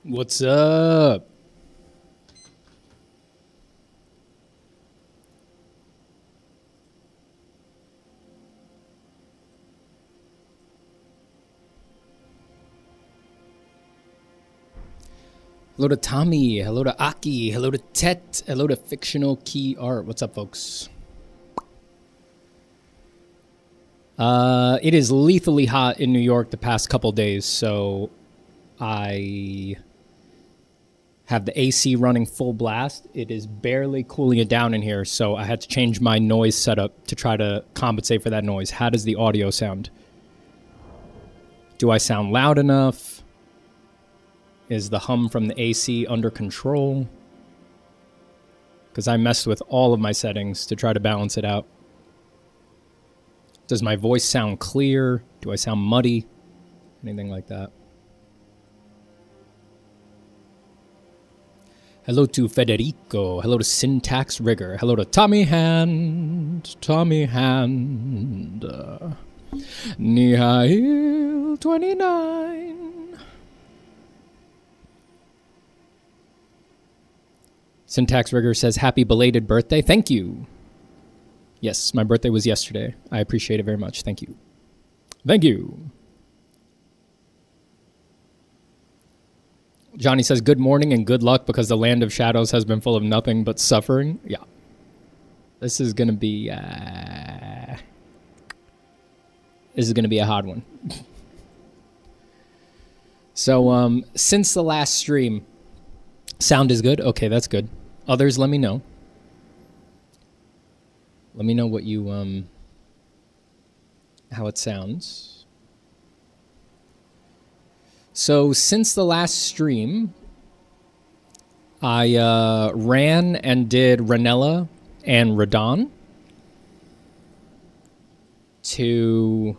What's up? Hello to Tommy, hello to Aki, hello to Tet, hello to Fictional Key Art. What's up, folks? It is lethally hot in New York the past couple days, so I have the AC running full blast. It is barely cooling it down in here, so I had to change my noise setup to try to compensate for that noise. How does the audio sound? Do I sound loud enough? Is the hum from the AC under control? Because I messed with all of my settings to try to balance it out. Does my voice sound clear? Do I sound muddy? Anything like that? Hello to Federico. Hello to Syntax Rigger. Hello to Tommy Hand. Tommy Hand. Nihail 29. Syntax Rigger says, happy belated birthday. Thank you. Yes, my birthday was yesterday. I appreciate it very much. Thank you. Thank you. Johnny says, good morning and good luck because the land of shadows has been full of nothing but suffering. Yeah. This is going to be... this is going to be a hard one. So, since the last stream, sound is good? Okay, that's good. Others, let me know. Let me know what you, how it sounds. So, since the last stream, I ran and did Ranella and Radon to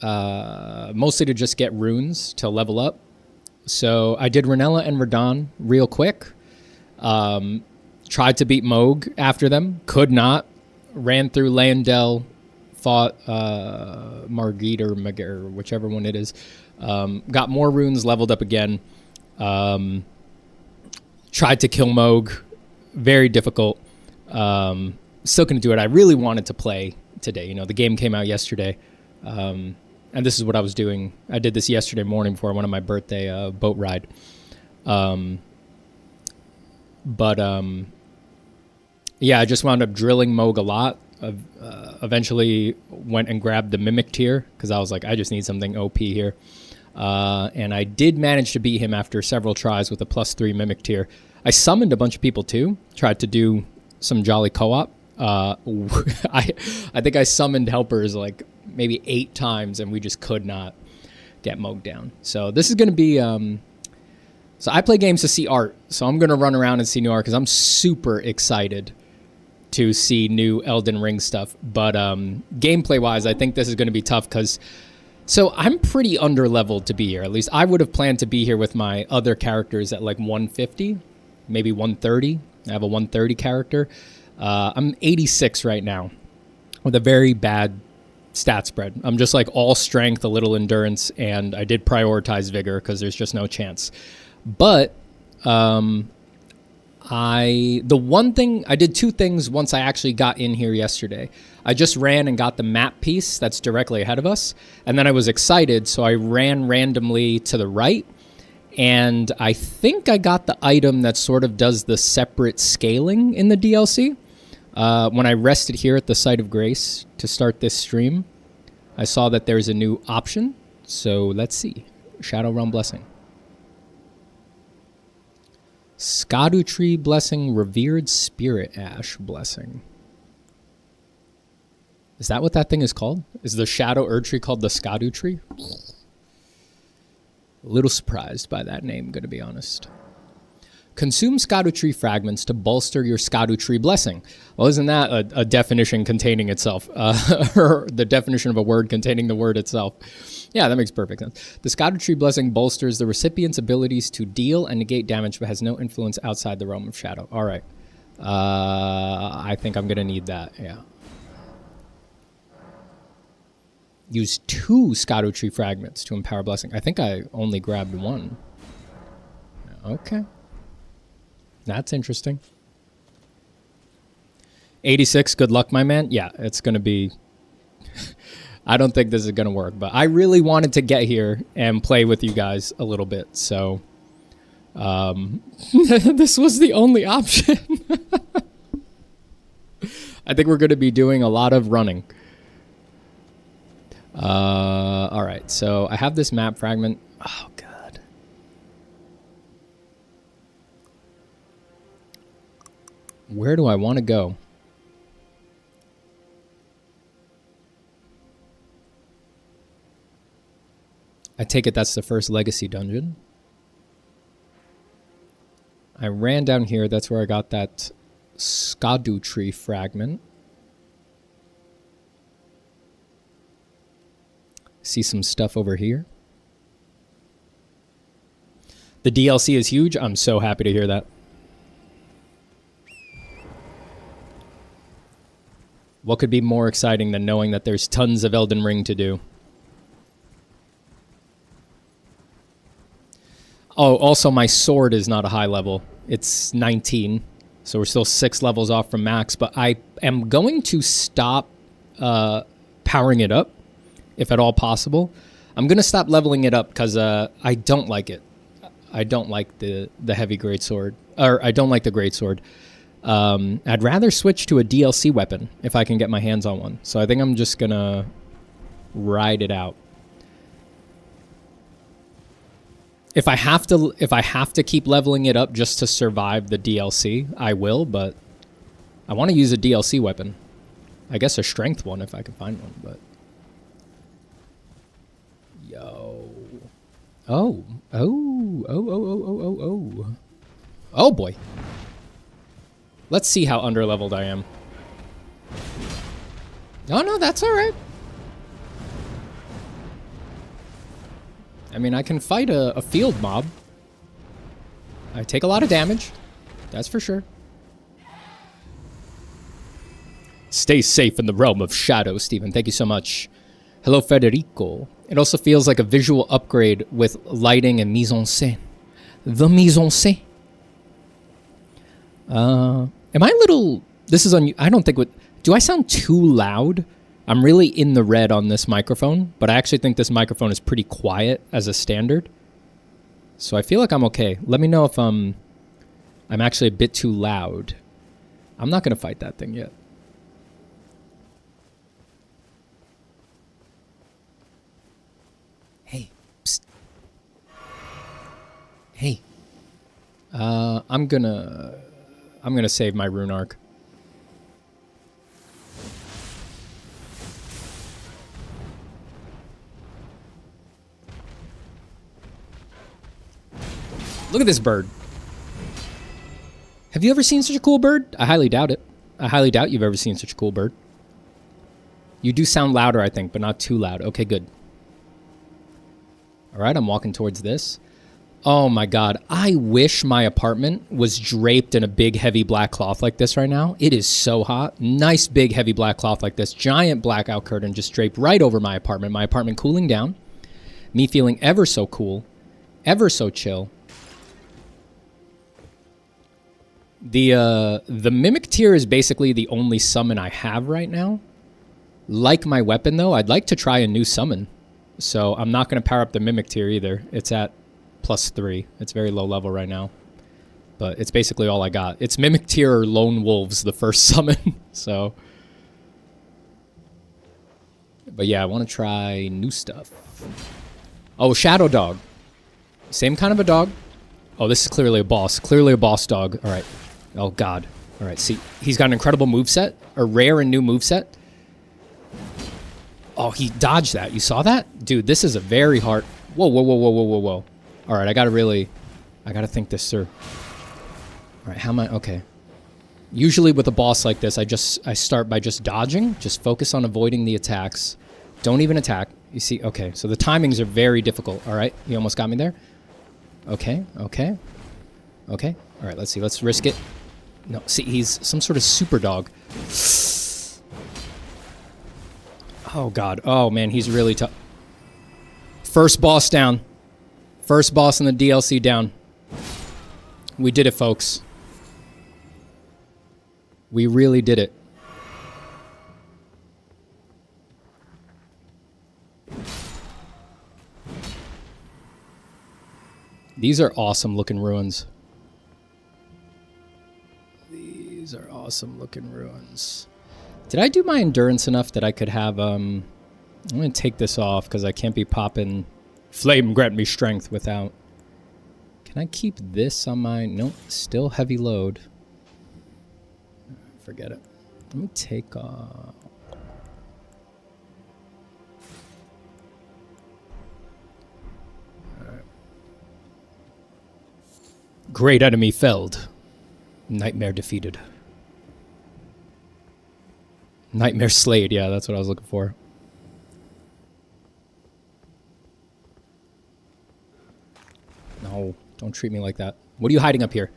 mostly to just get runes to level up. So I did Ranella and Radon real quick. Tried to beat Moog after them. Could not. Ran through Landell. Fought Margit or Magir, whichever one it is. Got more runes, leveled up again. Tried to kill Moog. Very difficult. Still couldn't do it. I really wanted to play today. You know, the game came out yesterday. And this is what I was doing. I did this yesterday morning before I went on my birthday boat ride. Yeah, I just wound up drilling Moog a lot. Eventually went and grabbed the Mimic tier because I was like, I just need something OP here. And I did manage to beat him after several tries with a +3 Mimic tier. I summoned a bunch of people too. Tried to do some jolly co-op. I think I summoned helpers like maybe 8 times and we just could not get Moog down. So this is going to be... so I play games to see art. So I'm going to run around and see new art because I'm super excited to see new Elden Ring stuff. But gameplay-wise, I think this is going to be tough because... So I'm pretty under-leveled to be here. At least I would have planned to be here with my other characters at like 150, maybe 130. I have a 130 character. I'm 86 right now with a very bad stat spread. I'm just like all strength, a little endurance, and I did prioritize vigor because there's just no chance. But the one thing, I did 2 things once I actually got in here yesterday. I just ran and got the map piece that's directly ahead of us, and then I was excited, so I ran randomly to the right, and I think I got the item that sort of does the separate scaling in the DLC. When I rested here at the Site of Grace to start this stream, I saw that there's a new option. So let's see. Shadow Realm Blessing. Erdtree Blessing, Revered Spirit Ash Blessing. Is that what that thing is called? Is the Shadow Erdtree called the Erdtree? A little surprised by that name, gonna be honest. Consume Erdtree fragments to bolster your Erdtree blessing. Well, isn't that a definition containing itself? Or the definition of a word containing the word itself. Yeah, that makes perfect sense. The Erdtree blessing bolsters the recipient's abilities to deal and negate damage, but has no influence outside the realm of shadow. All right. I think I'm going to need that, yeah. Use 2 Erdtree fragments to empower blessing. I think I only grabbed 1. Okay. That's interesting. 86, good luck, my man. Yeah, it's going to be... I don't think this is going to work, but I really wanted to get here and play with you guys a little bit, so... this was the only option. I think we're going to be doing a lot of running. All right, so I have this map fragment. Oh, God. Where do I want to go? I take it that's the first legacy dungeon. I ran down here. That's where I got that Erdtree fragment. See some stuff over here. The DLC is huge. I'm so happy to hear that. What could be more exciting than knowing that there's tons of Elden Ring to do? Oh, also my sword is not a high level. It's 19, so we're still 6 levels off from max, but I am going to stop powering it up, if at all possible. I'm going to stop leveling it up because I don't like it. I don't like the heavy greatsword, or I don't like the greatsword. I'd rather switch to a DLC weapon if I can get my hands on one. So I think I'm just going to ride it out. If I have to keep leveling it up just to survive the DLC, I will, but I want to use a DLC weapon. I guess a strength one if I can find one, but yo. Oh. Oh boy. Let's see how underleveled I am. No, that's all right. I mean, I can fight a field mob. I take a lot of damage. That's for sure. Stay safe in the realm of shadow, Stephen. Thank you so much. Hello, Federico. It also feels like a visual upgrade with lighting and mise en scène. The mise en scène. Am I a little... This is on... I don't think... Do I sound too loud? I'm really in the red on this microphone, but I actually think this microphone is pretty quiet as a standard. So I feel like I'm okay. Let me know if I'm actually a bit too loud. I'm not going to fight that thing yet. Hey. Psst. Hey. I'm gonna save my rune arc. Look at this bird. Have you ever seen such a cool bird? I highly doubt it. I highly doubt you've ever seen such a cool bird. You do sound louder, I think, but not too loud. Okay, good. All right, I'm walking towards this. Oh my God. I wish my apartment was draped in a big, heavy black cloth like this right now. It is so hot. Nice, big, heavy black cloth like this. Giant blackout curtain just draped right over my apartment. My apartment cooling down. Me feeling ever so cool. Ever so chill. The Mimic Tier is basically the only summon I have right now. Like my weapon, though, I'd like to try a new summon. So I'm not going to power up the Mimic Tier either. It's at +3. It's very low level right now. But it's basically all I got. It's Mimic Tier or Lone Wolves, the first summon. So. But yeah, I want to try new stuff. Oh, Shadow Dog. Same kind of a dog. Oh, this is clearly a boss. Clearly a boss dog. All right. Oh, God. All right, see. He's got an incredible moveset. A rare and new moveset. Oh, he dodged that. You saw that? Dude, this is a very hard... Whoa. All right, I got to think this through. All right, how am I... Okay. Usually with a boss like this, I start by just dodging. Just focus on avoiding the attacks. Don't even attack. You see? Okay, so the timings are very difficult. All right, he almost got me there. Okay. All right, let's see. Let's risk it. No, see, he's some sort of super dog. Oh, God. Oh, man, he's really tough. First boss down. First boss in the DLC down. We did it, folks. We really did it. These are awesome looking ruins. These are awesome looking ruins. Did I do my endurance enough that I could have, I'm going to take this off because I can't be popping flame grant me strength without. Can I keep this on my, nope, still heavy load. Forget it. Let me take off. Great enemy felled. Nightmare defeated. Nightmare slayed, yeah, that's what I was looking for. No, don't treat me like that. What are you hiding up here?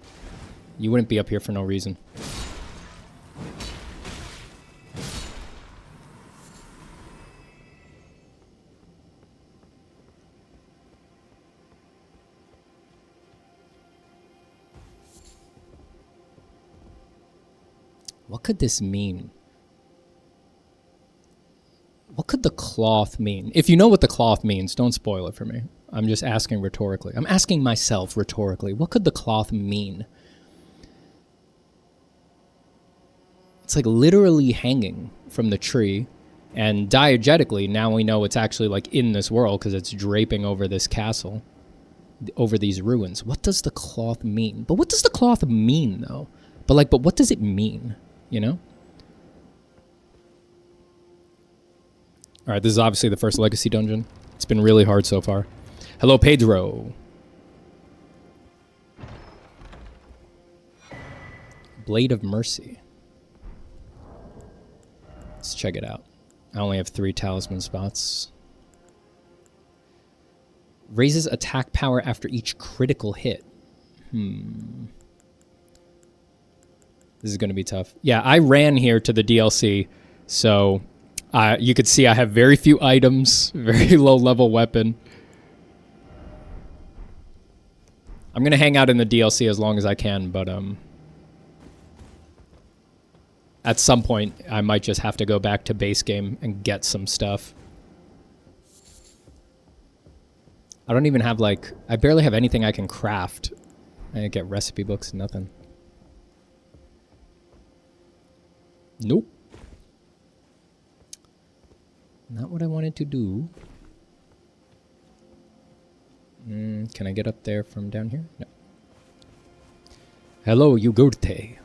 You wouldn't be up here for no reason. What could this mean? What could the cloth mean? If you know what the cloth means, don't spoil it for me. I'm just asking rhetorically. I'm asking myself rhetorically. What could the cloth mean? It's like literally hanging from the tree. And diegetically, now we know it's actually like in this world because it's draping over this castle, over these ruins. What does the cloth mean? But what does the cloth mean, though? But what does it mean? You know? All right, this is obviously the first legacy dungeon. It's been really hard so far. Hello, Pedro. Blade of Mercy. Let's check it out. I only have 3 talisman spots. Raises attack power after each critical hit. This is going to be tough. Yeah, I ran here to the DLC, so you could see I have very few items, very low level weapon. I'm going to hang out in the DLC as long as I can, but at some point I might just have to go back to base game and get some stuff. I don't even have I barely have anything I can craft. I didn't get recipe books, nothing. Nope. Not what I wanted to do. Can I get up there from down here? No. Hello, Yogurte.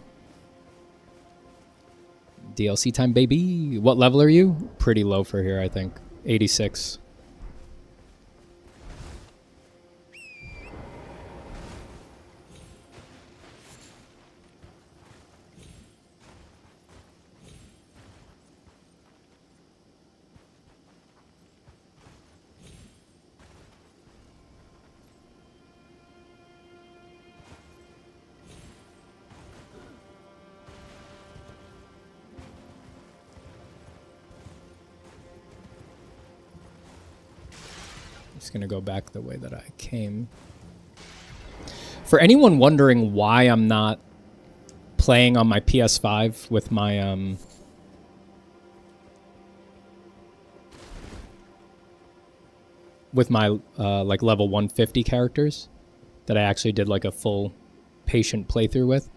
DLC time, baby. What level are you? Pretty low for here, I think. 86. Just gonna go back the way that I came. For anyone wondering why I'm not playing on my PS5 with my like level 150 characters that I actually did like a full patient playthrough with,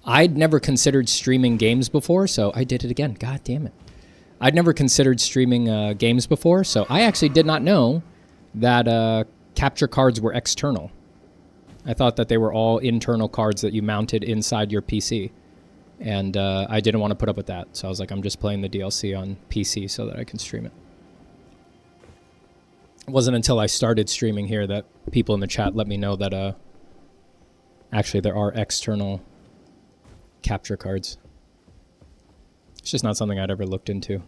I'd never considered streaming games before, so I did it again. God damn it. I'd never considered streaming games before, so I actually did not know that capture cards were external. I thought that they were all internal cards that you mounted inside your PC. And I didn't want to put up with that, so I was like, I'm just playing the DLC on PC so that I can stream it. It wasn't until I started streaming here that people in the chat let me know that actually there are external capture cards. It's just not something I'd ever looked into.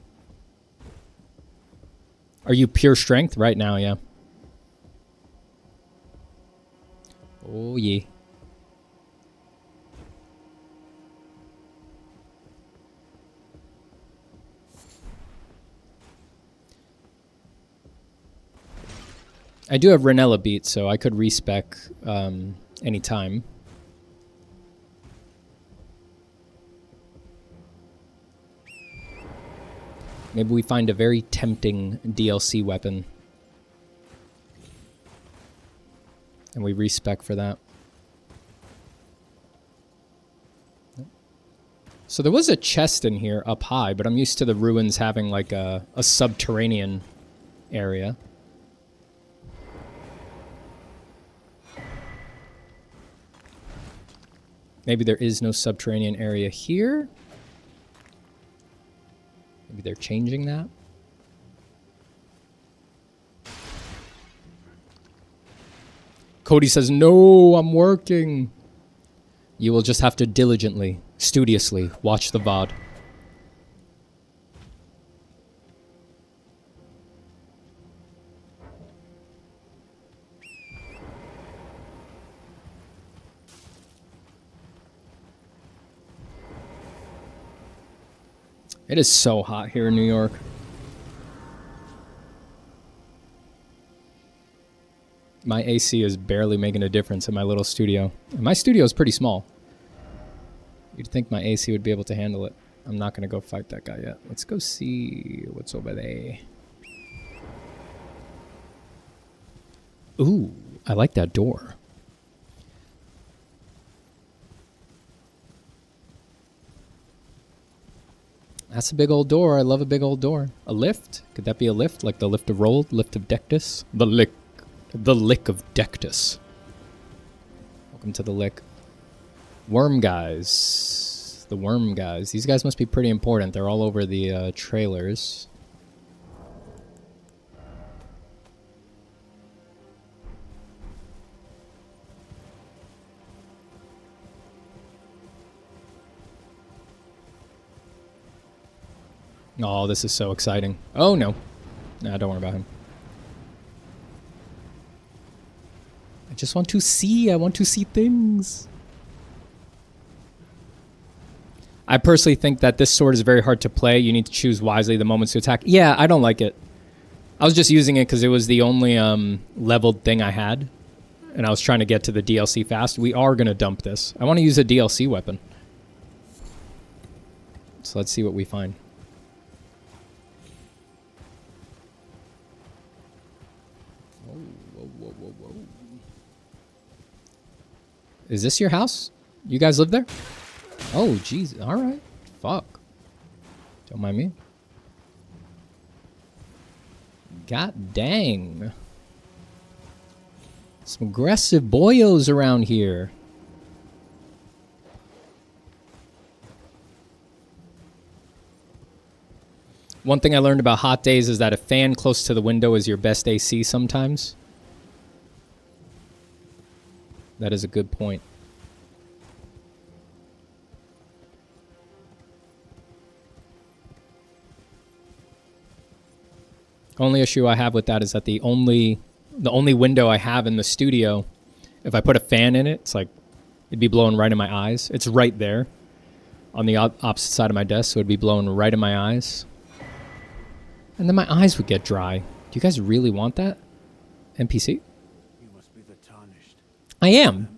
Are you pure strength? Right now, yeah. Oh, yeah. I do have Ranella beat, so I could respec anytime. Maybe we find a very tempting DLC weapon. And we respec for that. So there was a chest in here up high, but I'm used to the ruins having like a subterranean area. Maybe there is no subterranean area here. Maybe they're changing that. Cody says, no, I'm working. You will just have to diligently, studiously watch the VOD. It is so hot here in New York. My AC is barely making a difference in my little studio. And my studio is pretty small. You'd think my AC would be able to handle it. I'm not going to go fight that guy yet. Let's go see what's over there. Ooh, I like that door. That's a big old door. I love a big old door. A lift? Could that be a lift? Like the lift of Rold? Lift of Dectus? The lick of Dectus. Welcome to the lick. Worm guys. The worm guys. These guys must be pretty important. They're all over the trailers. Oh, this is so exciting. Oh, no. Nah, don't worry about him. I just want to see. I want to see things. I personally think that this sword is very hard to play. You need to choose wisely the moments to attack. Yeah, I don't like it. I was just using it because it was the only leveled thing I had. And I was trying to get to the DLC fast. We are going to dump this. I want to use a DLC weapon. So let's see what we find. Is this your house? You guys live there? Oh, jeez. All right. Fuck. Don't mind me. God dang. Some aggressive boyos around here. One thing I learned about hot days is that a fan close to the window is your best AC sometimes. That is a good point. Only issue I have with that is that the only window I have in the studio, if I put a fan in it, it's like it'd be blowing right in my eyes. It's right there on the opposite side of my desk, so it'd be blowing right in my eyes. And then my eyes would get dry. Do you guys really want that? NPC? You must be the tarnished. I am.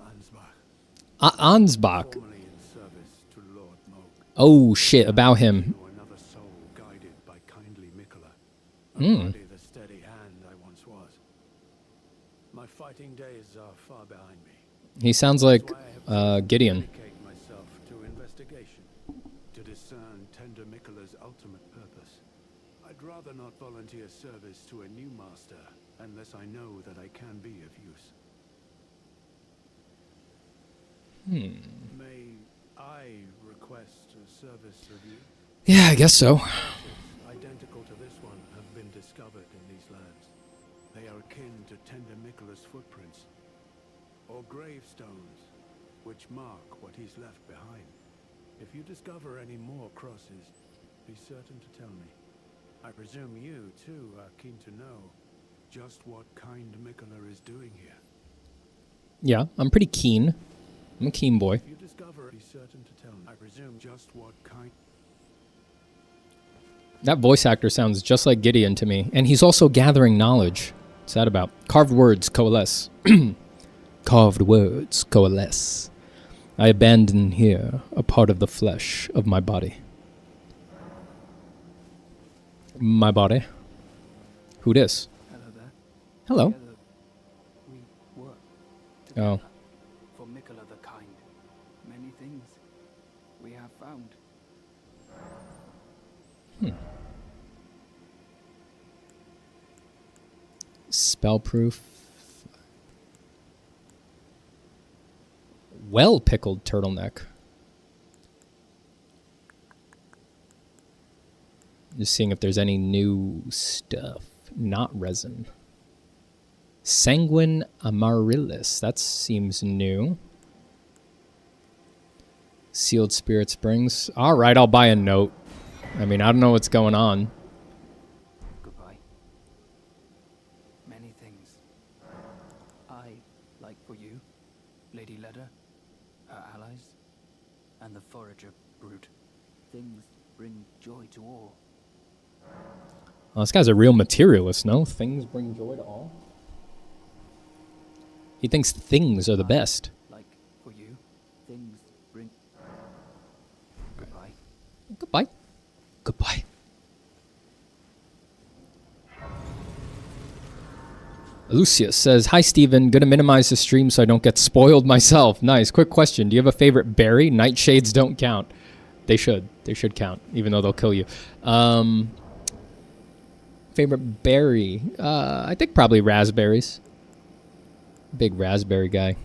Ansbach. Oh shit, about him. Another soul guided by kindly Mikola. Mm. The steady hand I once was. My fighting days are far behind me. He sounds like Gideon. Dedicate myself to investigation, to discern tender Mikola's ultimate purpose. I'd rather not volunteer service to a new master unless I know that I can be of use. May I request a service of you? Yeah, I guess so. Identical to this one have been discovered in these lands. They are akin to tender Mikola's footprints, or gravestones, which mark what he's left behind. If you discover any more crosses, be certain to tell me. I presume you, too, are keen to know just what kind Mikola is doing here. Yeah, I'm pretty keen. I'm a keen boy. If you discover, be certain to tell me. I presume just what kind... That voice actor sounds just like Gideon to me. And he's also gathering knowledge. What's that about? Carved words coalesce. Carved words coalesce. I abandon here a part of the flesh of my body. My body? Who dis? Hello there. Hello. Together we work together Oh. for Mikola the Kind. Many things we have found. Spellproof. Well-pickled turtleneck. Just seeing if there's any new stuff. Not resin. Sanguine Amaryllis. That seems new. Sealed Spirit Springs. All right, I'll buy a note. I mean, I don't know what's going on. Goodbye. Many things. I like for you, Lady Leda, her allies, and the forager brute. Things bring joy to all. Well, this guy's a real materialist, no? Things bring joy to all. He thinks things are the best. Like for you, things bring. Goodbye. Goodbye. Goodbye. Lucius says, hi, Steven. Gonna minimize the stream so I don't get spoiled myself. Nice. Quick question. Do you have a favorite berry? Nightshades don't count. They should. They should count, even though they'll kill you. Favorite berry? I think probably raspberries. Big raspberry guy.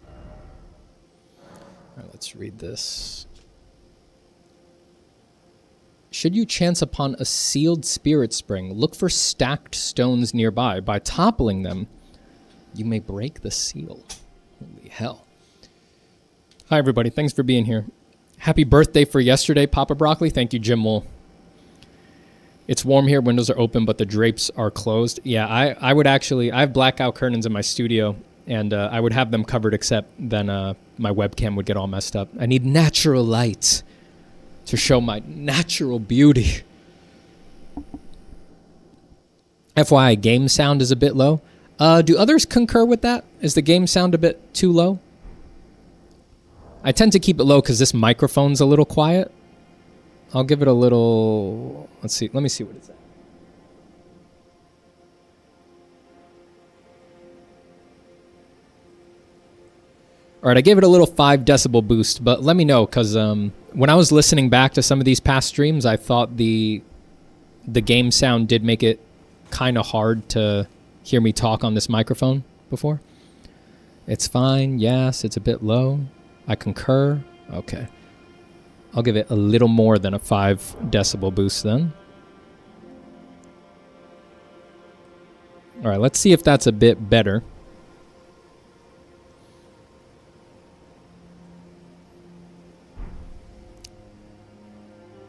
All right, let's read this. Should you chance upon a sealed spirit spring, look for stacked stones nearby. By toppling them, you may break the seal. Holy hell. Hi, everybody. Thanks for being here. Happy birthday for yesterday, Papa Broccoli. Thank you, Jim Wool. It's warm here. Windows are open, but the drapes are closed. Yeah, I would actually... I have blackout curtains in my studio, and I would have them covered, except then my webcam would get all messed up. I need natural light to show my natural beauty. FYI, game sound is a bit low. Do others concur with that? Is the game sound a bit too low? I tend to keep it low because this microphone's a little quiet. I'll give it a little... Let's see. Let me see what it's at. All right, I gave it a little 5 decibel boost, but let me know, because when I was listening back to some of these past streams, I thought the game sound did make it kind of hard to hear me talk on this microphone before. It's fine. Yes, it's a bit low. I concur. Okay. I'll give it a little more than a 5 decibel boost then. All right, let's see if that's a bit better.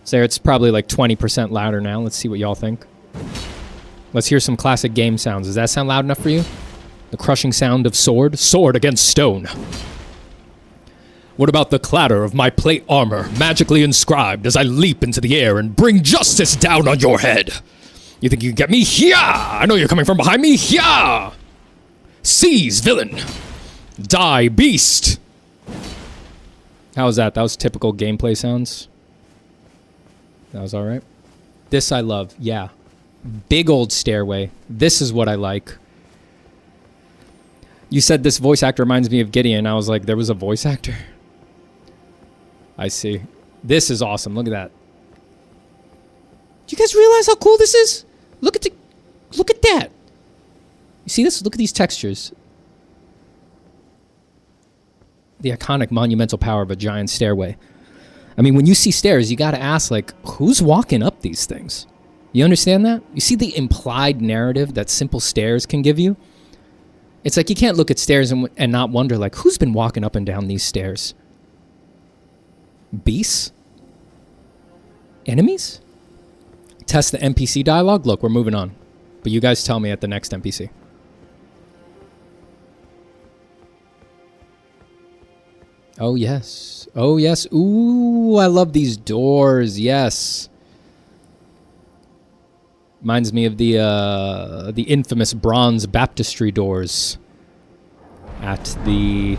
So it's probably like 20% louder now. Let's see what y'all think. Let's hear some classic game sounds. Does that sound loud enough for you? The crushing sound of sword? Sword against stone. What about the clatter of my plate armor, magically inscribed as I leap into the air and bring justice down on your head? You think you can get me? Yeah! I know you're coming from behind me. Yeah! Seize, villain! Die, beast! How was that? That was typical gameplay sounds. That was all right. This I love. Yeah. Big old stairway. This is what I like. You said this voice actor reminds me of Gideon. I was like, there was a voice actor? I see. This is awesome. Look at that. Do you guys realize how cool this is? Look at that. You see this? Look at these textures. The iconic monumental power of a giant stairway. I mean, when you see stairs, you got to ask, like, who's walking up these things? You understand that? You see the implied narrative that simple stairs can give you? It's like you can't look at stairs and not wonder, like, who's been walking up and down these stairs? Beasts? Enemies? Test the NPC dialogue? Look, we're moving on. But you guys tell me at the next NPC. Oh, yes. Oh, yes. Ooh, I love these doors. Yes. Reminds me of the infamous bronze baptistry doors at the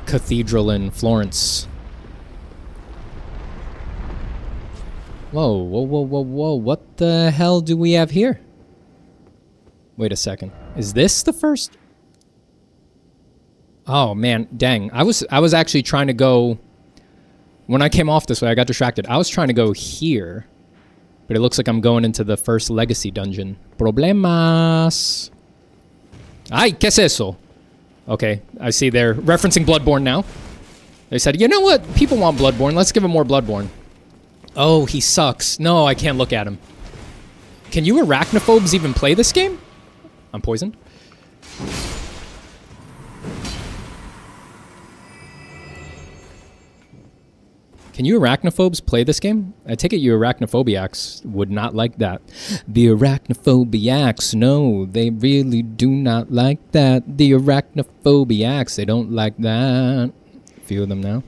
cathedral in Florence. Whoa, whoa, whoa, whoa, whoa. What the hell do we have here? Wait a second. Is this the first? Oh, man. Dang. I was actually trying to go... When I came off this way, I got distracted. I was trying to go here. But it looks like I'm going into the first legacy dungeon. Problemas. Ay, ¿qué es eso? Okay, I see they're referencing Bloodborne now. They said, you know what? People want Bloodborne. Let's give them more Bloodborne. Oh, he sucks. No, I can't look at him. Can you arachnophobes even play this game? I'm poisoned. Can you arachnophobes play this game? I take it you arachnophobiacs would not like that. The arachnophobiacs, no, they really do not like that. The arachnophobiacs, they don't like that. A few of them now.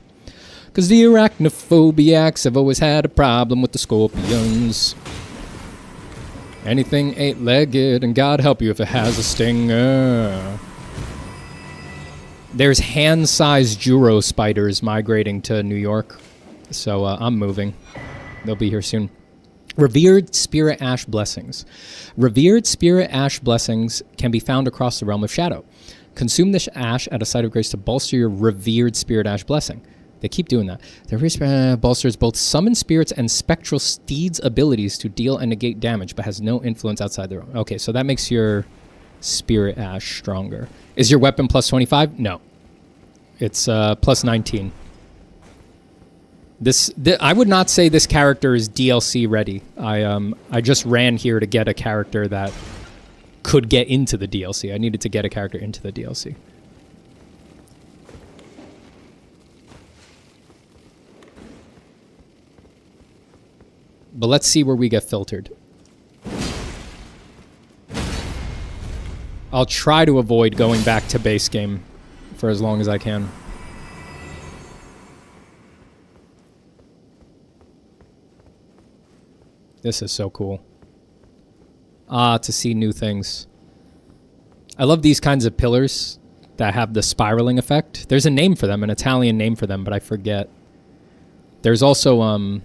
Because the arachnophobiacs have always had a problem with the scorpions. Anything eight-legged, and God help you if it has a stinger. There's hand-sized Juro spiders migrating to New York. So I'm moving. They'll be here soon. Revered Spirit Ash Blessings. Revered Spirit Ash Blessings can be found across the realm of shadow. Consume this ash at a site of grace to bolster your Revered Spirit Ash Blessing. They keep doing that. The Revered Spirit bolsters both summon spirits and spectral steeds' abilities to deal and negate damage, but has no influence outside the realm. Okay, so that makes your Spirit Ash stronger. Is your weapon plus 25? No. It's plus 19. I would not say this character is DLC ready. I just ran here to get a character that could get into the DLC. I needed to get a character into the DLC. But let's see where we get filtered. I'll try to avoid going back to base game for as long as I can. This is so cool. To see new things. I love these kinds of pillars that have the spiraling effect. There's a name for them, an Italian name for them, but I forget. There's also, on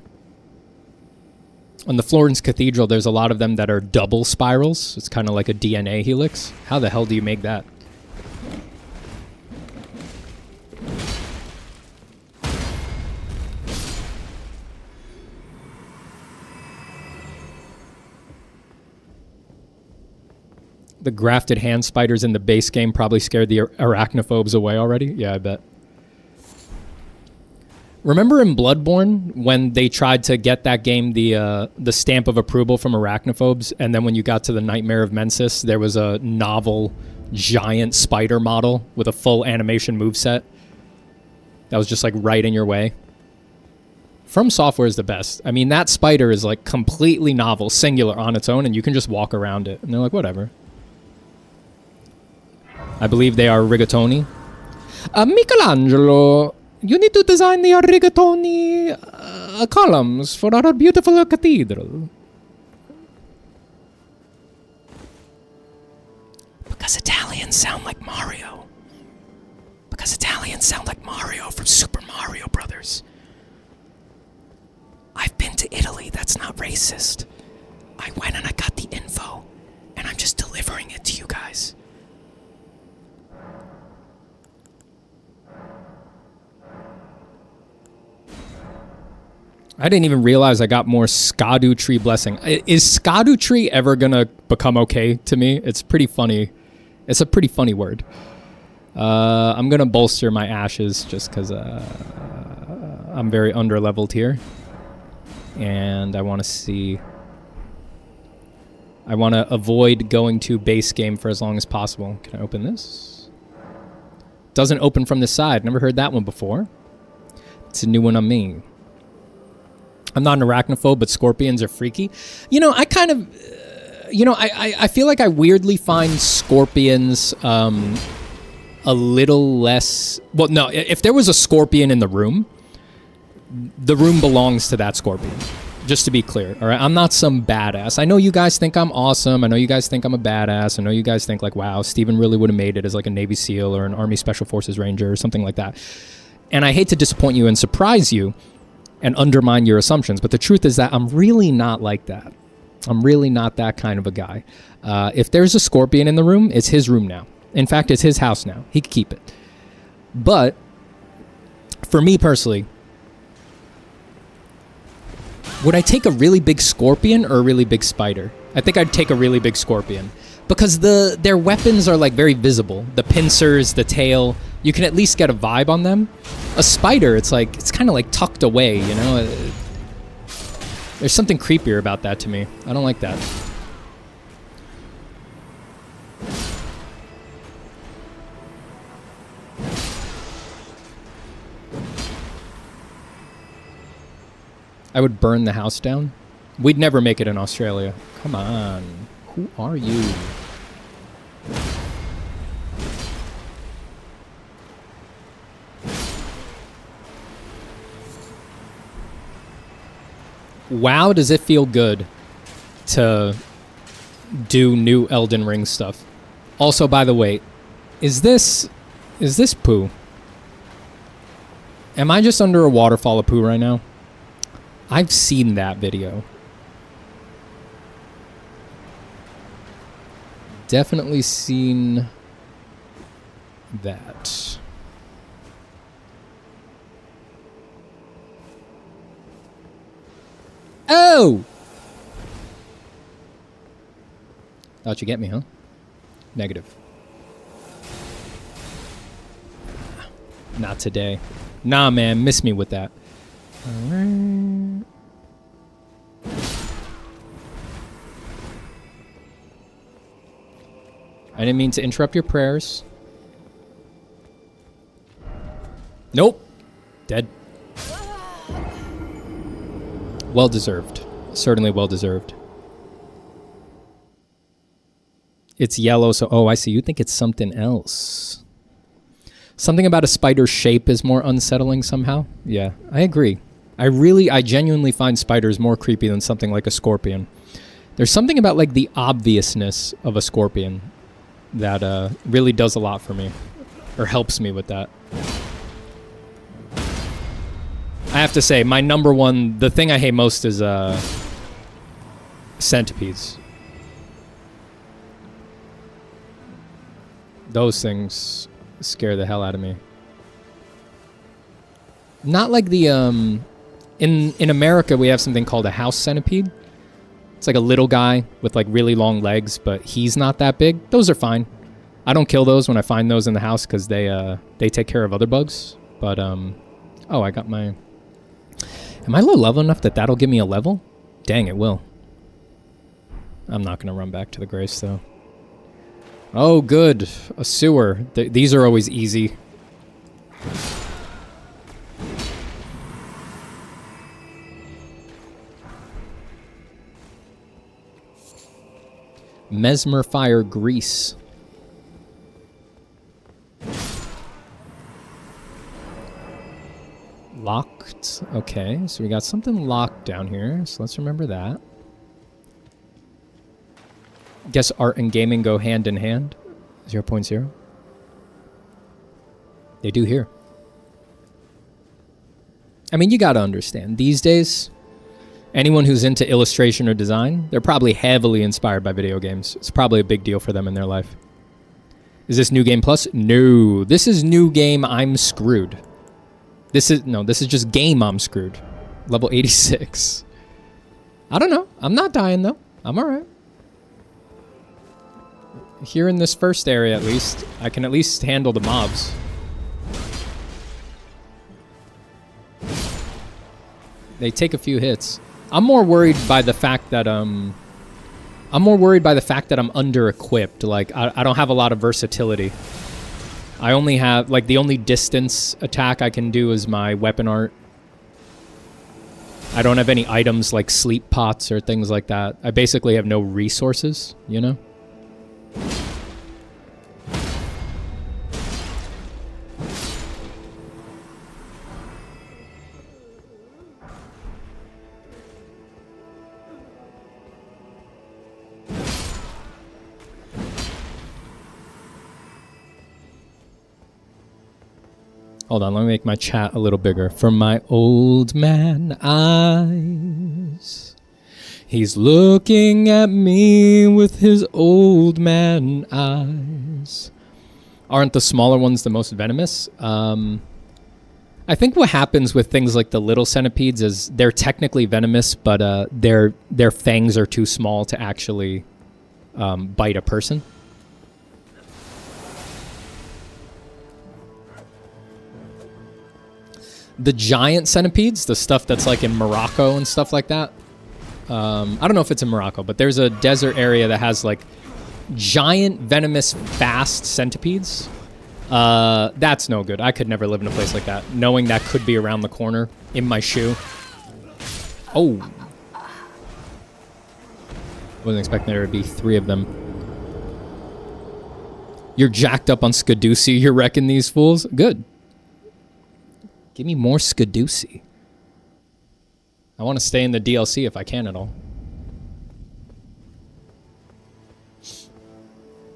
the Florence Cathedral, there's a lot of them that are double spirals. It's kind of like a DNA helix. How the hell do you make that? The grafted hand spiders in the base game probably scared the arachnophobes away already. Yeah, I bet. Remember in Bloodborne when they tried to get that game the stamp of approval from arachnophobes, and then when you got to the Nightmare of Mensis, there was a novel giant spider model with a full animation moveset that was just like right in your way? From Software is the best. I mean, that spider is like completely novel, singular on its own, and you can just walk around it. And they're like, whatever. I believe they are rigatoni. Michelangelo, you need to design the rigatoni columns for our beautiful cathedral. Because Italians sound like Mario. Because Italians sound like Mario from Super Mario Brothers. I've been to Italy. That's not racist. I went and I got the info, and I'm just delivering it to you guys. I didn't even realize I got more Erdtree blessing. Is Erdtree ever gonna become okay to me? It's pretty funny. It's a pretty funny word. I'm gonna bolster my ashes just because I'm very under-leveled here. And I want to see... I want to avoid going to base game for as long as possible. Can I open this? Doesn't open from this side. Never heard that one before. It's a new one on me. I'm not an arachnophobe, but scorpions are freaky. You know, I kind of... I feel like I weirdly find scorpions a little less... Well, no, if there was a scorpion in the room belongs to that scorpion. Just to be clear, all right? I'm not some badass. I know you guys think I'm awesome. I know you guys think I'm a badass. I know you guys think like, wow, Steven really would have made it as like a Navy SEAL or an Army Special Forces Ranger or something like that. And I hate to disappoint you and surprise you and undermine your assumptions, but the truth is that I'm really not like that. I'm really not that kind of a guy. If there's a scorpion in the room, it's his room now. In fact, it's his house now. He can keep it. But for me personally, would I take a really big scorpion or a really big spider? I think I'd take a really big scorpion because their weapons are like very visible. The pincers, the tail, you can at least get a vibe on them. A spider, it's kind of like tucked away, you know? There's something creepier about that to me. I don't like that. I would burn the house down. We'd never make it in Australia. Come on. Who are you? Wow, does it feel good to do new Elden Ring stuff. Also, by the way, is this poo? Am I just under a waterfall of poo right now? I've seen that video. Definitely seen that. Oh! Thought you'd get me, huh? Negative. Not today. Nah, man, miss me with that. Alright. I didn't mean to interrupt your prayers. Nope. Dead. Well deserved. Certainly well deserved. It's yellow, so... Oh, I see. You think it's something else. Something about a spider's shape is more unsettling somehow. Yeah, I agree. I genuinely find spiders more creepy than something like a scorpion. There's something about like the obviousness of a scorpion that really does a lot for me. Or helps me with that. I have to say, my number one... The thing I hate most is centipedes. Those things scare the hell out of me. Not like the... In America, we have something called a house centipede. It's like a little guy with like really long legs, but he's not that big. Those are fine. I don't kill those when I find those in the house because they take care of other bugs. But, oh, I got my... Am I low level enough that that'll give me a level? Dang, it will. I'm not going to run back to the grace, though. Oh, good. A sewer. These are always easy. Mesmer Fire Grease. Locked. Okay, so we got something locked down here, so let's remember that. Guess art and gaming go hand in hand. 0.0. They do here. I mean, you gotta understand. These days, anyone who's into illustration or design, they're probably heavily inspired by video games. It's probably a big deal for them in their life. Is this New Game Plus? No. This is New Game I'm Screwed. This is just Game I'm Screwed. Level 86. I don't know. I'm not dying, though. I'm alright. Here in this first area, at least, I can at least handle the mobs. They take a few hits. I'm more worried by the fact that I'm under-equipped. Like, I don't have a lot of versatility. I only have, like, the only distance attack I can do is my weapon art. I don't have any items like sleep pots or things like that. I basically have no resources, you know? Hold on, let me make my chat a little bigger. From my old man eyes, he's looking at me with his old man eyes. Aren't the smaller ones the most venomous? I think what happens with things like the little centipedes is they're technically venomous, but their fangs are too small to actually bite a person. The giant centipedes, the stuff that's like in Morocco and stuff like that. I don't know if it's in Morocco, but there's a desert area that has like giant, venomous, fast centipedes. That's no good. I could never live in a place like that, knowing that could be around the corner in my shoe. Oh. Wasn't expecting there to be 3 of them. You're jacked up on Skadoosie. You're wrecking these fools? Good. Give me more Skadoosie. I want to stay in the DLC if I can at all.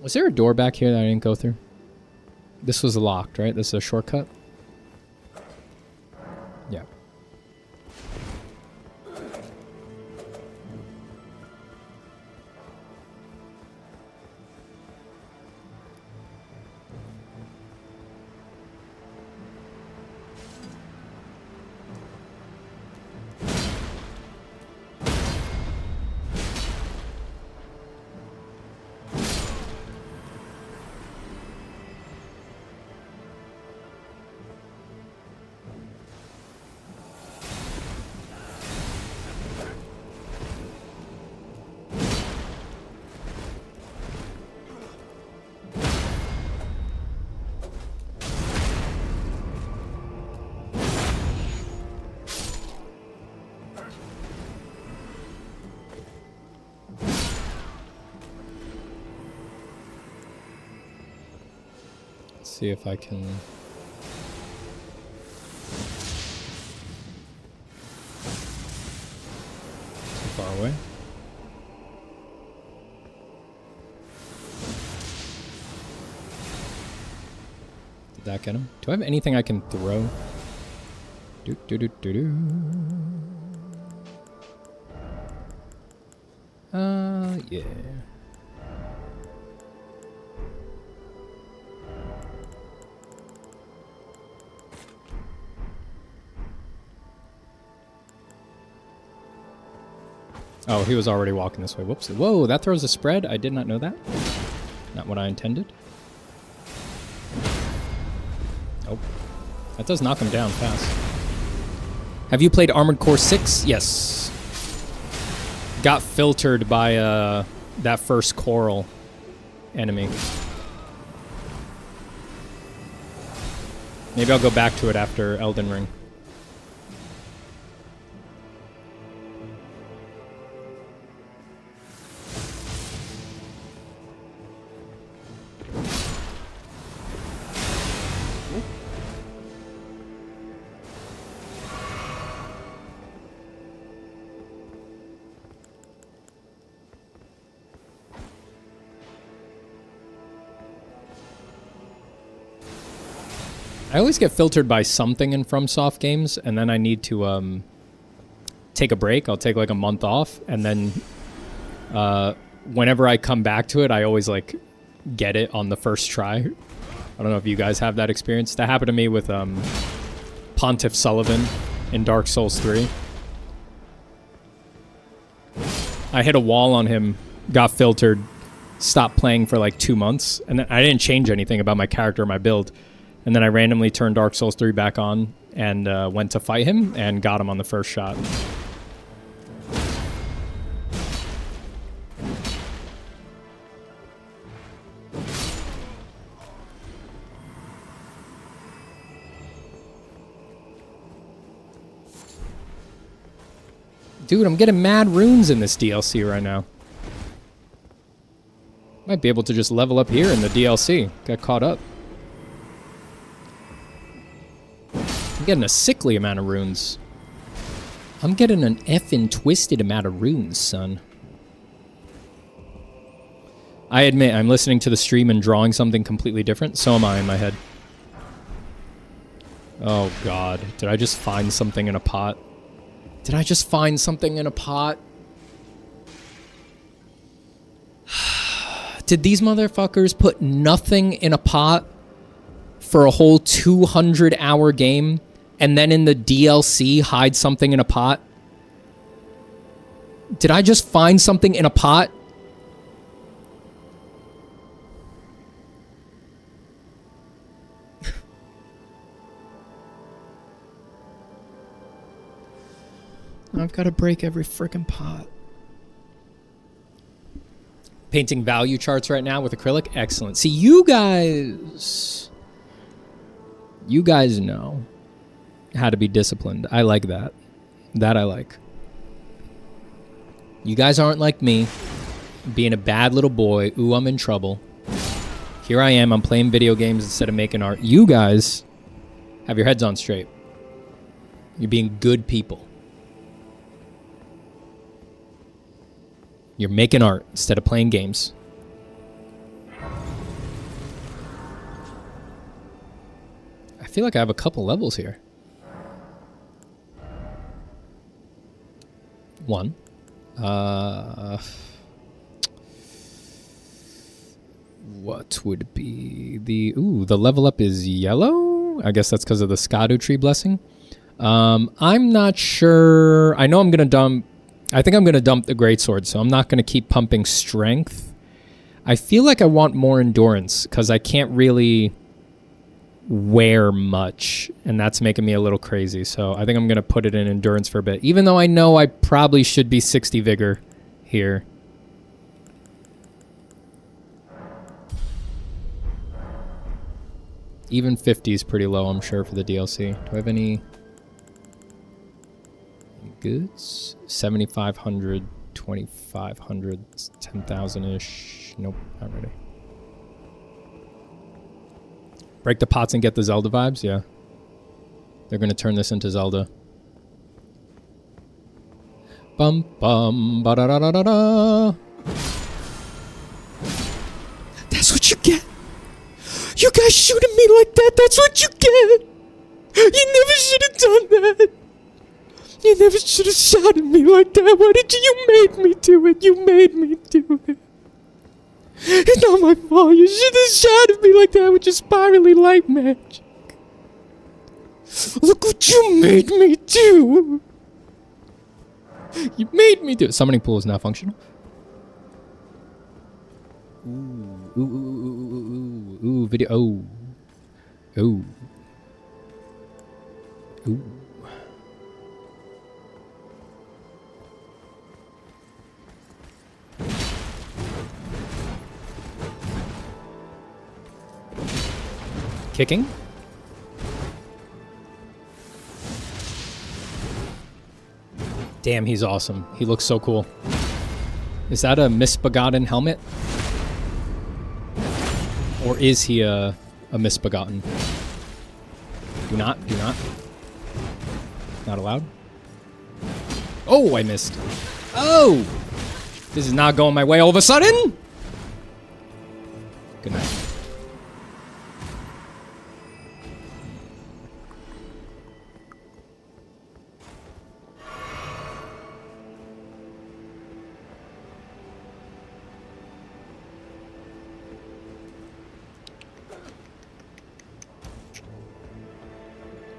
Was there a door back here that I didn't go through? This was locked, right? This is a shortcut? Yeah. See if I can... Too far away. Did that get him? Do I have anything I can throw? Do do do do do. Yeah. Oh, he was already walking this way. Whoops. Whoa, that throws a spread? I did not know that. Not what I intended. Oh. That does knock him down fast. Have you played Armored Core 6? Yes. Got filtered by that first coral enemy. Maybe I'll go back to it after Elden Ring. I always get filtered by something in FromSoft games, and then I need to take a break. I'll take like a month off, and then whenever I come back to it, I always like get it on the first try. I don't know if you guys have that experience. That happened to me with Pontiff Sullivan in Dark Souls 3. I hit a wall on him, got filtered, stopped playing for like 2 months, and then I didn't change anything about my character or my build. And then I randomly turned Dark Souls 3 back on and went to fight him and got him on the first shot. Dude, I'm getting mad runes in this DLC right now. Might be able to just level up here in the DLC. Got caught up. I'm getting a sickly amount of runes. I'm getting an effing twisted amount of runes, son. I admit, I'm listening to the stream and drawing something completely different. So am I in my head. Oh god. Did I just find something in a pot? Did I just find something in a pot? Did these motherfuckers put nothing in a pot for a whole 200-hour game and then in the DLC hide something in a pot? Did I just find something in a pot? I've got to break every frickin' pot. Painting value charts right now with acrylic. Excellent. See, you guys know how to be disciplined. I like that. That I like. You guys aren't like me, being a bad little boy. Ooh, I'm in trouble. Here I am. I'm playing video games instead of making art. You guys have your heads on straight. You're being good people. You're making art instead of playing games. I feel like I have a couple levels here. One. What would be the... Ooh, the level up is yellow? I guess that's because of the Erdtree blessing. I'm not sure. I know I'm going to dump... I think I'm going to dump the greatsword, so I'm not going to keep pumping strength. I feel like I want more endurance, because I can't really wear much, and that's making me a little crazy. So I think I'm going to put it in endurance for a bit, even though I know I probably should be 60 vigor here. Even 50 is pretty low, I'm sure, for the DLC. Do I have any goods? 7,500, 2,500, 10,000-ish. Nope, not ready. Break the pots and get the Zelda vibes? Yeah. They're going to turn this into Zelda. Bum bum ba da da da da da. That's what you get. You guys shooting me like that. That's what you get. You never should have done that. You never should have shot at me like that. Why did you? You made me do it. You made me do it. It's not my fault. You should have shot at me like that with your spirally light magic. Look what you made me do. You made me do it. Summoning pool is now functional. Ooh, ooh, ooh, ooh, ooh, ooh, video. Oh, ooh, ooh. Kicking. Damn, he's awesome. He looks so cool. Is that a misbegotten helmet? Or is he a misbegotten? Do not. Not allowed. Oh, I missed. Oh! This is not going my way all of a sudden! Good night.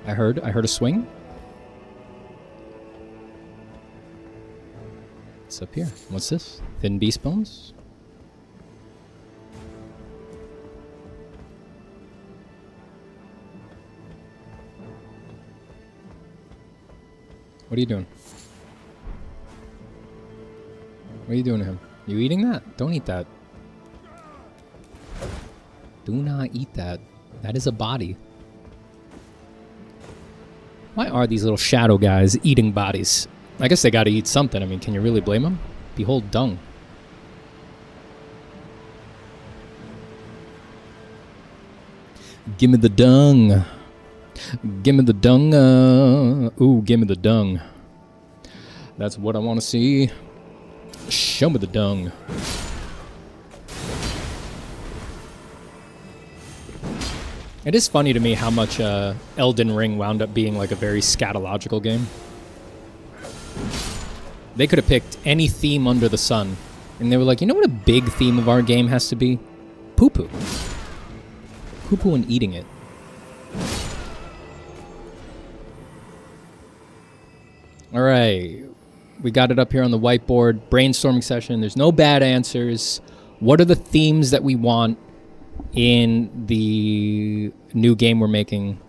I heard a swing. What's up here? What's this? Thin beast bones? What are you doing? What are you doing to him? You eating that? Don't eat that. Do not eat that. That is a body. Why are these little shadow guys eating bodies? I guess they gotta eat something. I mean, can you really blame them? Behold dung. Gimme the dung. Gimme the dung. Ooh, gimme the dung. That's what I want to see. Show me the dung. It is funny to me how much Elden Ring wound up being like a very scatological game. They could have picked any theme under the sun, and they were like, you know what a big theme of our game has to be? Poo-poo. Poo-poo and eating it. All right. We got it up here on the whiteboard. Brainstorming session. There's no bad answers. What are the themes that we want in the new game we're making,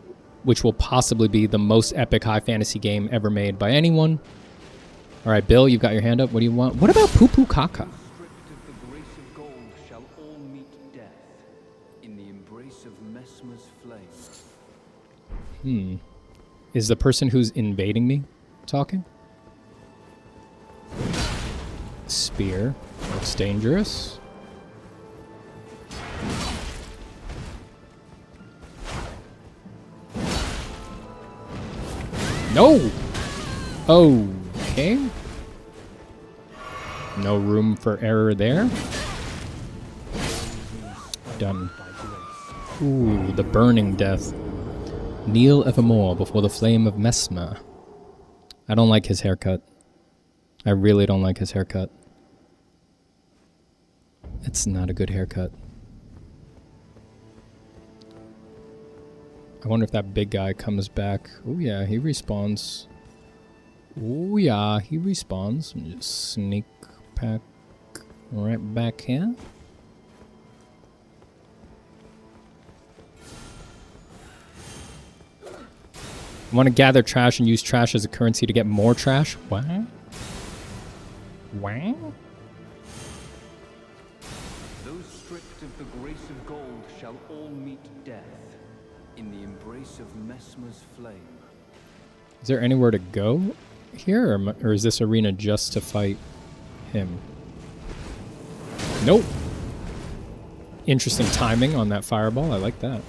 which will possibly be the most epic high fantasy game ever made by anyone? All right, Bill, you've got your hand up. What do you want? What about Poo-Poo Kaka? Stripped of the grace of gold shall all meet death in the embrace of Mesmer's flame. Is the person who's invading me talking? Spear. That's dangerous. No! Okay. No room for error there. Done. Ooh, the burning death. Kneel evermore before the flame of Mesmer. I don't like his haircut. I really don't like his haircut. It's not a good haircut. I wonder if that big guy comes back. Oh yeah, he respawns. Oh yeah, he respawns. Let me just sneak back right back here. I want to gather trash and use trash as a currency to get more trash. What? Wow. Those stripped of the grace of gold shall all meet death in the embrace of Mesmer's flame. Is there anywhere to go here, or is this arena just to fight him? Nope. Interesting timing on that fireball. I like that.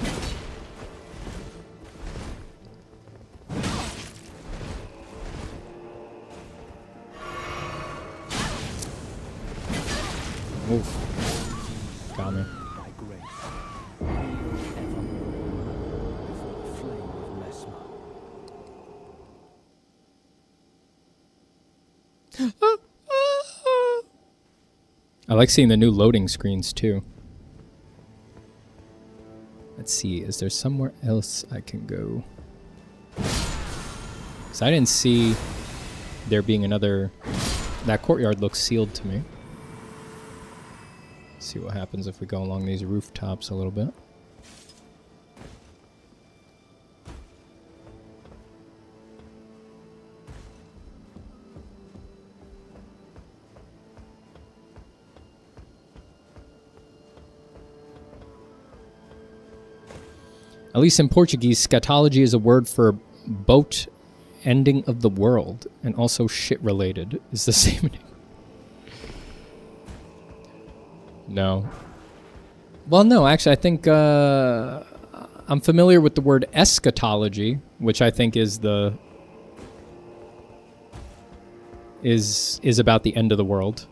Oof. Got me. By grace, evermore before the flame of Mesmer. I like seeing the new loading screens too. Let's see, is there somewhere else I can go? Because I didn't see there being another... That courtyard looks sealed to me. Let's see what happens if we go along these rooftops a little bit. At least in Portuguese, scatology is a word for boat ending of the world, and also shit related is the same name. No. Well, no, actually, I think I'm familiar with the word eschatology, which I think is the is about the end of the world,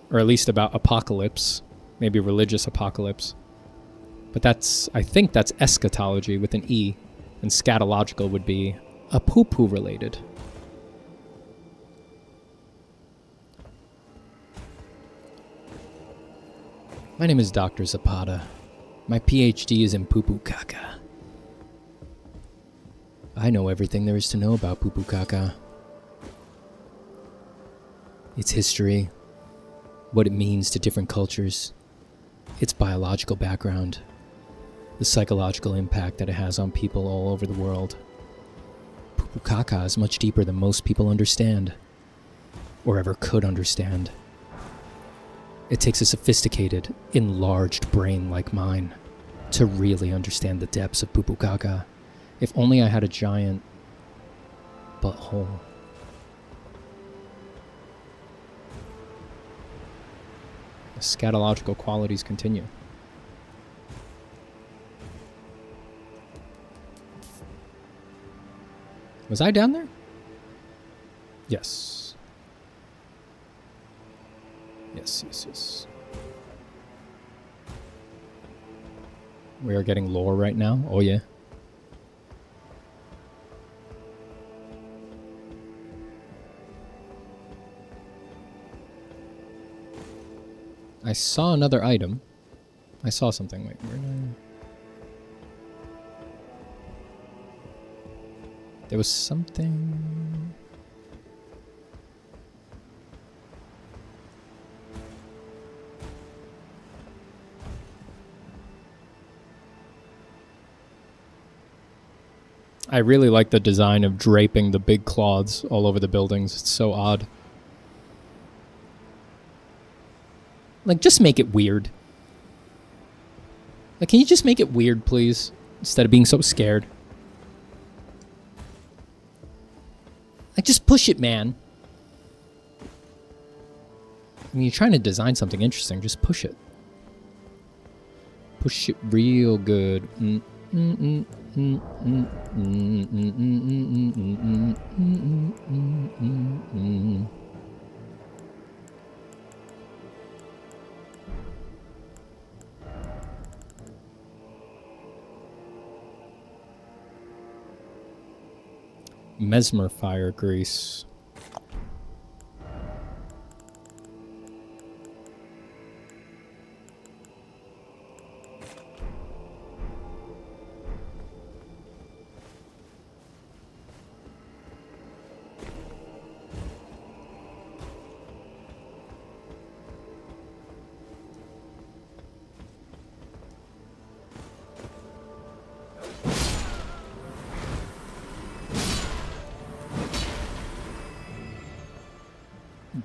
or at least about apocalypse, maybe religious apocalypse. But I think that's eschatology with an E, and scatological would be a poo-poo related. My name is Dr. Zapata. My PhD is in poo-poo caca. I know everything there is to know about poo-poo caca. Its history, what it means to different cultures, its biological background, the psychological impact that it has on people all over the world. Poo-poo caca is much deeper than most people understand, or ever could understand. It takes a sophisticated, enlarged brain like mine to really understand the depths of poo-poo caca. If only I had a giant butthole. The scatological qualities continue. Was I down there? Yes. Yes. We are getting lore right now. Oh, yeah. I saw another item. I saw something. Wait, where did I... There was something... I really like the design of draping the big cloths all over the buildings. It's so odd. Like, just make it weird. Like, can you just make it weird, please? Instead of being so scared. Like, just push it, man. I mean, you're trying to design something interesting. Just push it. Push it real good. Mesmer fire grease.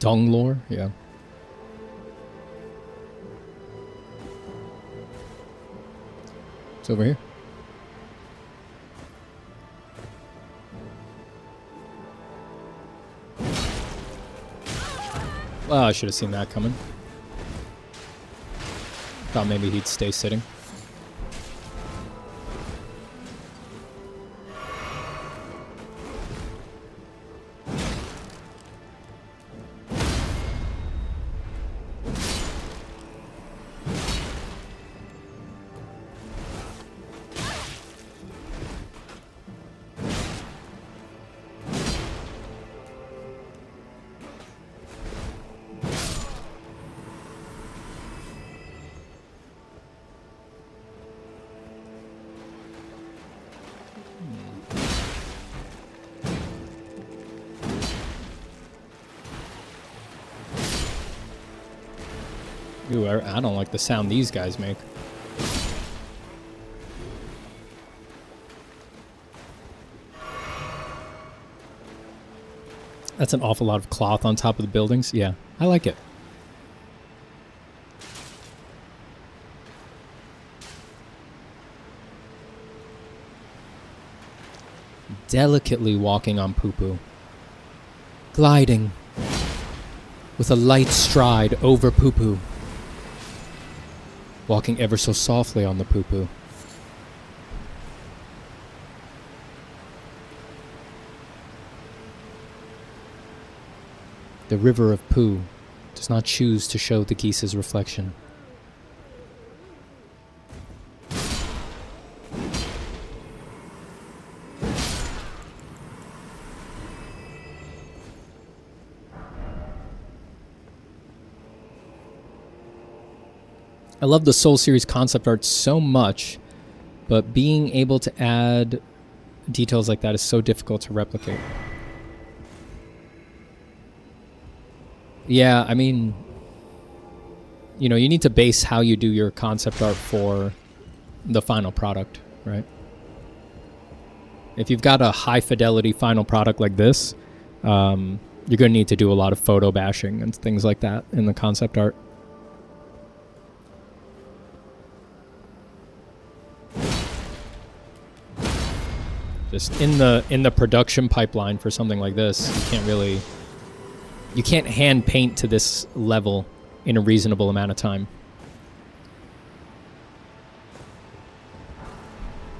Dung lore? Yeah. It's over here. Well, I should have seen that coming. Thought maybe he'd stay sitting. Ooh, I don't like the sound these guys make. That's an awful lot of cloth on top of the buildings. Yeah, I like it. Delicately walking on poo-poo. Gliding. With a light stride over poo-poo. Walking ever so softly on the poo-poo. The river of poo does not choose to show the geese's reflection. I love the Soul series concept art so much, but being able to add details like that is so difficult to replicate. Yeah, I mean, you know, you need to base how you do your concept art for the final product, right? If you've got a high fidelity final product like this, you're going to need to do a lot of photo bashing and things like that in the concept art. Just in the production pipeline for something like this, you can't hand paint to this level in a reasonable amount of time.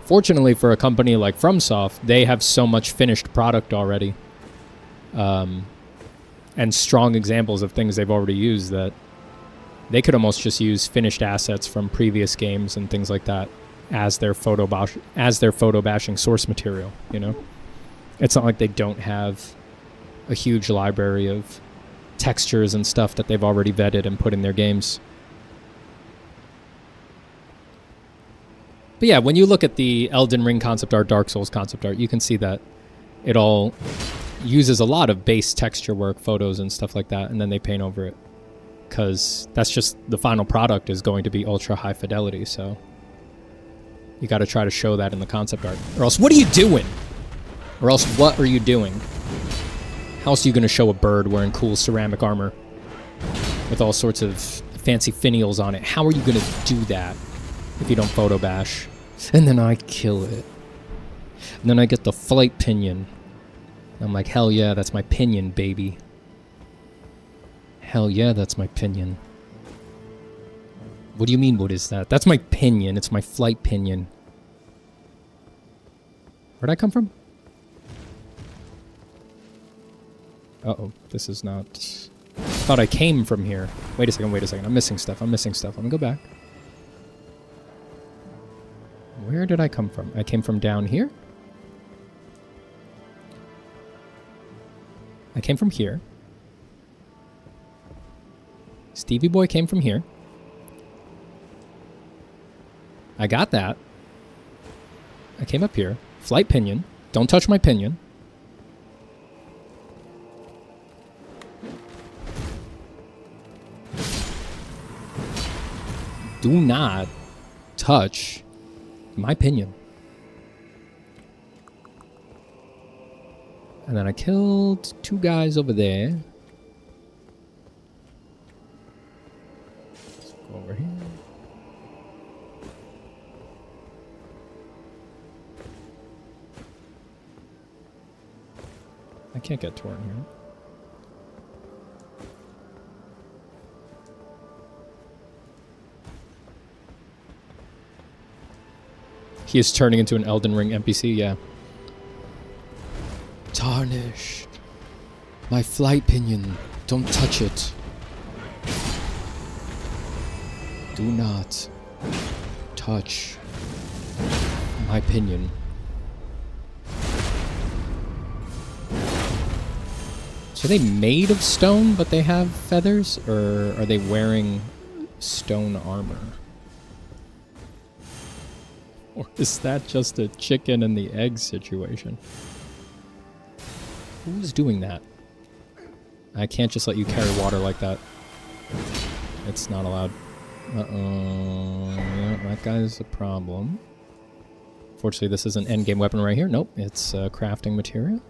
Fortunately for a company like FromSoft, they have so much finished product already, and strong examples of things they've already used that they could almost just use finished assets from previous games and things like that as their photo bashing source material, you know? It's not like they don't have a huge library of textures and stuff that they've already vetted and put in their games. But yeah, when you look at the Elden Ring concept art, Dark Souls concept art, you can see that it all uses a lot of base texture work, photos and stuff like that, and then they paint over it. Because that's just the final product is going to be ultra high fidelity, so you got to try to show that in the concept art. Or else, what are you doing? Or else, what are you doing? How else are you going to show a bird wearing cool ceramic armor with all sorts of fancy finials on it? How are you going to do that if you don't photo bash? And then I kill it. And then I get the flight pinion. I'm like, hell yeah, that's my pinion, baby. Hell yeah, that's my pinion. What do you mean, what is that? That's my pinion. It's my flight pinion. Where'd I come from? Uh-oh, this is not... I thought I came from here. Wait a second. I'm missing stuff. I'm gonna go back. Where did I come from? I came from down here? I came from here. Stevie Boy came from here. I got that. I came up here. Flight pinion. Don't touch my pinion. Do not touch my pinion. And then I killed 2 guys over there. Let's go over here. I can't get torn here. He is turning into an Elden Ring NPC, yeah. Tarnished. My flight pinion. Don't touch it. Do not touch my pinion. So are they made of stone, but they have feathers? Or are they wearing stone armor? Or is that just a chicken and the egg situation? Who's doing that? I can't just let you carry water like that. It's not allowed. Uh-oh. Yeah, that guy's a problem. Fortunately, this is an endgame weapon right here. Nope, it's crafting material.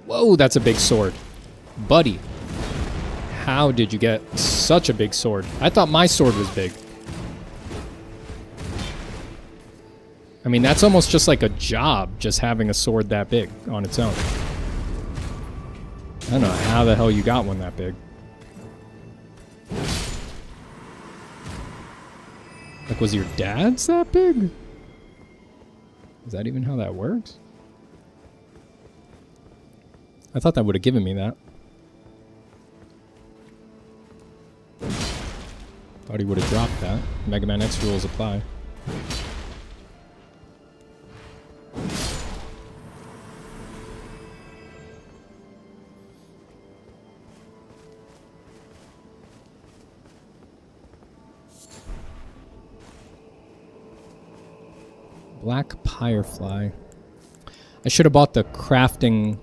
Whoa, that's a big sword. Buddy. How did you get such a big sword? I thought my sword was big. I mean, that's almost just like a job, just having a sword that big on its own. I don't know how the hell you got one that big. Like, was your dad's that big? Is that even how that works? I thought that would have given me that. Thought he would have dropped that. Mega Man X rules apply. Black Firefly. I should have bought the crafting...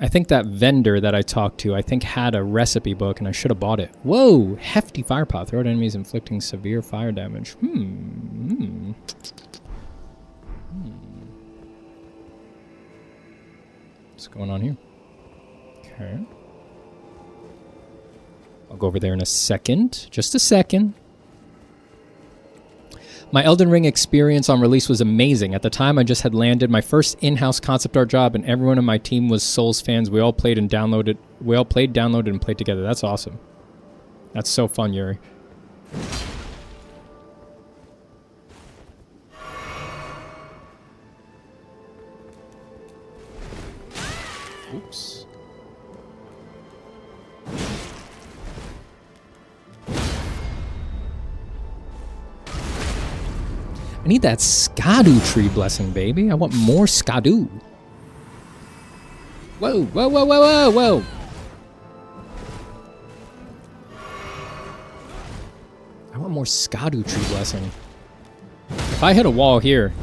I think that vendor that I talked to, I think had a recipe book, and I should have bought it. Whoa! Hefty fire pot. Throw at enemies inflicting severe fire damage. What's going on here? Okay. I'll go over there in a second. Just a second. My Elden Ring experience on release was amazing. At the time, I just had landed my first in-house concept art job, and everyone on my team was Souls fans. We all played, downloaded, and played together. That's awesome. That's so fun, Yuri. Oops. I need that Skadu tree blessing, baby. I want more Skadu. Whoa, whoa, whoa, whoa, whoa, whoa. I want more Skadu tree blessing. If I hit a wall here,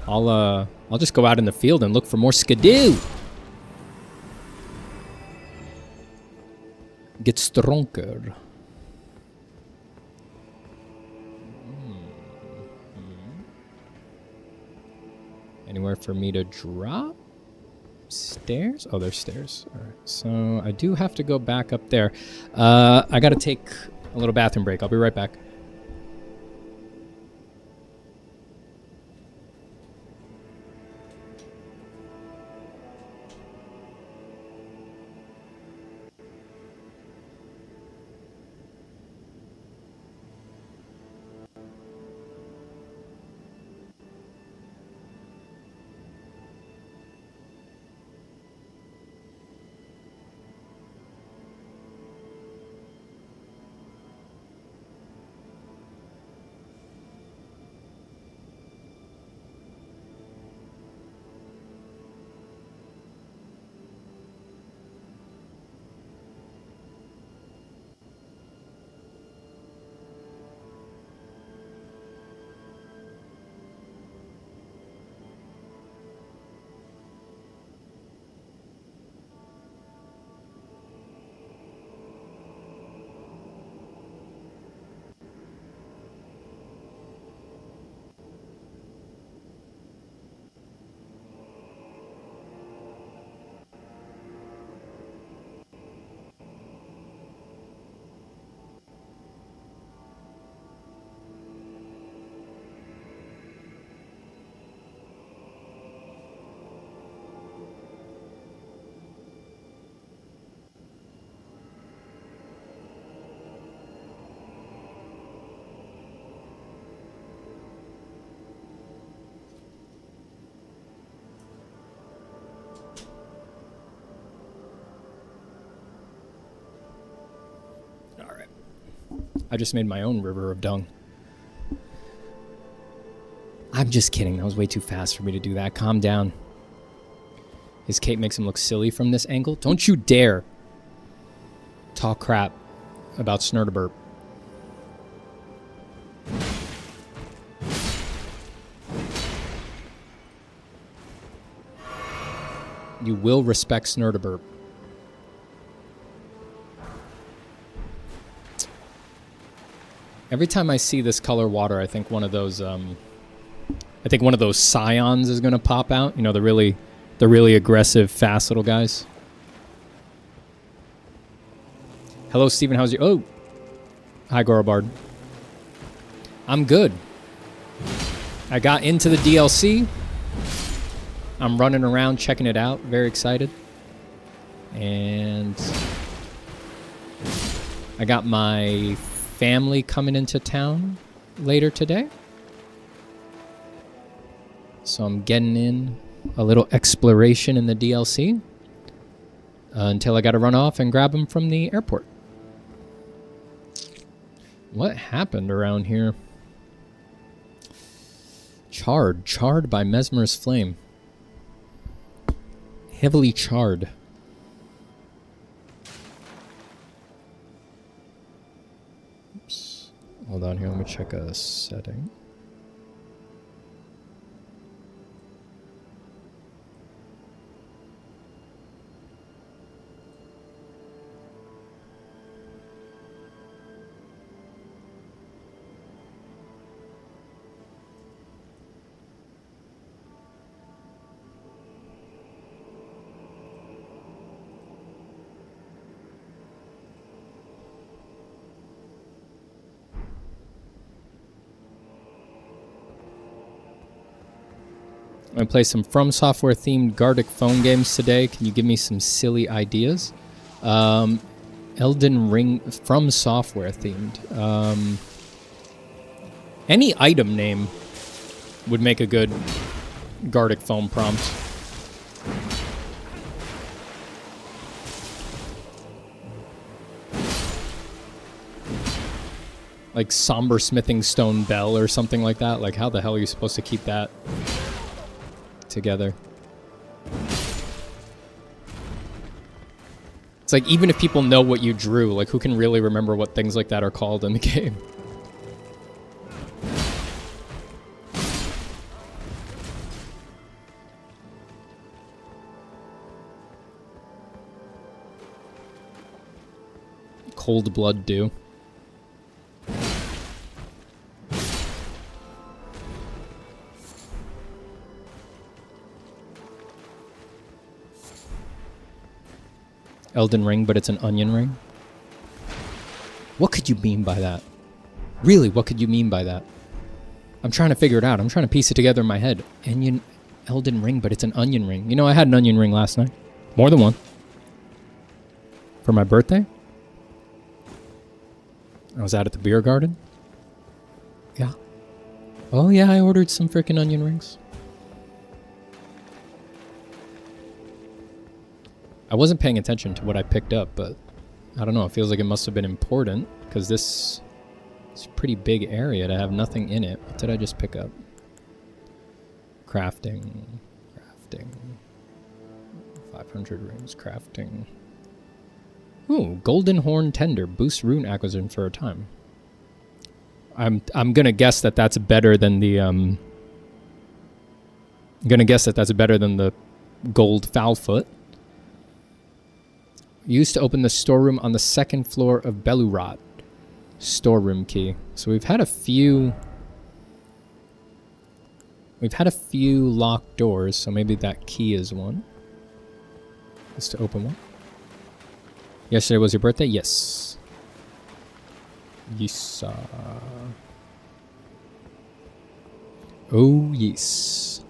I'll just go out in the field and look for more Skadu. Get stronger. Anywhere for me to drop? Stairs? Oh, there's stairs. All right. So I do have to go back up there. I got to take a little bathroom break. I'll be right back. I just made my own river of dung. I'm just kidding. That was way too fast for me to do that. Calm down. His cape makes him look silly from this angle. Don't you dare talk crap about Snurderburp. You will respect Snurderburp. Every time I see this color water, I think one of those scions is going to pop out. You know, the really aggressive, fast little guys. Hello, Steven. How's you? Oh, hi, Gorobard. I'm good. I got into the DLC. I'm running around checking it out. Very excited. And I got my family coming into town later today. So I'm getting in a little exploration in the DLC until I got to run off and grab them from the airport. What happened around here? Charred by Mesmer's flame. Heavily charred. Oops. Hold on here, let me check a setting. I'm going to play some From Software themed Gardic phone games today. Can you give me some silly ideas? Elden Ring From Software themed. Any item name would make a good Gardic phone prompt. like somber smithing stone bell or something like that. Like, how the hell are you supposed to keep that together? It's like, even if people know what you drew, like, who can really remember what things like that are called in the game? Cold blood dew. Elden ring, but it's an onion ring? What could you mean by that? Really, what could you mean by that? I'm trying to figure it out. I'm trying to piece it together in my head. Elden ring, but it's an onion ring. You know, I had an onion ring last night. More than one. For my birthday. I was out at the beer garden. Yeah. Oh yeah, I ordered some freaking onion rings. I wasn't paying attention to what I picked up, but I don't know. It feels like it must have been important because this is a pretty big area to have nothing in it. What did I just pick up? Crafting. 500 rings. Crafting. Ooh, golden horn tender. Boosts rune acquisition for a time. I'm gonna guess that that's better than the gold foul foot. Used to open the storeroom on the second floor of Belurot. Storeroom key. So we've had a few locked doors, so maybe that key is one. Just to open one. Yesterday was your birthday? Yes. Yes. Oh, yes.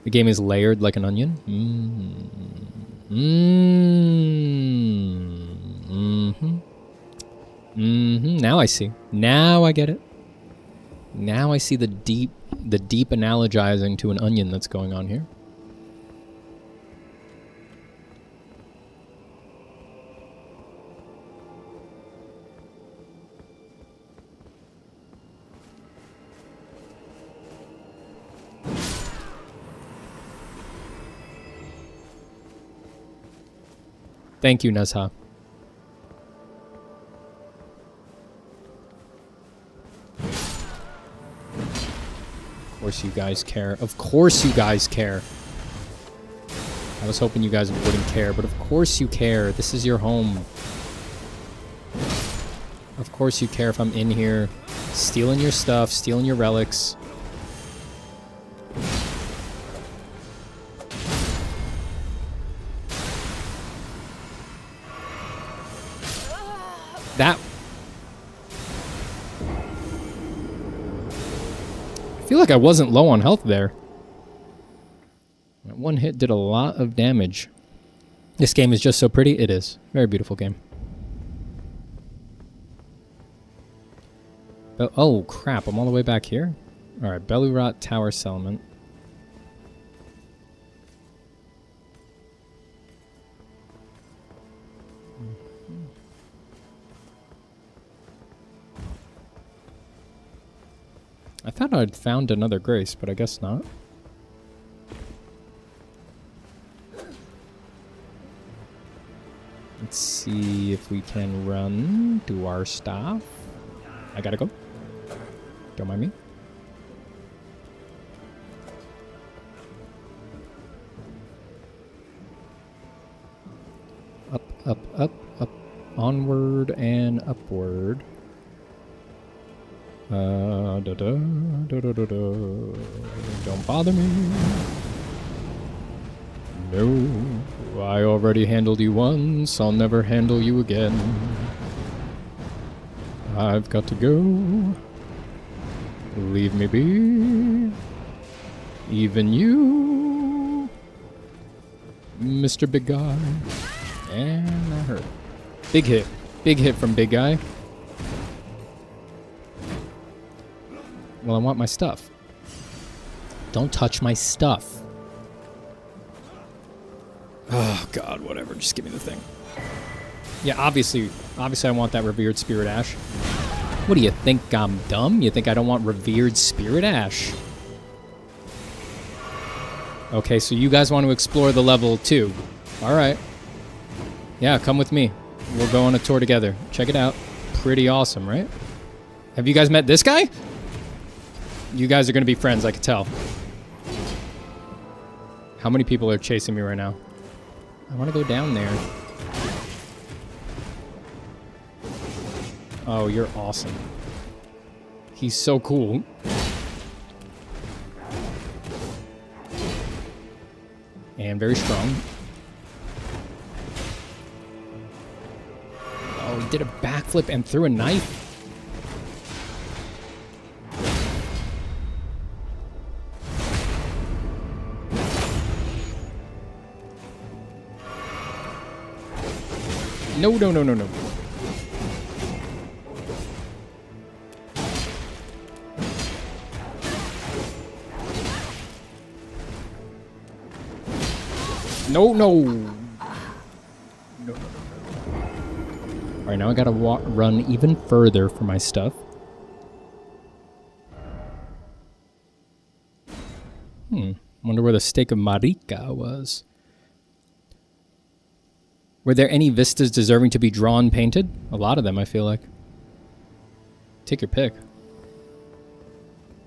The game is layered like an onion. Now I see. Now I get it. Now I see the deep analogizing to an onion that's going on here. Thank you, Nezha. Of course you guys care. Of course you guys care. I was hoping you guys wouldn't care, but of course you care. This is your home. Of course you care if I'm in here stealing your stuff, stealing your relics. That... I feel like I wasn't low on health there. That one hit did a lot of damage. This game is just so pretty. It is. Very beautiful game. Oh, crap. I'm all the way back here? Alright, Belurot Tower Settlement. I thought I'd found another grace, but I guess not. Let's see if we can run to our stuff. I gotta go. Don't mind me. Up, up, up, up. Onward and upward. Don't bother me. No, I already handled you once. I'll never handle you again. I've got to go. Leave me be. Even you, Mr. Big Guy. And that hurt. Big hit. Big hit from Big Guy. Well, I want my stuff. Don't touch my stuff. Oh, God, whatever. Just give me the thing. Yeah, obviously I want that revered spirit ash. What do you think, I'm dumb? You think I don't want revered spirit ash? Okay, so you guys want to explore the level too. Alright. Yeah, come with me. We'll go on a tour together. Check it out. Pretty awesome, right? Have you guys met this guy? You guys are going to be friends, I can tell. How many people are chasing me right now? I want to go down there. Oh, you're awesome. He's so cool. And very strong. Oh, he did a backflip and threw a knife. No, no, no, no, no. No, no. No, no, no, no. Alright, now I gotta run even further for my stuff. Wonder where the stake of Marika was. Were there any vistas deserving to be drawn, painted? A lot of them, I feel like. Take your pick.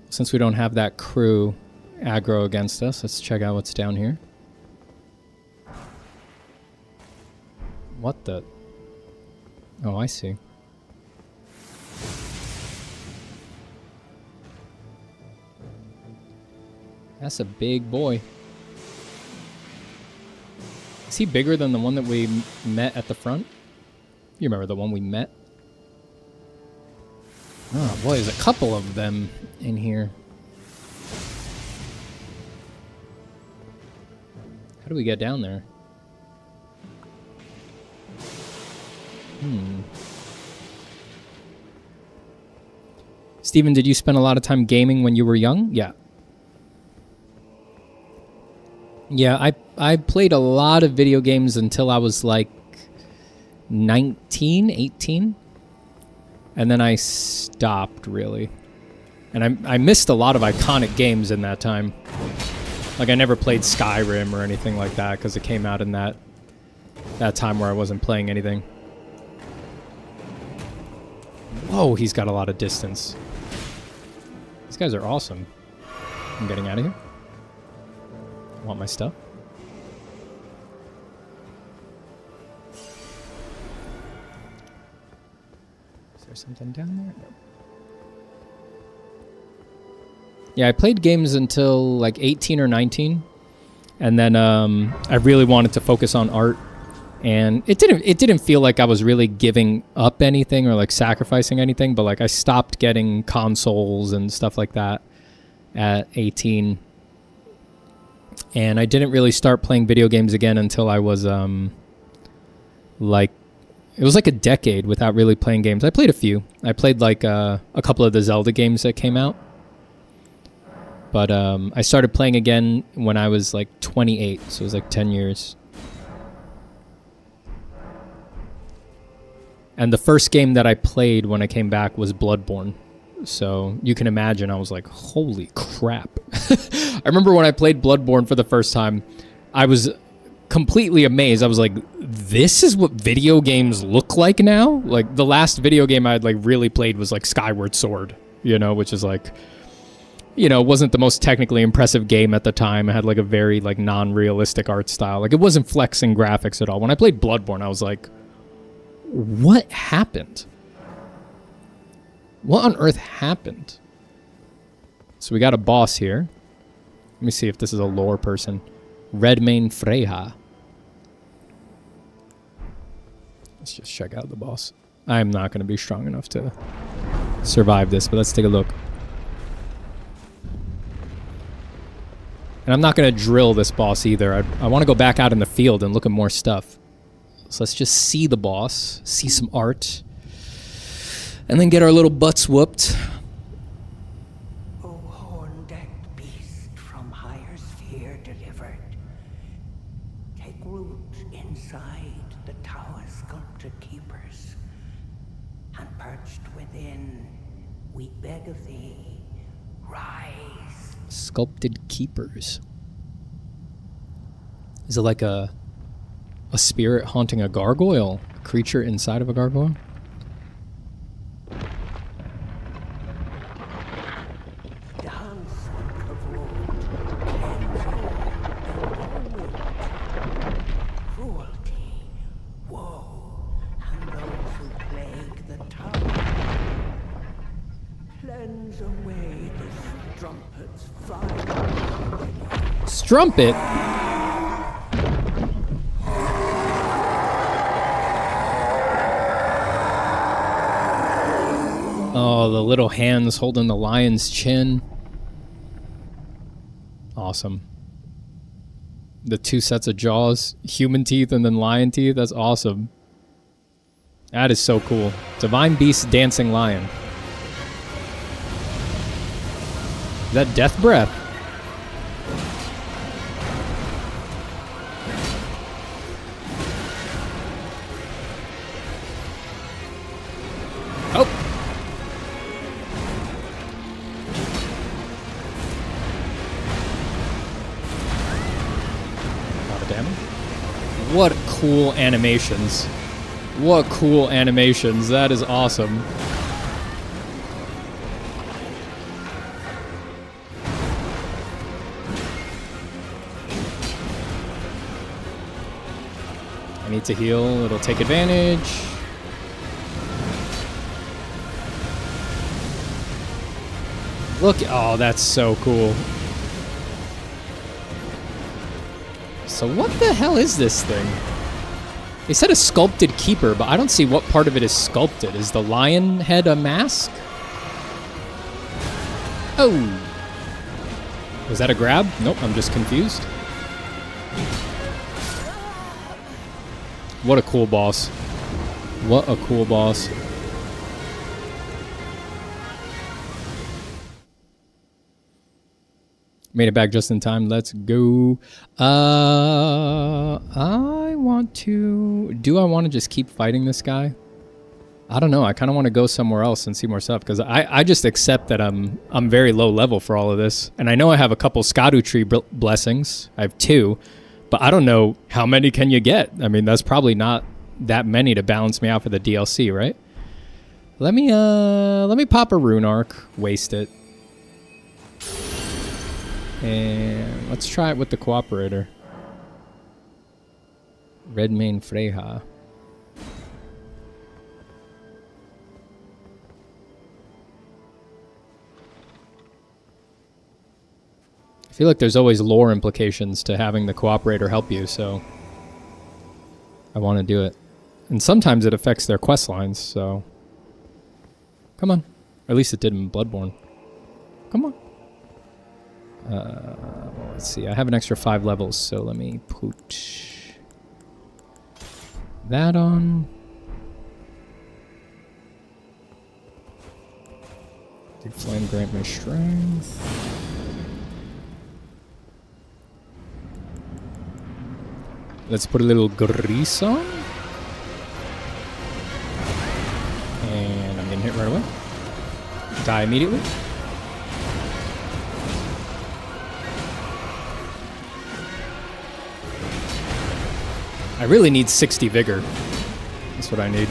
Since we don't have that crew aggro against us, let's check out what's down here. What the? Oh, I see. That's a big boy. Is he bigger than the one that we met at the front? You remember the one we met? Oh boy, there's a couple of them in here. How do we get down there? Steven, did you spend a lot of time gaming when you were young? Yeah. Yeah, I played a lot of video games until I was like 19, 18. And then I stopped, really. And I missed a lot of iconic games in that time. Like, I never played Skyrim or anything like that because it came out in that time where I wasn't playing anything. Whoa, he's got a lot of distance. These guys are awesome. I'm getting out of here. I want my stuff. Is there something down there? No. Yeah, I played games until like 18 or 19. And then I really wanted to focus on art. And it didn't feel like I was really giving up anything or like sacrificing anything, but like I stopped getting consoles and stuff like that at 18. And I didn't really start playing video games again until I was like, it was like a decade without really playing games. I played a few. I played like a couple of the Zelda games that came out. But I started playing again when I was like 28, so it was like 10 years. And the first game that I played when I came back was Bloodborne. So you can imagine, I was like, holy crap. I remember when I played Bloodborne for the first time, I was completely amazed. I was like, this is what video games look like now? Like, the last video game I had like really played was like Skyward Sword, you know, which is like, you know, wasn't the most technically impressive game at the time. It had like a very like non-realistic art style. Like, it wasn't flexing graphics at all. When I played Bloodborne, I was like, what happened? What on earth happened? So we got a boss here. Let me see if this is a lore person. Redmane Freyja. Let's just check out the boss. I'm not going to be strong enough to survive this, but let's take a look. And I'm not going to drill this boss either. I want to go back out in the field and look at more stuff. So let's just see the boss, see some art, and then get our little butts whooped. O horn-decked beast from higher sphere delivered, take root inside the tower sculpted keepers, and perched within, we beg of thee, rise. Sculpted keepers. Is it like a spirit haunting a gargoyle? A creature inside of a gargoyle? Dance on kavod, cruelty, woe, and those who plague the town. Cleanse away the strumpet's fire. Strumpet? Oh, the little hands holding the lion's chin. Awesome. The 2 sets of jaws, human teeth and then lion teeth. That's awesome. That is so cool. Divine Beast Dancing Lion. Is that Death Breath? Oh! Lot of damage. What cool animations. What cool animations. That is awesome. I need to heal. It'll take advantage. Look. Oh, that's so cool. So what the hell is this thing? They said a sculpted keeper, but I don't see what part of it is sculpted. Is the lion head a mask? Oh. Was that a grab? Nope, I'm just confused. What a cool boss. What a cool boss. Made it back just in time. Let's go. I want to... Do I want to just keep fighting this guy? I don't know. I kind of want to go somewhere else and see more stuff, because I just accept that I'm very low level for all of this. And I know I have a couple Erdtree blessings. I have 2. But I don't know how many can you get. I mean, that's probably not that many to balance me out for the DLC, right? Let me pop a rune arc, waste it. And let's try it with the cooperator. Redmane Freyja. I feel like there's always lore implications to having the cooperator help you, so I want to do it. And sometimes it affects their quest lines, so come on. Or at least it did in Bloodborne. Come on. Well, let's see. I have an extra 5 levels, so let me put that on. Did flame grant me strength? Let's put a little grease on. And I'm getting hit right away. Die immediately. I really need 60 vigor. That's what I need.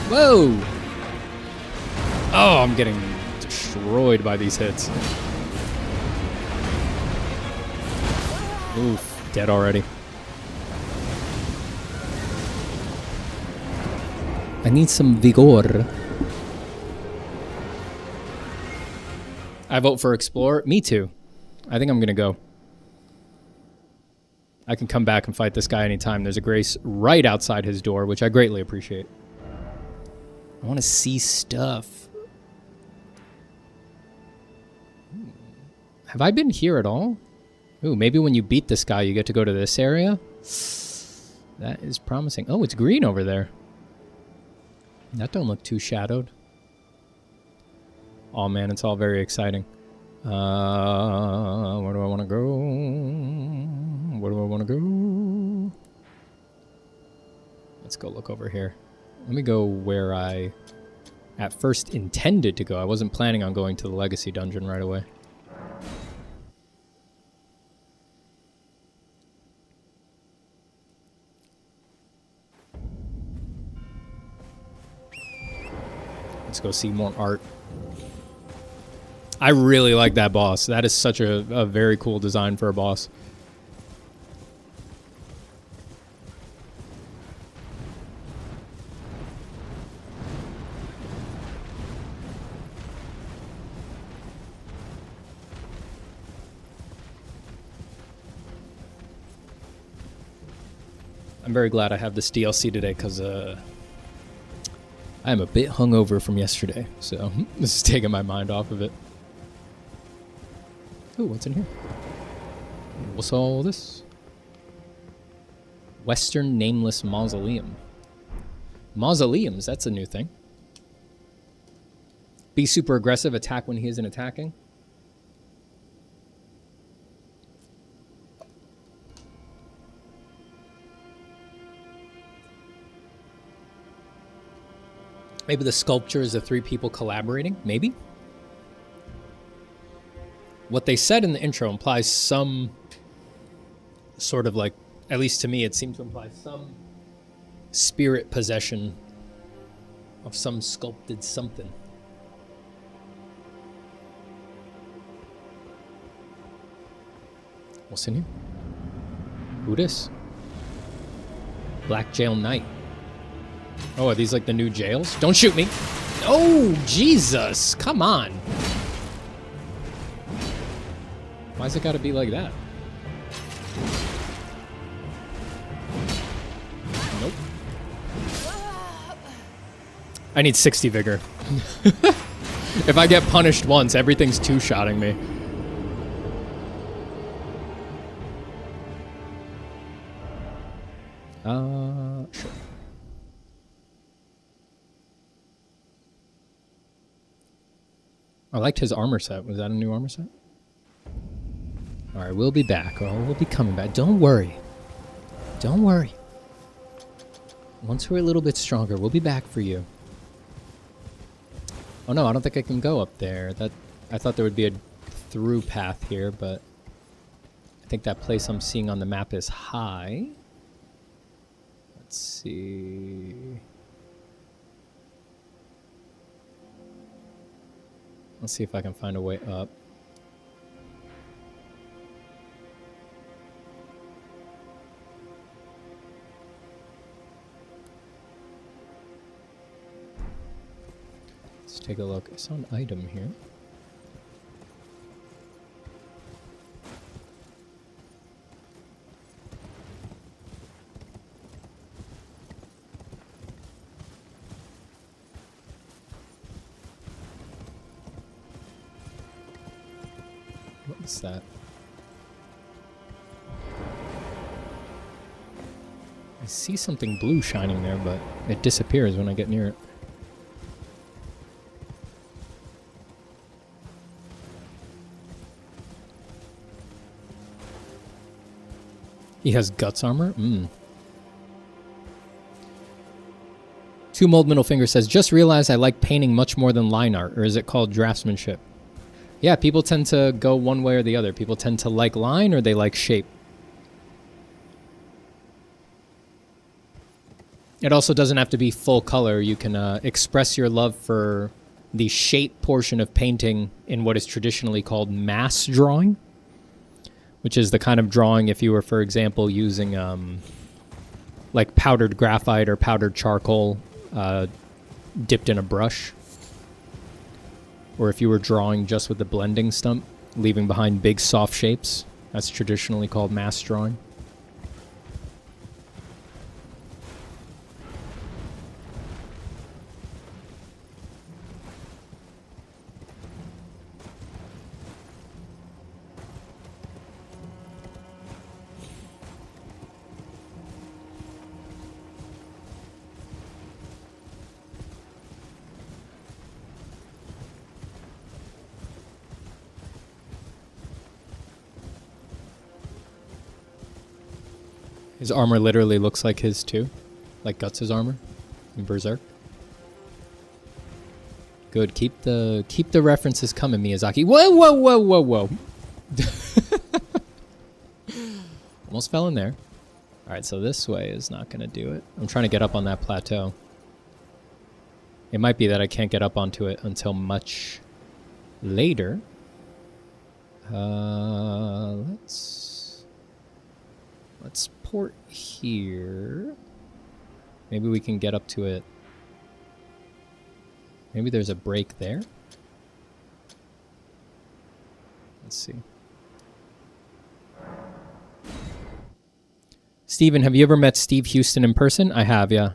Whoa! Oh, I'm getting destroyed by these hits. Oof, dead already. I need some vigor. I vote for Explorer. Me too. I think I'm gonna go. I can come back and fight this guy anytime. There's a grace right outside his door, which I greatly appreciate. I want to see stuff. Have I been here at all? Ooh, maybe when you beat this guy, you get to go to this area. That is promising. Oh, it's green over there. That don't look too shadowed. Oh man, it's all very exciting. Where do I want to go? Where do I want to go? Let's go look over here. Let me go where I at first intended to go. I wasn't planning on going to the Legacy Dungeon right away. Let's go see more art. I really like that boss. That is such a very cool design for a boss. I'm very glad I have this DLC today because I'm a bit hungover from yesterday, so this is taking my mind off of it. Ooh, what's in here? What's all this? Western Nameless Mausoleum. Mausoleums, that's a new thing. Be super aggressive, attack when he isn't attacking. Maybe the sculpture is the three people collaborating, maybe? What they said in the intro implies some sort of like, at least to me, it seemed to imply some spirit possession of some sculpted something. What's in here? Who this? Black Jail Knight. Oh, are these like the new jails? Don't shoot me. Oh, Jesus. Come on. Why's it gotta be like that? Nope. I need 60 vigor. If I get punished once, everything's two-shotting me. Sure. I liked his armor set. Was that a new armor set? Alright, we'll be back. Oh, we'll be coming back. Don't worry. Don't worry. Once we're a little bit stronger, we'll be back for you. Oh no, I don't think I can go up there. I thought there would be a through path here, but I think that place I'm seeing on the map is high. Let's see. Let's see if I can find a way up. Let's take a look. I saw an item here. What's that? I see something blue shining there, but it disappears when I get near it. He has guts armor? Two Mold Middle Finger says, just realized I like painting much more than line art, or is it called draftsmanship? Yeah, people tend to go one way or the other. People tend to like line or they like shape. It also doesn't have to be full color. You can express your love for the shape portion of painting in what is traditionally called mass drawing, which is the kind of drawing if you were, for example, using like powdered graphite or powdered charcoal dipped in a brush. Or if you were drawing just with the blending stump, leaving behind big soft shapes. That's traditionally called mass drawing. His armor literally looks like his too, like Guts' armor. in Berserk. Good. Keep the references coming, Miyazaki. Whoa, whoa, whoa, whoa, whoa. Almost fell in there. All right, so this way is not going to do it. I'm trying to get up on that plateau. It might be that I can't get up onto it until much later. Let's port here. Maybe we can get up to it. Maybe there's a break there. Let's see. Steven, have you ever met Steve Houston in person? I have, yeah.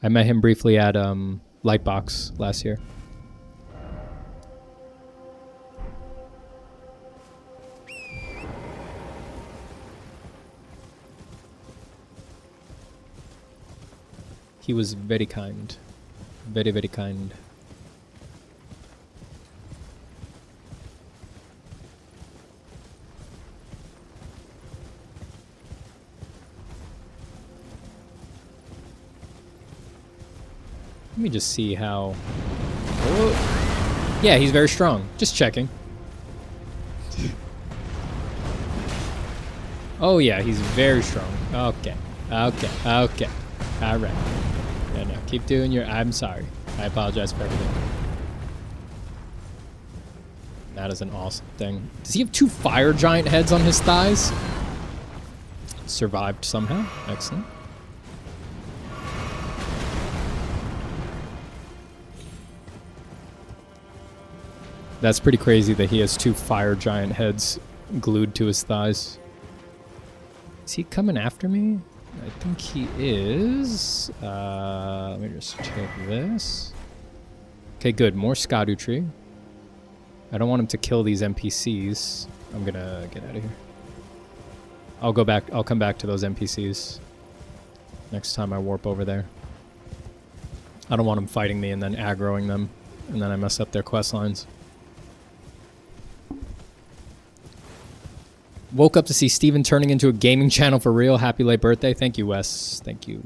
I met him briefly at Lightbox last year. He was very kind. Very, very kind. Let me just see how... Oh. Yeah, he's very strong. Just checking. Oh yeah, he's very strong. Okay. Okay. Okay. Alright. No, keep doing your... I'm sorry. I apologize for everything. That is an awesome thing. Does he have 2 fire giant heads on his thighs? Survived somehow. Excellent. That's pretty crazy that he has 2 fire giant heads glued to his thighs. Is he coming after me? I think he is. Let me just check this. Okay, good. More Erdtree. I don't want him to kill these NPCs. I'm gonna get out of here. I'll go back. I'll come back to those NPCs next time I warp over there. I don't want him fighting me and then aggroing them, and then I mess up their quest lines. Woke up to see Steven turning into a gaming channel for real. Happy late birthday. Thank you, Wes. Thank you.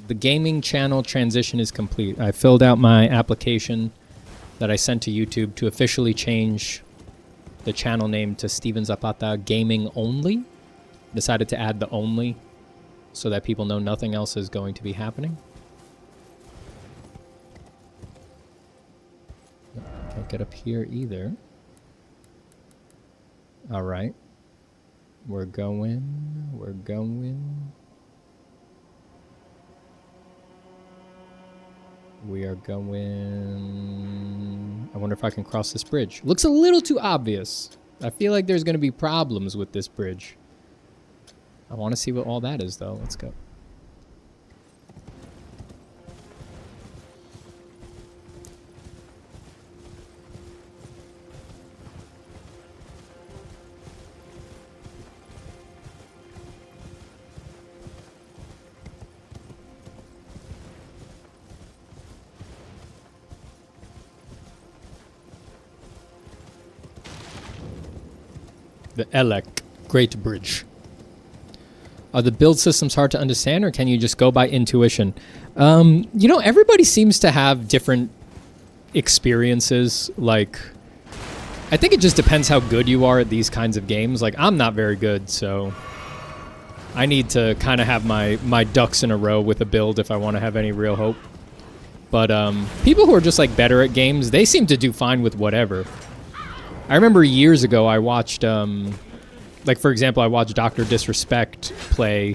The gaming channel transition is complete. I filled out my application that I sent to YouTube to officially change the channel name to Steven Zapata Gaming Only. Decided to add the only so that people know nothing else is going to be happening. Can't get up here either. All right. We're going. We're going. We are going. I wonder if I can cross this bridge. Looks a little too obvious. I feel like there's going to be problems with this bridge. I want to see what all that is, though. Let's go. The Elec Great Bridge. Are the build systems hard to understand, or can you just go by intuition? You know, everybody seems to have different experiences. Like, I think it just depends how good you are at these kinds of games. Like, I'm not very good, so I need to kind of have my ducks in a row with a build if I want to have any real hope. But people who are just, like, better at games, they seem to do fine with whatever. I remember years ago I watched, like, for example, I watched Dr. Disrespect play,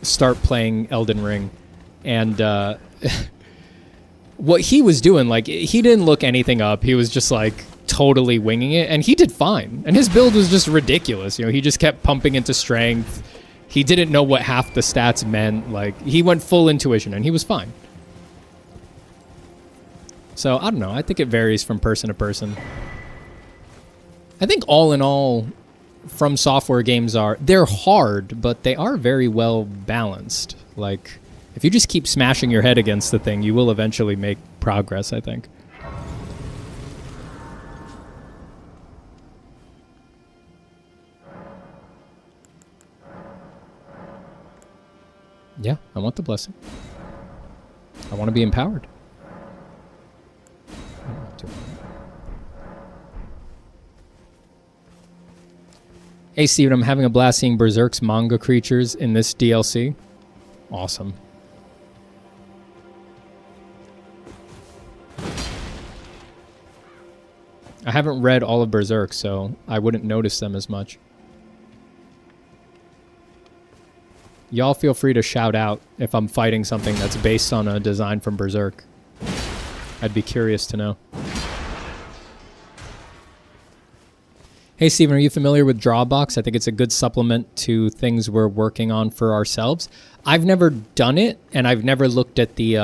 start playing Elden Ring. And what he was doing, like, he didn't look anything up. He was just, like, totally winging it. And he did fine. And his build was just ridiculous. You know, he just kept pumping into strength. He didn't know what half the stats meant. Like, he went full intuition, and he was fine. So, I don't know. I think it varies from person to person. I think all in all, From Software games they're hard, but they are very well balanced. Like, if you just keep smashing your head against the thing, you will eventually make progress, I think. Yeah, I want the blessing. I want to be empowered. Hey Steven, I'm having a blast seeing Berserk's manga creatures in this DLC. Awesome. I haven't read all of Berserk, so I wouldn't notice them as much. Y'all feel free to shout out if I'm fighting something that's based on a design from Berserk. I'd be curious to know. Hey Steven, are you familiar with Drawbox? I think it's a good supplement to things we're working on for ourselves. I've never done it, and I've never looked at the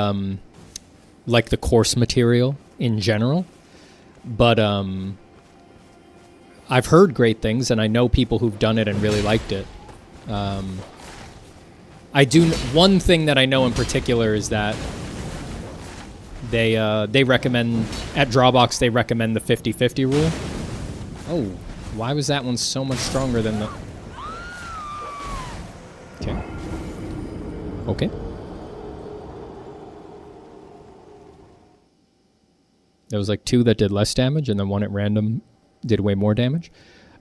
like the course material in general. But I've heard great things, and I know people who've done it and really liked it. One thing that I know in particular is that they recommend at Drawbox, they recommend the 50-50 rule. Oh, why was that one so much stronger than the... Okay. There was like 2 that did less damage, and then 1 at random did way more damage.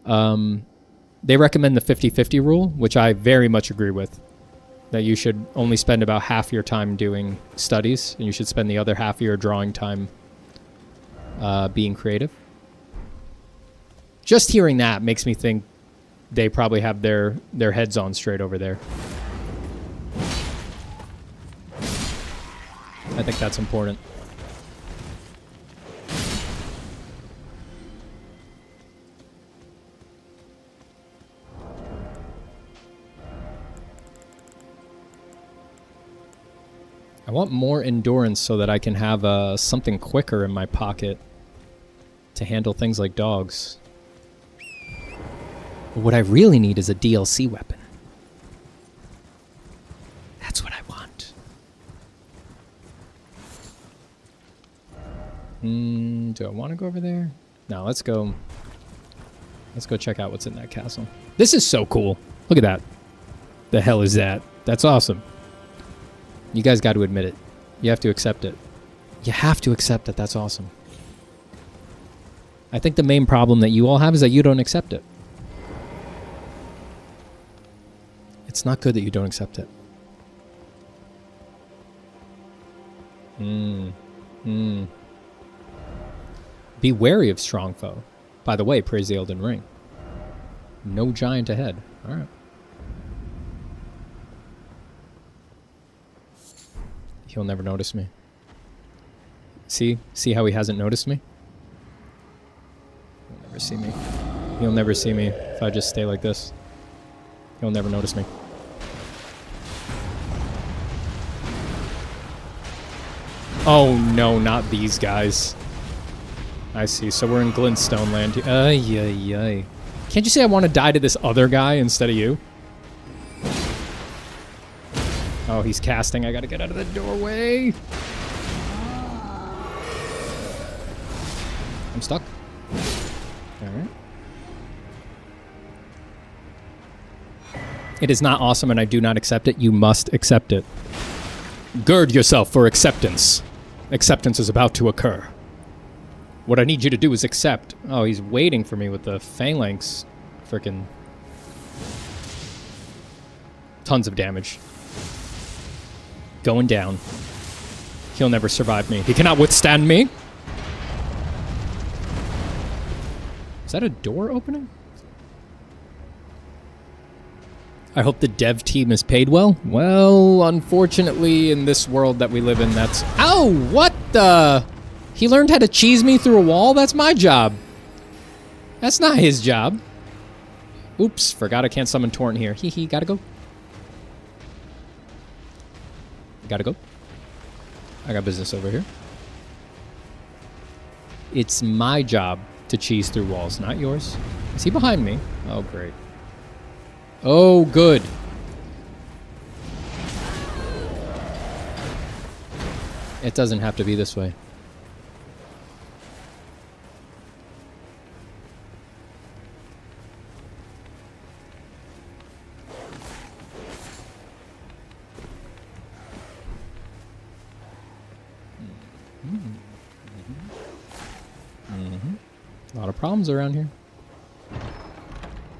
They recommend the 50-50 rule, which I very much agree with. That you should only spend about half your time doing studies, and you should spend the other half of your drawing time being creative. Just hearing that makes me think they probably have their heads on straight over there. I think that's important. I want more endurance so that I can have something quicker in my pocket to handle things like dogs. But what I really need is a DLC weapon. That's what I want. Do I want to go over there? No, let's go. Let's go check out what's in that castle. This is so cool. Look at that. The hell is that? That's awesome. You guys got to admit it. You have to accept it. You have to accept that that's awesome. I think the main problem that you all have is that you don't accept it. It's not good that you don't accept it. Be wary of strong foe. By the way, praise the Elden Ring. No giant ahead. All right. He'll never notice me. See how he hasn't noticed me? He'll never see me. He'll never see me if I just stay like this. He'll never notice me. Oh no, not these guys. I see. So we're in Glintstone land. Ay, ay, ay. Can't you say I want to die to this other guy instead of you? Oh, he's casting. I gotta get out of the doorway. I'm stuck. Alright. It is not awesome and I do not accept it. You must accept it. Gird yourself for acceptance. Acceptance is about to occur. What I need you to do is accept. Oh, he's waiting for me with the phalanx. Frickin' tons of damage. Going down. He'll never survive me. He cannot withstand me. Is that a door opening? I hope the dev team is paid well. Well, unfortunately, in this world that we live in, that's... Ow! What the... He learned how to cheese me through a wall? That's my job. That's not his job. Oops, forgot I can't summon Torrent here. Hee hee, gotta go. Gotta go. I got business over here. It's my job to cheese through walls, not yours. Is he behind me? Oh, great. Oh, good. It doesn't have to be this way. A lot of problems around here.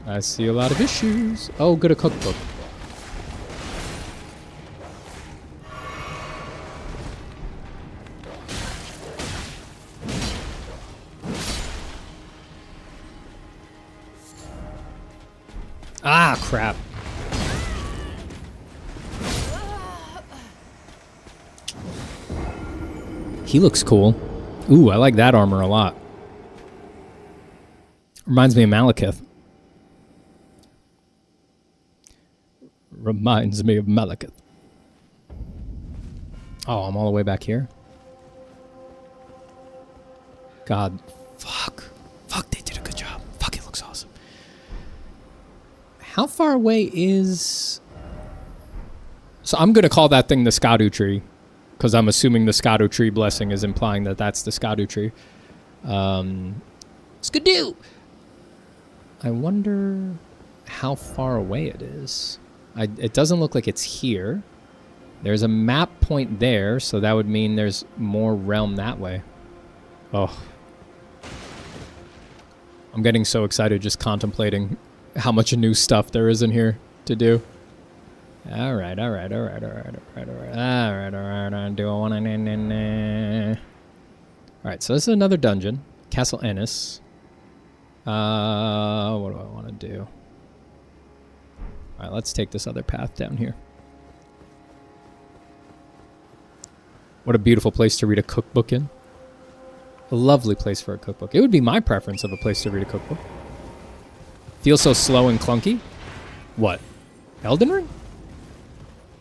I see a lot of issues. Oh, good, a cookbook. Ah, crap. He looks cool. Ooh, I like that armor a lot. Reminds me of Malekith. Reminds me of Malekith. Oh, I'm all the way back here? God. Fuck. Fuck, they did a good job. Fuck, it looks awesome. How far away is... So I'm going to call that thing the Skadu tree, because I'm assuming the Skadu tree blessing is implying that that's the Skadu tree. Skadoo! I wonder how far away it is. It doesn't look like it's here. There's a map point there, so that would mean there's more realm that way. Oh. I'm getting so excited just contemplating how much new stuff there is in here to do. Alright. Do I want to... Alright, so this is another dungeon. Castle Ennis. What do I want to do? Alright, let's take this other path down here. What a beautiful place to read a cookbook in. A lovely place for a cookbook. It would be my preference of a place to read a cookbook. Feels so slow and clunky? What? Elden Ring?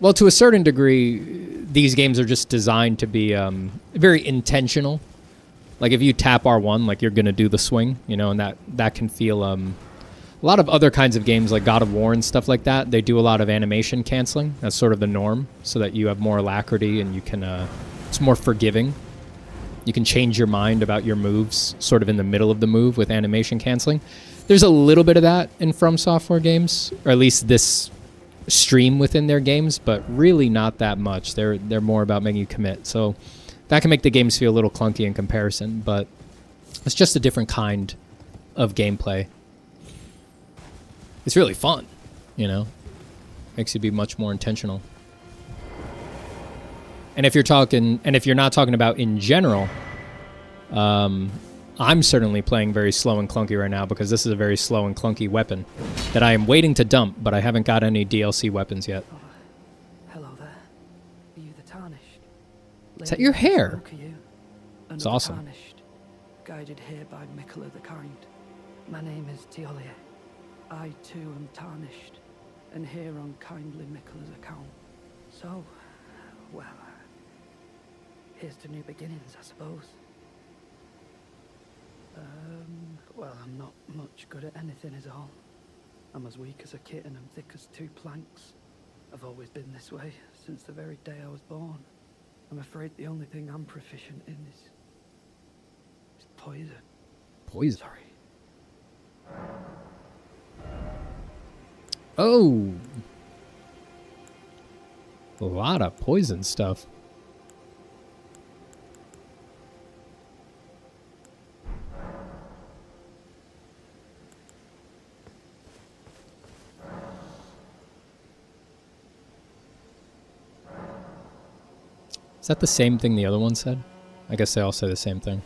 Well, to a certain degree, these games are just designed to be very intentional. Like, if you tap R1, like, you're going to do the swing, you know, and that can feel... a lot of other kinds of games, like God of War and stuff like that, they do a lot of animation canceling. That's sort of the norm, so that you have more alacrity and you can... it's more forgiving. You can change your mind about your moves sort of in the middle of the move with animation canceling. There's a little bit of that in From Software games, or at least this stream within their games, but really not that much. They're more about making you commit. So that can make the games feel a little clunky in comparison, but it's just a different kind of gameplay. It's really fun, you know? Makes you be much more intentional. And if you're not talking about in general, I'm certainly playing very slow and clunky right now because this is a very slow and clunky weapon that I am waiting to dump, but I haven't got any DLC weapons yet. Oh, hello there. Are you the Tarnished? Is that your hair? It's awesome. Tarnished, guided here by Miquella the Kind. My name is Teolia. I too am tarnished, and here on kindly Miquella's account. So, well, here's to new beginnings, I suppose. Well, I'm not much good at anything is all. I'm as weak as a kitten and thick as two planks. I've always been this way, since the very day I was born. I'm afraid the only thing I'm proficient in is poison. Poison? Sorry. Oh! A lot of poison stuff. Is that the same thing the other one said? I guess they all say the same thing.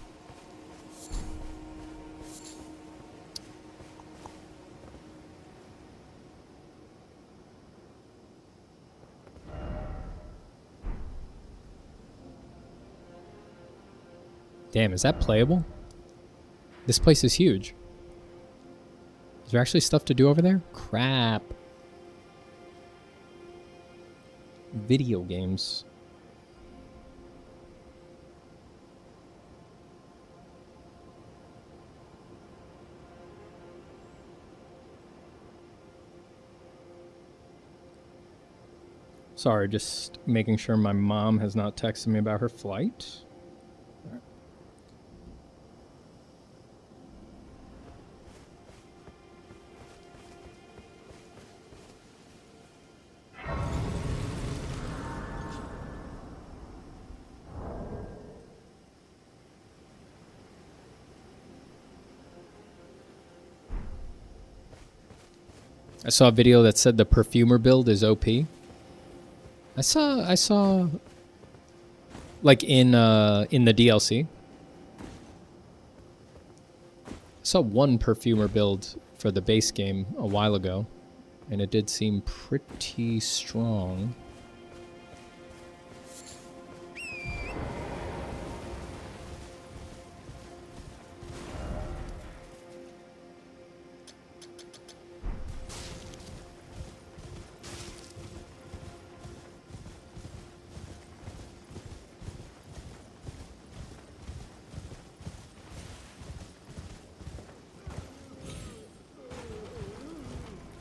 Damn, is that playable? This place is huge. Is there actually stuff to do over there? Crap. Video games. Sorry, just making sure my mom has not texted me about her flight. I saw a video that said the perfumer build is OP. I saw like in the DLC. I saw one perfumer build for the base game a while ago, and it did seem pretty strong.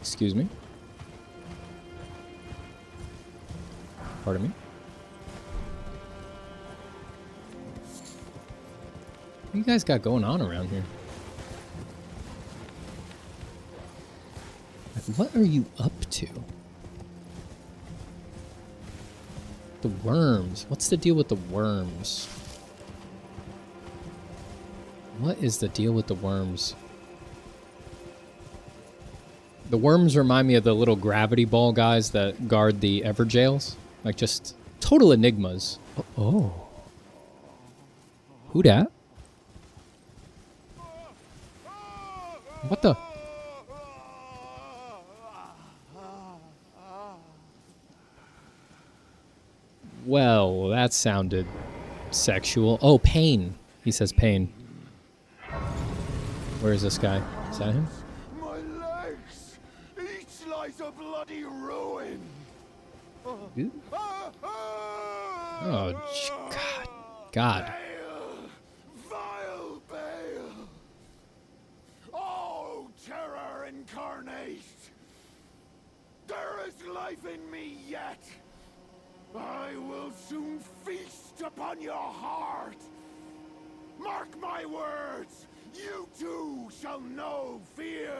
Excuse me. Pardon me. What you guys got going on around here? Like, what are you up to? The worms. What's the deal with the worms? What is the deal with the worms? The worms remind me of the little gravity ball guys that guard the Everjails. Like, just total enigmas. Oh. Who dat? What the? Well, that sounded sexual. Oh, Pain. He says Pain. Where is this guy? Is that him? A bloody ruin. Ooh. Oh, God. Bale, vile Bale. Oh, terror incarnate. There is life in me yet. I will soon feast upon your heart. Mark my words. You too shall know fear.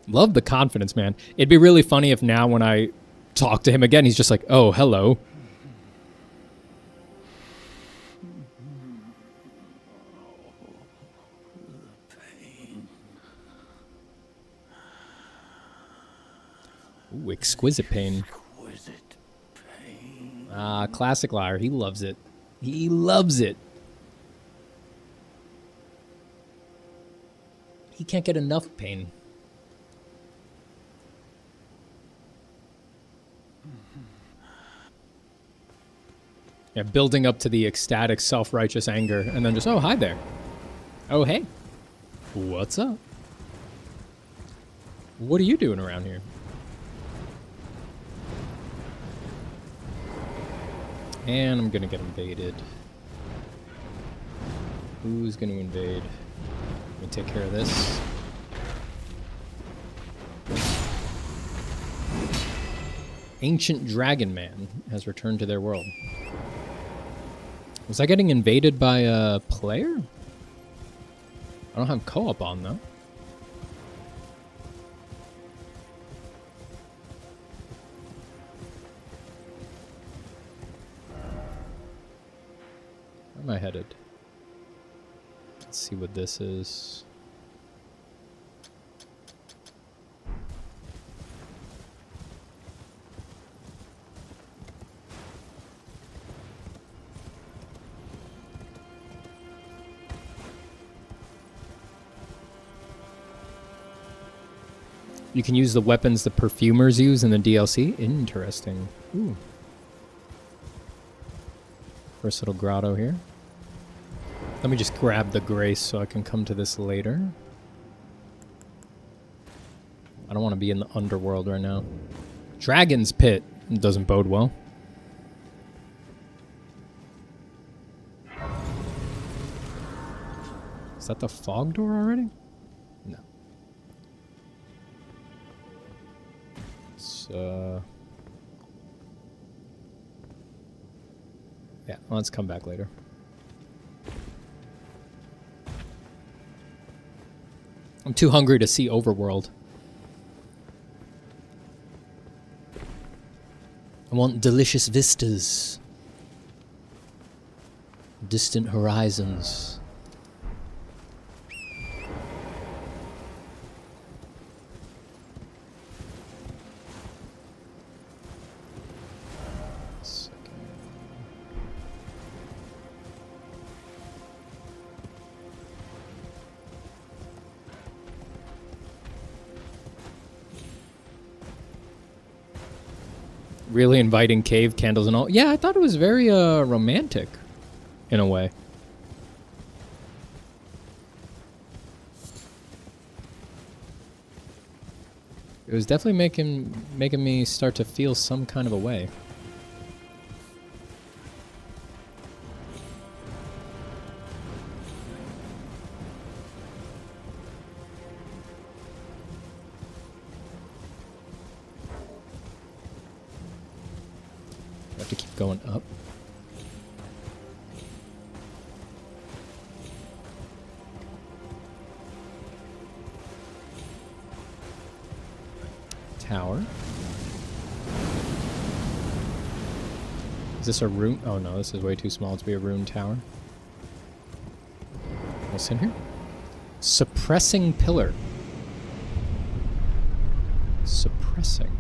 Love the confidence, man. It'd be really funny if now when I talk to him again, he's just like, oh, hello. Ooh, exquisite pain. Exquisite pain. Ah, classic liar. He loves it. He loves it. He can't get enough pain. Yeah, building up to the ecstatic, self-righteous anger, and then just, oh, hi there. Oh, hey. What's up? What are you doing around here? And I'm gonna get invaded. Who's gonna invade? Let me take care of this. Ancient Dragon Man has returned to their world. Was I getting invaded by a player? I don't have co-op on, though. Where am I headed? Let's see what this is. You can use the weapons the perfumers use in the DLC? Interesting. Ooh. First little grotto here. Let me just grab the grace so I can come to this later. I don't want to be in the underworld right now. Dragon's Pit doesn't bode well. Is that the fog door already? No. Yeah, let's come back later. I'm too hungry to see Overworld. I want delicious vistas. Distant horizons. Really inviting cave, candles and all. Yeah, I thought it was very romantic in a way. It was definitely making me start to feel some kind of a way. I have to keep going up. Tower. Is this a rune? Oh no, this is way too small to be a rune tower. What's in here? Suppressing pillar. Suppressing.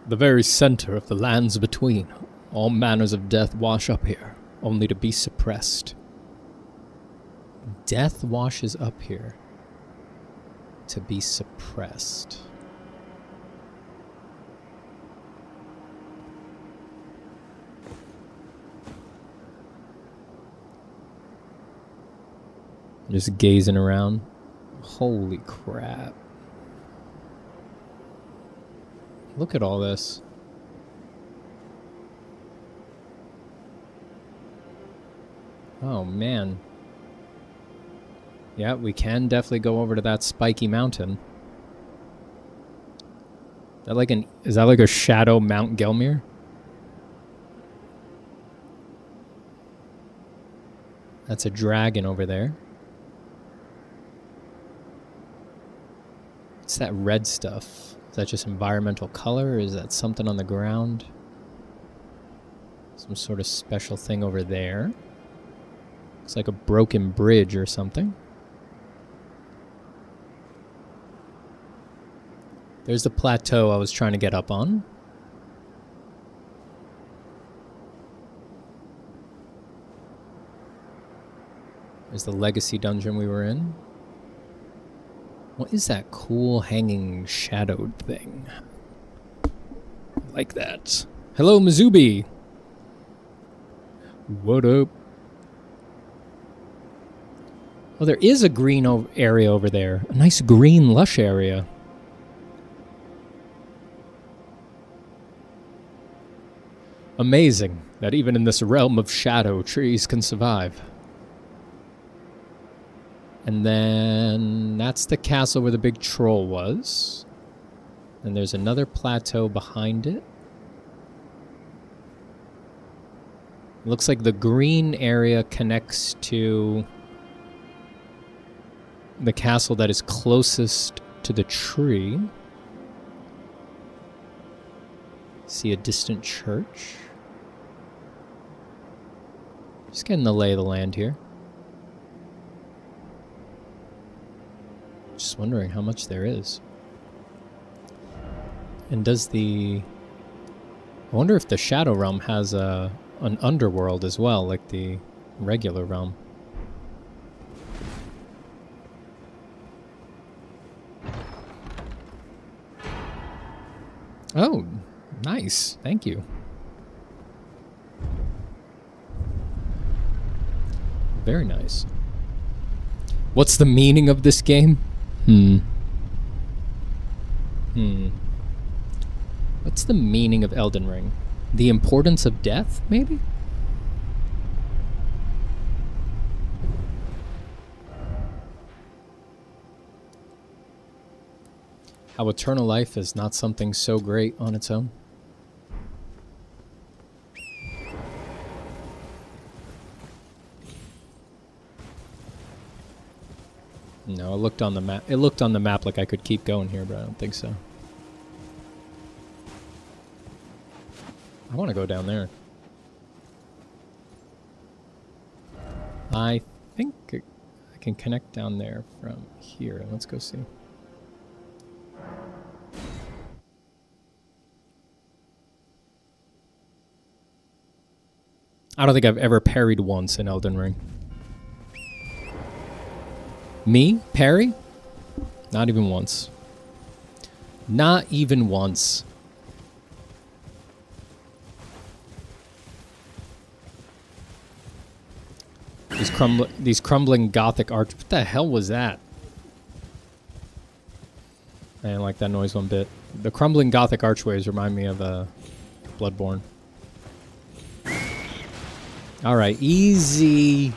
The very center of the lands between. All manners of death wash up here, only to be suppressed. Death washes up here, to be suppressed. Just gazing around. Holy crap. Look at all this. Oh, man. Yeah, we can definitely go over to that spiky mountain. Is that like a shadow Mount Gelmir? That's a dragon over there. What's that red stuff? Is that just environmental color, or is that something on the ground? Some sort of special thing over there. Looks like a broken bridge or something. There's the plateau I was trying to get up on. There's the legacy dungeon we were in. What is that cool hanging shadowed thing? I like that. Hello, Mizubi. What up? Oh, there is a green area over there. A nice green lush area. Amazing that even in this realm of shadow, trees can survive. And then that's the castle where the big troll was. And there's another plateau behind it. It looks like the green area connects to the castle that is closest to the tree. See a distant church. Just getting the lay of the land here. Just wondering how much there is. And does the... I wonder if the Shadow Realm has an underworld as well, like the regular realm. Oh, nice. Thank you. Very nice. What's the meaning of this game? What's the meaning of Elden Ring? The importance of death, maybe? How eternal life is not something so great on its own. No, it looked on the map. It looked on the map like I could keep going here, but I don't think so. I want to go down there. I think I can connect down there from here. Let's go see. I don't think I've ever parried once in Elden Ring. Me? Parry? Not even once. Not even once. These crumbling Gothic arch. What the hell was that? I didn't like that noise one bit. The crumbling Gothic archways remind me of Bloodborne. All right, easy.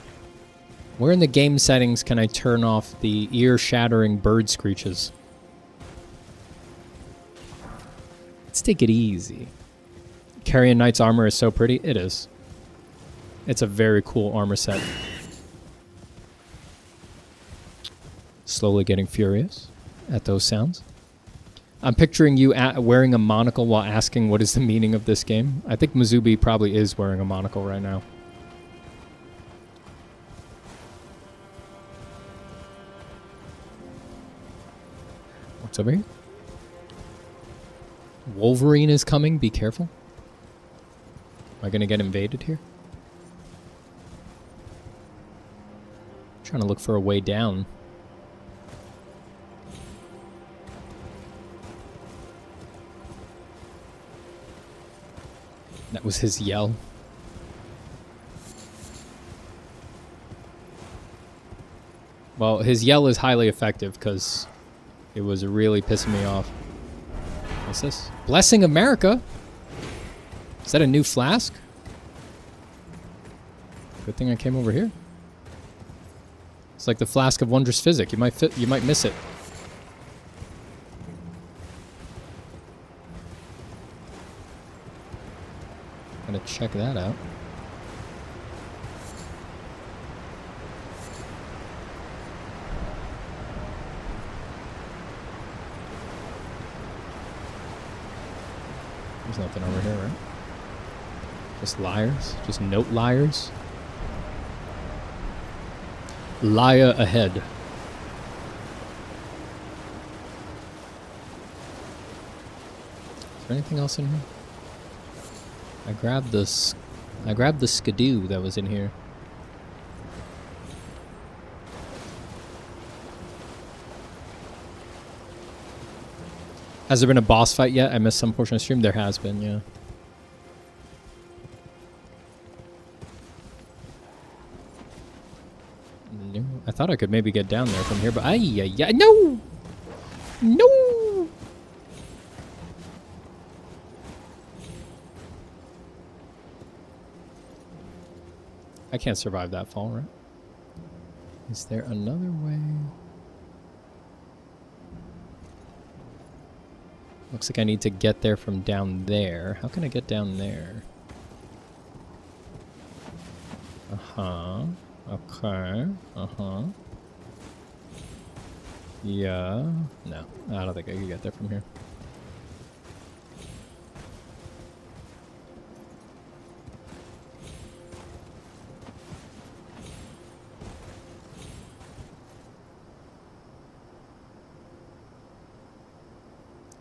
Where in the game settings can I turn off the ear-shattering bird screeches? Let's take it easy. Carrion Knight's armor is so pretty. It is. It's a very cool armor set. Slowly getting furious at those sounds. I'm picturing you wearing a monocle while asking what is the meaning of this game. I think Mizubi probably is wearing a monocle right now. What's over here? Wolverine is coming. Be careful. Am I going to get invaded here? Trying to look for a way down. That was his yell. Well, his yell is highly effective because it was really pissing me off. What's this? Blessing America? Is that a new flask? Good thing I came over here. It's like the flask of wondrous physic. You might miss it. Gotta check that out. There's nothing over here, right? Just liars? Just note liars? Liar ahead. Is there anything else in here? I grabbed the skidoo that was in here. Has there been a boss fight yet? I missed some portion of the stream. There has been, yeah. I thought I could maybe get down there from here, but yeah, no! No! I can't survive that fall, right? Is there another way? Looks like I need to get there from down there. How can I get down there? Uh-huh. Okay. Uh-huh. Yeah. No, I don't think I can get there from here.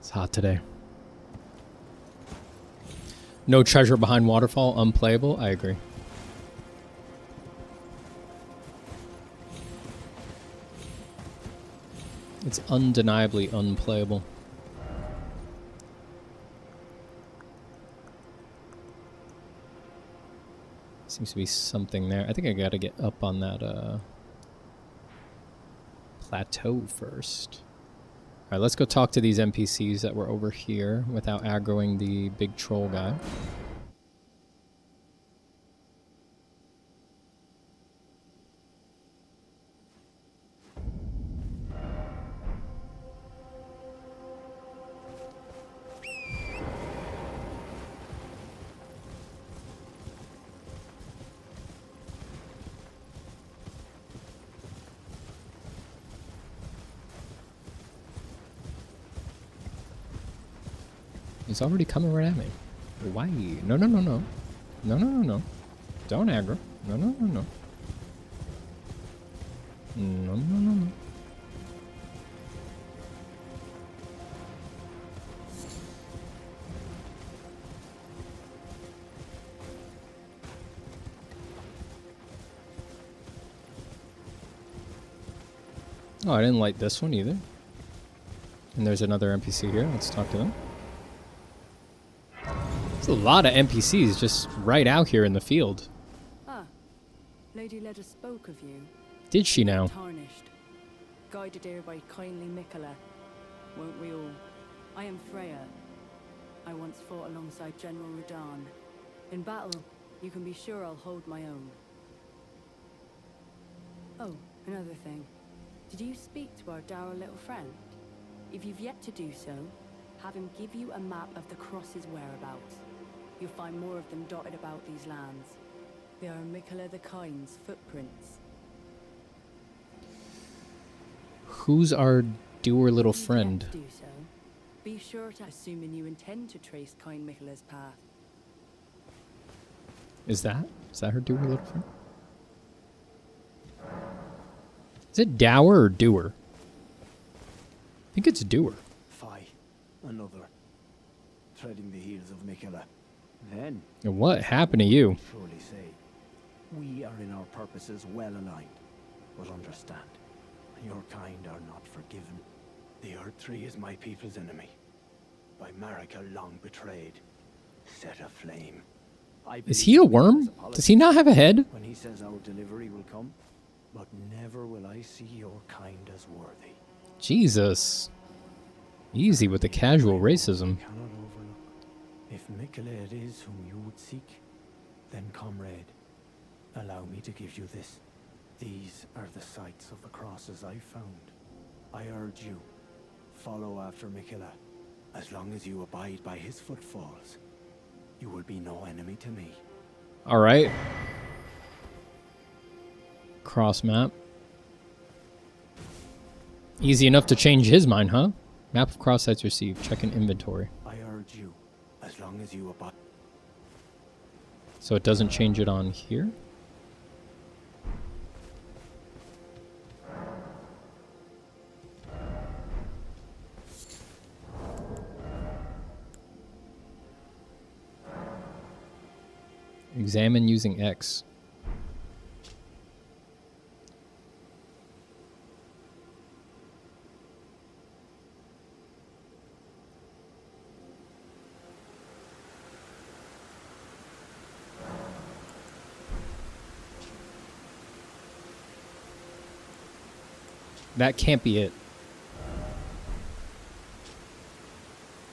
It's hot today. No treasure behind waterfall, unplayable. I agree. It's undeniably unplayable. Seems to be something there. I think I gotta get up on that plateau first. Alright, let's go talk to these NPCs that were over here without aggroing the big troll guy. He's already coming right at me. Why? No, no, no, no. No, no, no, no. Don't aggro. No, no, no, no. No, no, no, no. Oh, I didn't like this one either. And there's another NPC here. Let's talk to them. There's a lot of NPCs just right out here in the field. Ah, Lady Leda spoke of you. Did she now? Tarnished, guided here by kindly Mikola. Won't we all? I am Freya. I once fought alongside General Radahn. In battle, you can be sure I'll hold my own. Oh, another thing. Did you speak to our dour little friend? If you've yet to do so, have him give you a map of the cross's whereabouts. You'll find more of them dotted about these lands. They are Mikola the Kind's footprints. Who's our dour little If you've yet friend? to do so, be sure to assuming you intend to trace kind Mikola's path. Is that her dour little friend? Is it dour or doer? I think it's doer. Fie, another. Treading the heels of Mikola. Then, And what happened to you? truly say, we are in our purposes well aligned. But understand, your kind are not forgiven. The Erdtree is my people's enemy. By Marika long betrayed. Set aflame. I Is he a believe worm? his apology Does he not have a head? when he says our delivery will come, but never will I see your kind as worthy. Jesus. Easy with the casual racism. Cannot overlook. If Mikola it is whom you would seek, then comrade, allow me to give you this. These are the sites of the crosses I found. I urge you, follow after Mikola. As long as you abide by his footfalls, you will be no enemy to me. All right. Cross map. Easy enough to change his mind, huh? Map of cross sites received. Check in inventory. I urge you, as long as you abide. So it doesn't change it on here? Examine using X. That can't be it.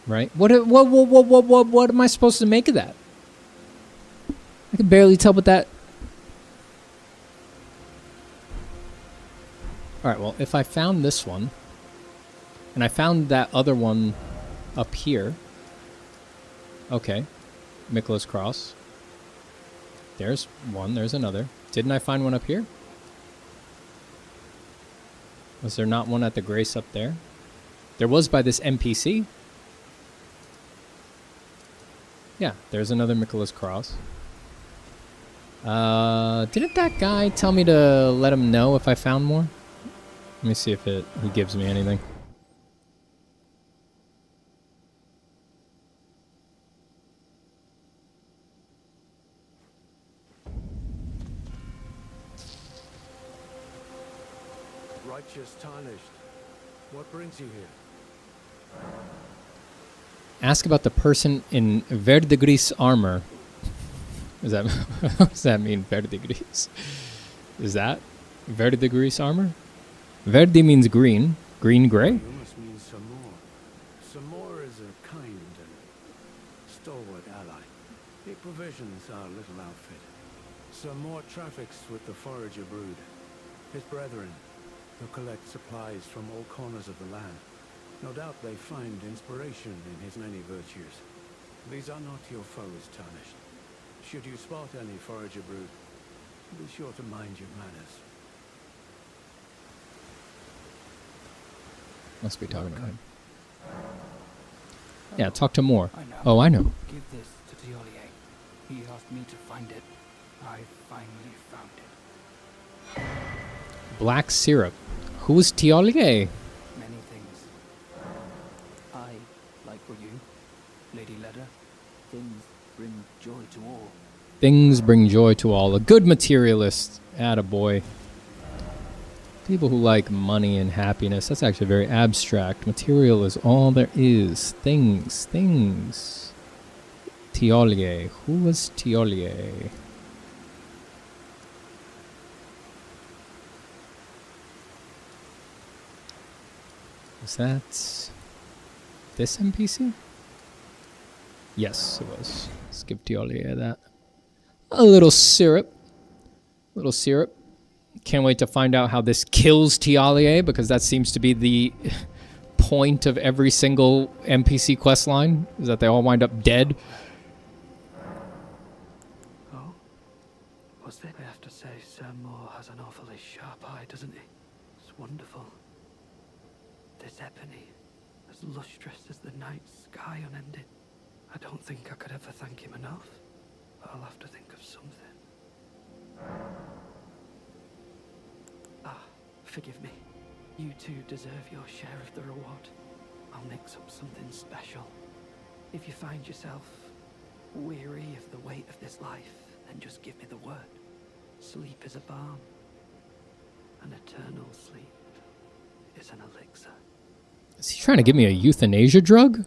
Right? What am I supposed to make of that? I can barely tell what that... Alright, well, if I found this one, and I found that other one up here... Okay. Mikola's Cross. There's one, there's another. Didn't I find one up here? Was there not one at the Grace up there? There was by this NPC. Yeah, there's another Mikola's Cross. Didn't that guy tell me to let him know if I found more? Let me see if he gives me anything. Righteous Tarnished, what brings you here? Ask about the person in verdigris armor. Is that what does that mean, verdigris? Is that verdigris armor? Verdi means green. Green gray? You must mean Samor. Samor is a kind and stalwart ally. He provisions our little outfit. Samor traffics with the forager brood, his brethren, who collect supplies from all corners of the land. No doubt they find inspiration in his many virtues. These are not your foes, Tarnished. Should you spot any forager brood, be sure to mind your manners. Must be talking about him. Yeah, talk to more. I know. Oh, I know. Give this to Tiolier. He asked me to find it. I finally found it. Black syrup. Who is Tiolier? Many things. I, like for you, Lady Leda, things bring joy to all. Things bring joy to all. A good materialist. Attaboy. People who like money and happiness. That's actually very abstract. Material is all there is. Things. Tiolier. Who was Tiolier? Was that this NPC? Yes, it was. Let's give Tiolier that. A little syrup. Little syrup. Can't wait to find out how this kills Tiolier, because that seems to be the point of every single NPC quest line, is that they all wind up dead. Oh? What's that? I have to say, Sir Moore has an awfully sharp eye, doesn't he? It's wonderful. This ebony, as lustrous as the night sky unending. I don't think I could ever thank him enough. I'll have to think of something. Forgive me. You two deserve your share of the reward. I'll mix up something special. If you find yourself weary of the weight of this life, then just give me the word. Sleep is a balm. An eternal sleep is an elixir. Is he trying to give me a euthanasia drug?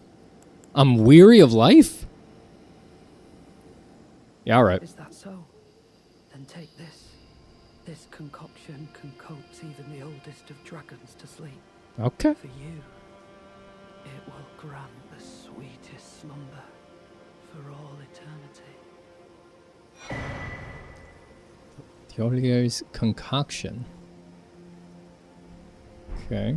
I'm weary of life? Yeah, alright. Is that so? Then take this. This concoction can coax even the oldest of dragons to sleep. Okay. For you, it will grant the sweetest slumber for all eternity. Tiolier's concoction. Okay.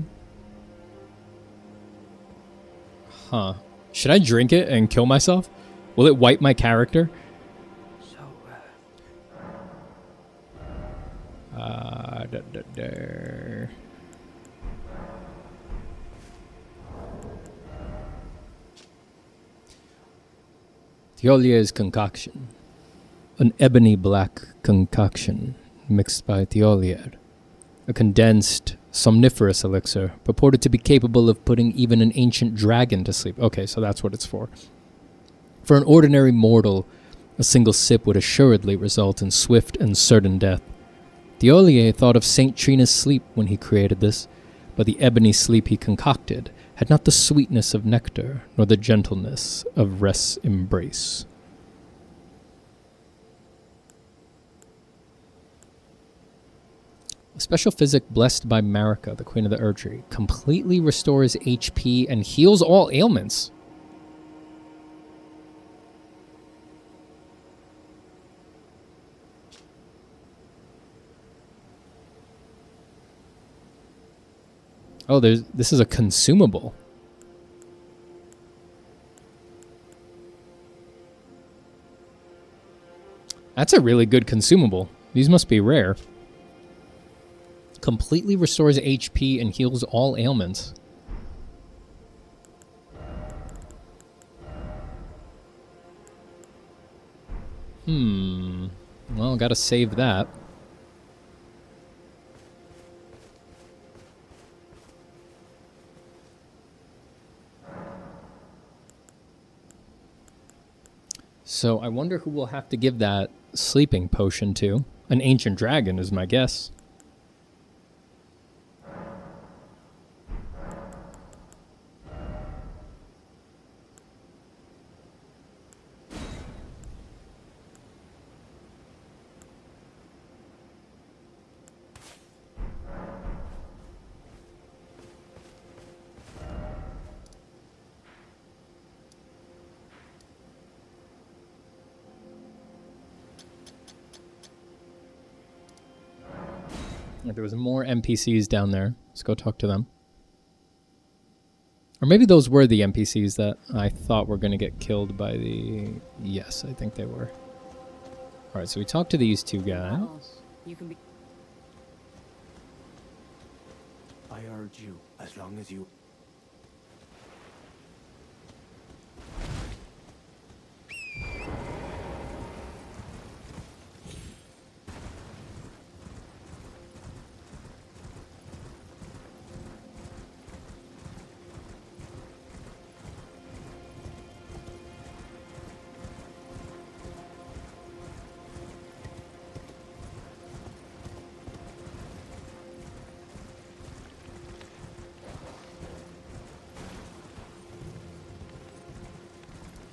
Huh. Should I drink it and kill myself? Will it wipe my character? So, Tiolier's concoction. An ebony black concoction mixed by Tiolier. A condensed, somniferous elixir purported to be capable of putting even an ancient dragon to sleep. Okay, so that's what it's for. For an ordinary mortal, a single sip would assuredly result in swift and certain death. Tiolier thought of Saint Trina's sleep when he created this, but the ebony sleep he concocted had not the sweetness of nectar, nor the gentleness of rest's embrace. A special physic blessed by Marika, the queen of the Erdtree, completely restores HP and heals all ailments. Oh, this is a consumable. That's a really good consumable. These must be rare. Completely restores HP and heals all ailments. Well, gotta save that. So I wonder who we'll have to give that sleeping potion to. An ancient dragon is my guess. There was more NPCs down there. Let's go talk to them. Or maybe those were the NPCs that I thought were going to get killed by the... Yes, I think they were. Alright, so we talked to these two guys. You can be. I urge you, as long as you...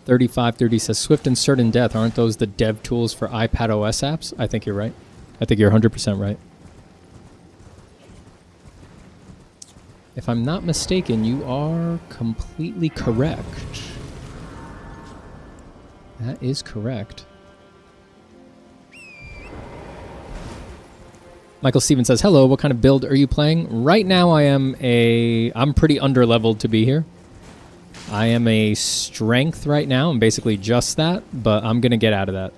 3530 says Swift and Certain Death. Aren't those the dev tools for iPad OS apps? I think you're right. I think you're 100% right. If I'm not mistaken, you are completely correct. That is correct. Michael Stevens says, hello, what kind of build are you playing? Right now I'm pretty underleveled to be here. I am a strength right now. I'm basically just that, but I'm going to get out of that.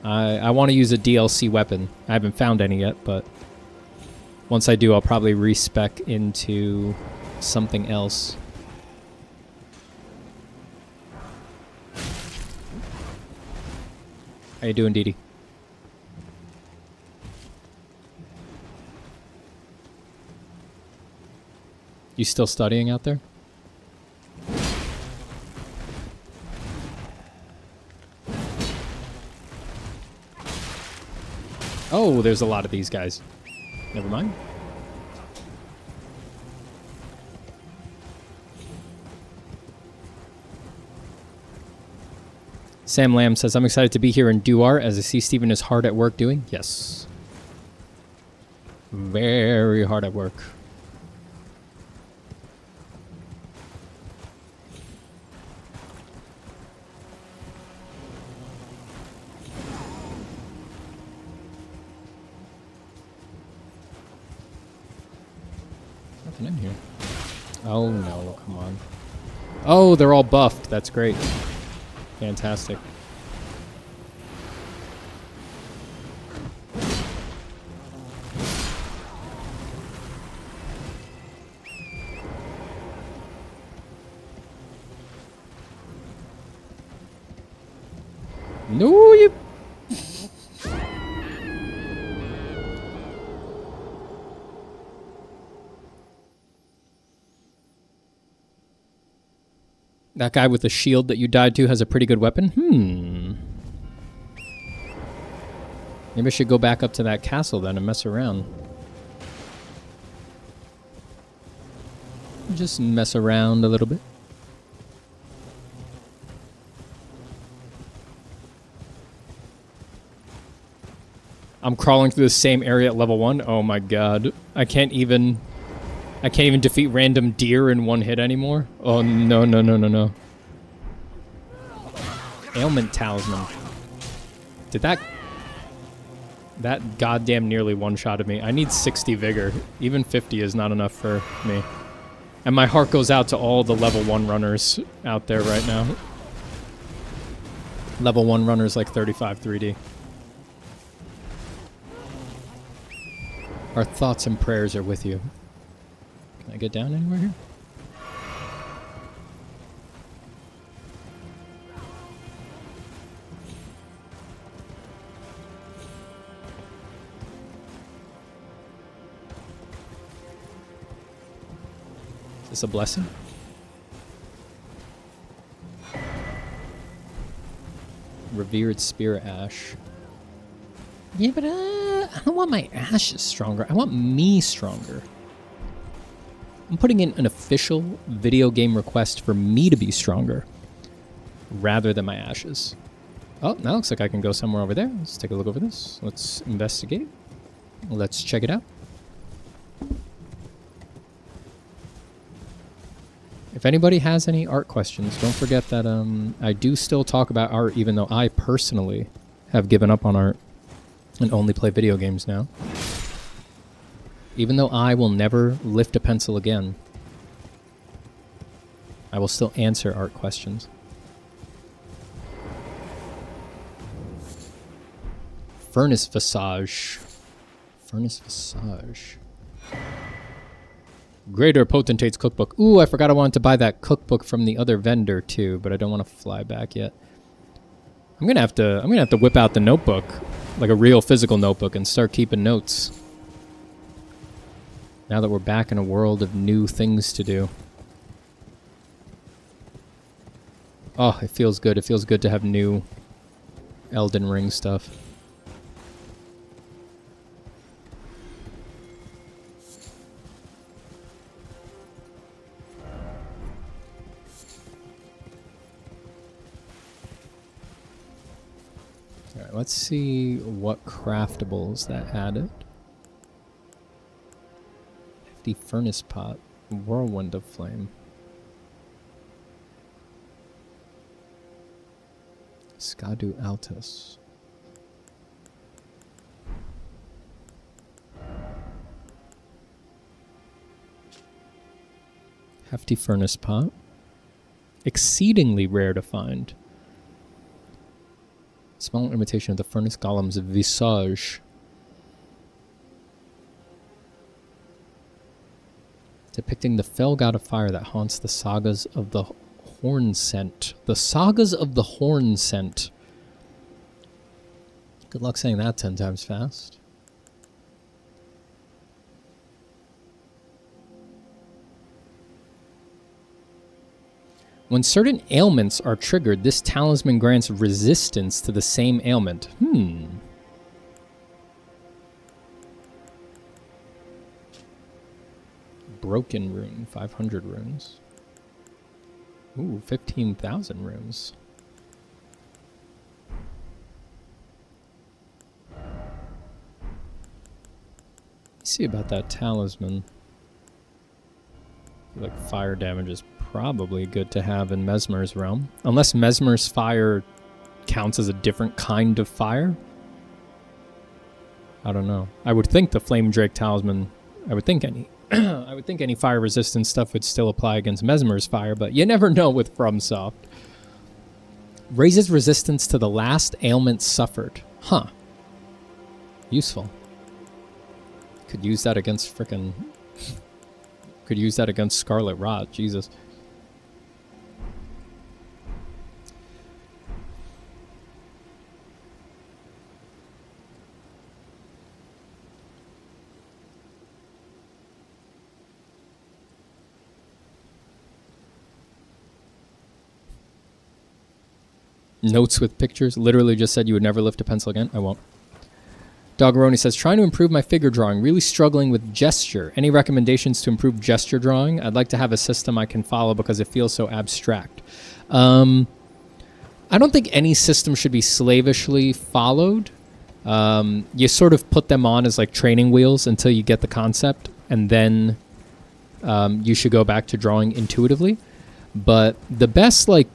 I want to use a DLC weapon. I haven't found any yet, but once I do, I'll probably respec into something else. How you doing, Dee Dee? You still studying out there? Oh, there's a lot of these guys. Never mind. Sam Lamb says, I'm excited to be here in Duar as I see Stephen is hard at work doing. Yes. Very hard at work. Nothing in here. Oh no, come on. Oh, they're all buffed. That's great. Fantastic. No, you... That guy with the shield that you died to has a pretty good weapon? Maybe I should go back up to that castle then and mess around. Just mess around a little bit. I'm crawling through the same area at level 1. Oh my god. I can't even defeat random deer in one hit anymore. Oh no, no, no, no, no. Ailment Talisman. Did that goddamn nearly one-shotted me. I need 60 vigor. Even 50 is not enough for me. And my heart goes out to all the level 1 runners out there right now. Level 1 runners like 35 3D. Our thoughts and prayers are with you. Can I get down anywhere here? Is this a blessing? Revered Spirit Ash. Yeah, but I don't want my ashes stronger. I want me stronger. I'm putting in an official video game request for me to be stronger rather than my ashes. Oh, now looks like I can go somewhere over there. Let's take a look over this. Let's investigate. Let's check it out. If anybody has any art questions, don't forget that I do still talk about art, even though I personally have given up on art and only play video games now. Even though I will never lift a pencil again, I will still answer art questions. Furnace Visage. Furnace Visage. Greater Potentate's Cookbook. Ooh, I forgot I wanted to buy that cookbook from the other vendor too, but I don't want to fly back yet. I'm gonna have to whip out the notebook, like a real physical notebook, and start keeping notes. Now that we're back in a world of new things to do. Oh, it feels good. It feels good to have new Elden Ring stuff. Alright, let's see what craftables that added. 50 furnace pot. Whirlwind of flame. Skadu altus. Hefty furnace pot. Exceedingly rare to find. Small imitation of the furnace golem's visage. Depicting the fell god of fire that haunts the sagas of the Horn Scent. The sagas of the Horn Scent. Good luck saying that 10 times fast. When certain ailments are triggered, this talisman grants resistance to the same ailment. Broken rune, 500 runes. Ooh, 15,000 runes. Let's see about that talisman. I feel like fire damage is probably good to have in Mesmer's realm. Unless Mesmer's fire counts as a different kind of fire. I don't know. I would think the Flame Drake talisman, I would think any fire resistance stuff would still apply against Mesmer's fire, but you never know with FromSoft. Raises resistance to the last ailment suffered. Huh. Useful. Could use that against frickin'... Could use that against Scarlet Rot. Jesus. Notes with pictures. Literally just said you would never lift a pencil again. I won't. Doggeroni says, trying to improve my figure drawing. Really struggling with gesture. Any recommendations to improve gesture drawing? I'd like to have a system I can follow because it feels so abstract. I don't think any system should be slavishly followed. You sort of put them on as like training wheels until you get the concept. And then you should go back to drawing intuitively. But the best like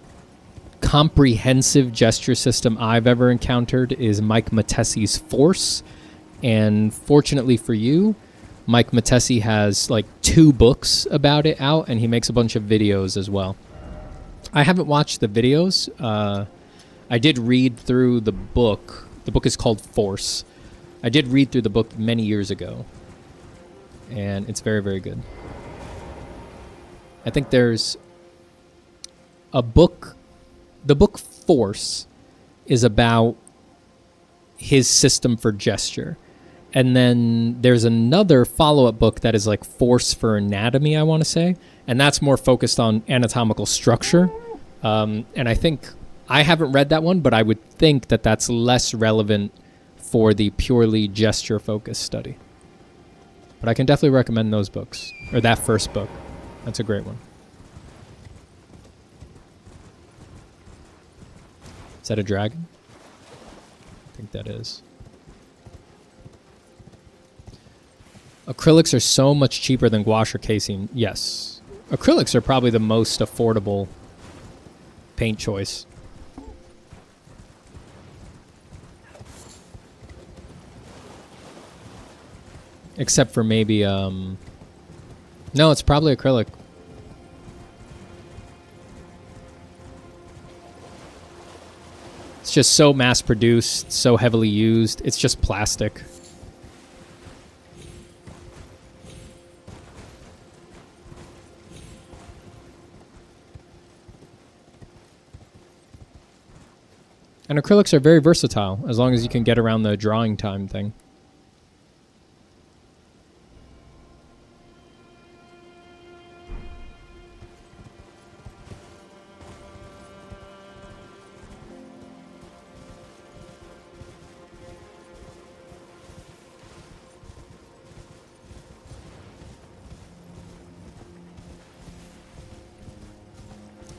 comprehensive gesture system I've ever encountered is Mike Matessi's Force. And fortunately for you, Mike Matessi has like 2 books about it out, and he makes a bunch of videos as well. I haven't watched the videos. I did read through the book. The book is called Force. I did read through the book many years ago, and it's very, very good. I think there's a book. The book Force is about his system for gesture. And then there's another follow-up book that is like Force for Anatomy, I want to say. And that's more focused on anatomical structure. And I think, I haven't read that one, but I would think that that's less relevant for the purely gesture-focused study. But I can definitely recommend those books, or that first book. That's a great one. Is that a dragon? I think that is. Acrylics are so much cheaper than gouache or casing. Yes. Acrylics are probably the most affordable paint choice. Except for maybe, no, it's probably acrylic. It's just so mass-produced, so heavily used. It's just plastic. And acrylics are very versatile, as long as you can get around the drawing time thing.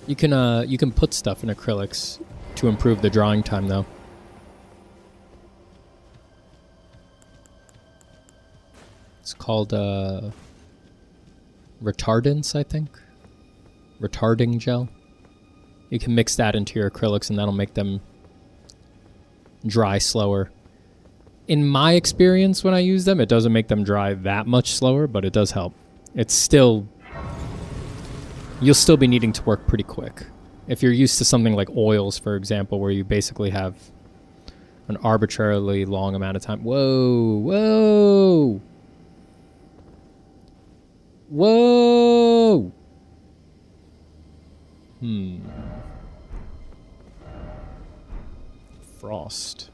You can put stuff in acrylics to improve the drawing time, though. called retardants, I think. Retarding gel. You can mix that into your acrylics and that'll make them dry slower. In my experience, when I use them, it doesn't make them dry that much slower, but it does help. It's still... You'll still be needing to work pretty quick. If you're used to something like oils, for example, where you basically have an arbitrarily long amount of time. Whoa, whoa, whoa. Frost.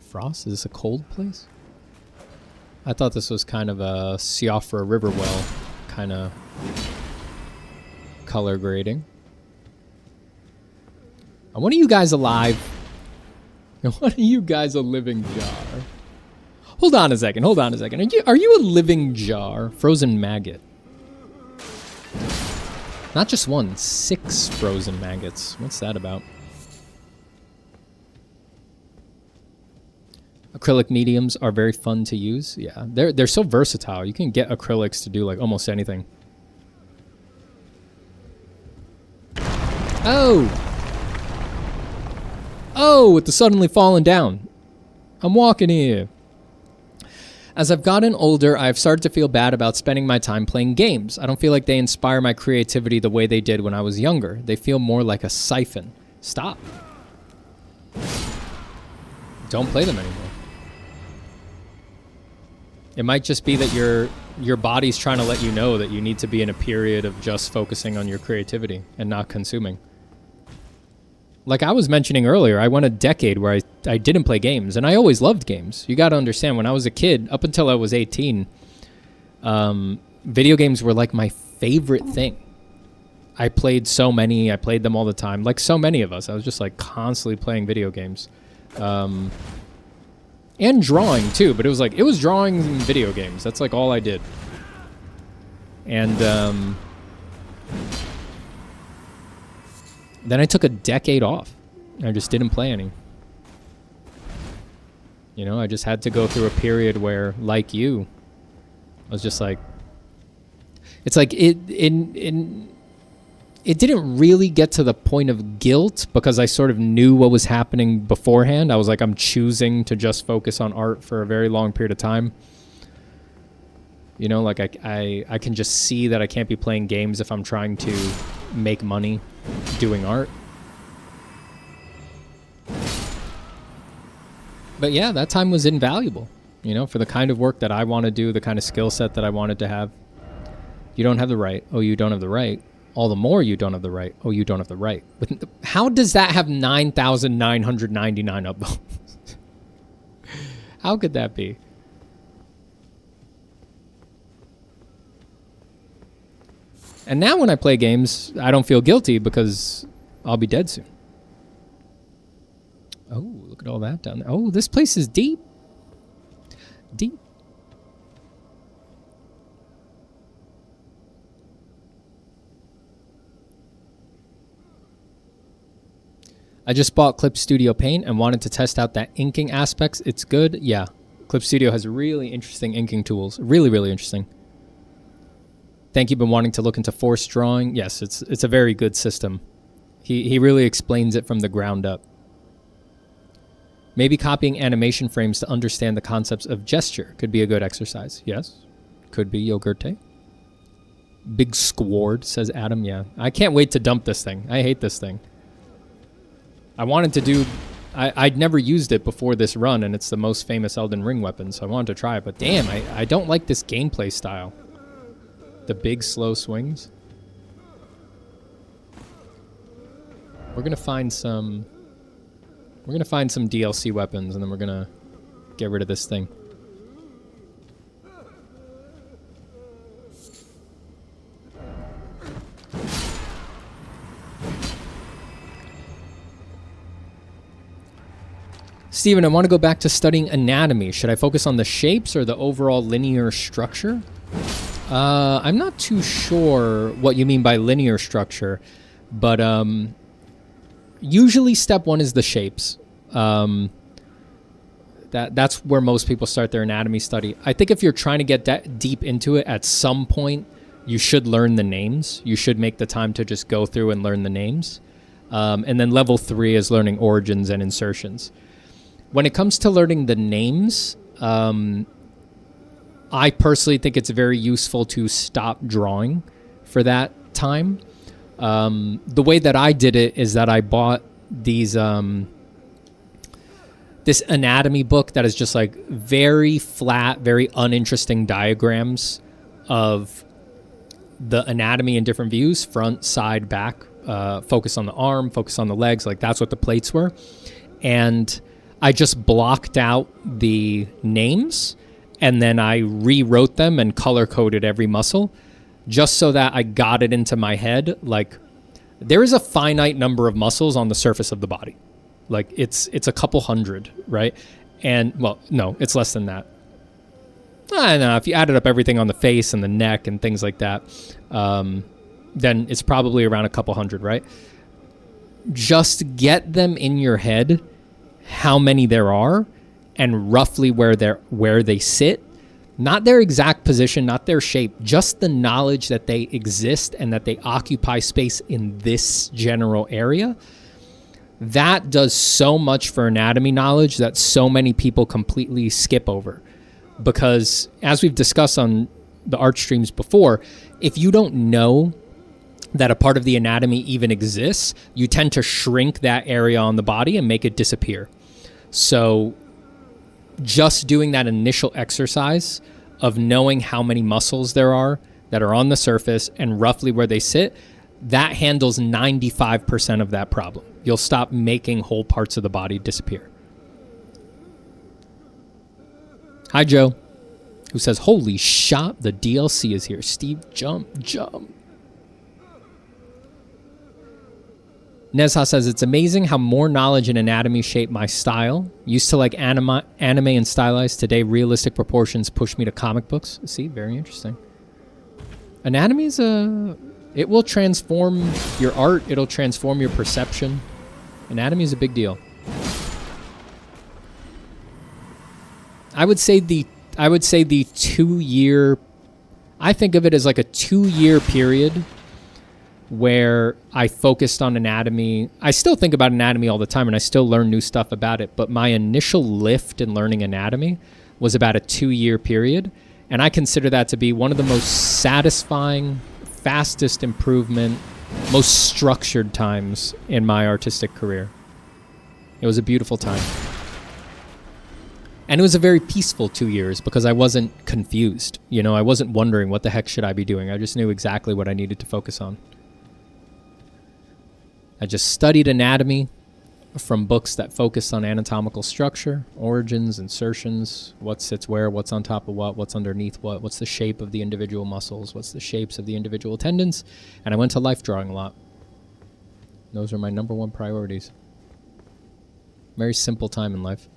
Frost? Is this a cold place? I thought this was kind of a Siofra River well kind of color grading. Are one of you guys alive? One of you guys a living jar? Hold on a second. Hold on a second. Are you a living jar? Frozen maggot. Not just one, 6 frozen maggots. What's that about? Acrylic mediums are very fun to use. Yeah, they're so versatile. You can get acrylics to do like almost anything. Oh! Oh, with the suddenly falling down. I'm walking here. As I've gotten older, I've started to feel bad about spending my time playing games. I don't feel like they inspire my creativity the way they did when I was younger. They feel more like a siphon. Stop. Don't play them anymore. It might just be that your body's trying to let you know that you need to be in a period of just focusing on your creativity and not consuming. Like I was mentioning earlier, I went a decade where I didn't play games, and I always loved games. You got to understand, when I was a kid, up until I was 18, video games were like my favorite thing. I played so many. I played them all the time. Like so many of us. I was just like constantly playing video games. And drawing too, but it was drawing and video games. That's like all I did. And then I took a decade off. I just didn't play any. You know, I just had to go through a period where, like you, I was just like, it's like it didn't really get to the point of guilt because I sort of knew what was happening beforehand. I was like, I'm choosing to just focus on art for a very long period of time. You know, like I can just see that I can't be playing games if I'm trying to make money doing art. But yeah, that time was invaluable, you know, for the kind of work that I want to do, the kind of skill set that I wanted to have. You don't have the right. Oh, you don't have the right. All the more you don't have the right. Oh, you don't have the right. But how does that have 9,999 upvotes? How could that be? And now when I play games, I don't feel guilty because I'll be dead soon. Oh, look at all that down there. Oh, this place is deep. Deep. I just bought Clip Studio Paint and wanted to test out that inking aspects. It's good. Yeah. Clip Studio has really interesting inking tools. Really, really interesting. Thank you. Been wanting to look into forced drawing. Yes, it's a very good system. He really explains it from the ground up. Maybe copying animation frames to understand the concepts of gesture could be a good exercise. Yes. Could be Yogurte. Big squard, says Adam. Yeah. I can't wait to dump this thing. I hate this thing. I wanted to do... I'd never used it before this run, and it's the most famous Elden Ring weapon, so I wanted to try it. But damn, I don't like this gameplay style. The big, slow swings. We're gonna find some... We're gonna find some DLC weapons, and then we're gonna get rid of this thing. Steven, I want to go back to studying anatomy. Should I focus on the shapes or the overall linear structure? I'm not too sure what you mean by linear structure, but usually step one is the shapes. That's where most people start their anatomy study. I think if you're trying to get that deep into it, at some point you should learn the names. You should make the time to just go through and learn the names. And then level 3 is learning origins and insertions. When it comes to learning the names, I personally think it's very useful to stop drawing for that time. The way that I did it is that I bought these this anatomy book that is just like very flat, very uninteresting diagrams of the anatomy in different views, front, side, back, focus on the arm, focus on the legs, like that's what the plates were. And I just blocked out the names and then I rewrote them and color-coded every muscle just so that I got it into my head. Like, there is a finite number of muscles on the surface of the body. Like, it's a couple hundred, right? And, well, no, it's less than that. I don't know, if you added up everything on the face and the neck and things like that, then it's probably around a couple hundred, right? Just get them in your head, how many there are, and roughly where they sit. Not their exact position, not their shape, just the knowledge that they exist and that they occupy space in this general area. That does so much for anatomy knowledge that so many people completely skip over. Because as we've discussed on the art streams before, if you don't know that a part of the anatomy even exists, you tend to shrink that area on the body and make it disappear. So just doing that initial exercise of knowing how many muscles there are that are on the surface and roughly where they sit, that handles 95% of that problem. You'll stop making whole parts of the body disappear. Hi, Joe, who says, holy shot, the DLC is here. Steve, jump. Nezha says, it's amazing how more knowledge in anatomy shaped my style. Used to like anime and stylized. Today, realistic proportions push me to comic books. See, very interesting. Anatomy is it will transform your art. It'll transform your perception. Anatomy is a big deal. I would say the 2 year, I think of it as like a 2 year period where I focused on anatomy. I still think about anatomy all the time and I still learn new stuff about it, but my initial lift in learning anatomy was about a 2 year period. And I consider that to be one of the most satisfying, fastest improvement, most structured times in my artistic career. It was a beautiful time. And it was a very peaceful 2 years because I wasn't confused. You know, I wasn't wondering what the heck should I be doing. I just knew exactly what I needed to focus on. I just studied anatomy from books that focused on anatomical structure, origins, insertions, what sits where, what's on top of what, what's underneath what, what's the shape of the individual muscles, what's the shapes of the individual tendons, and I went to life drawing a lot. Those are my number one priorities. Very simple time in life.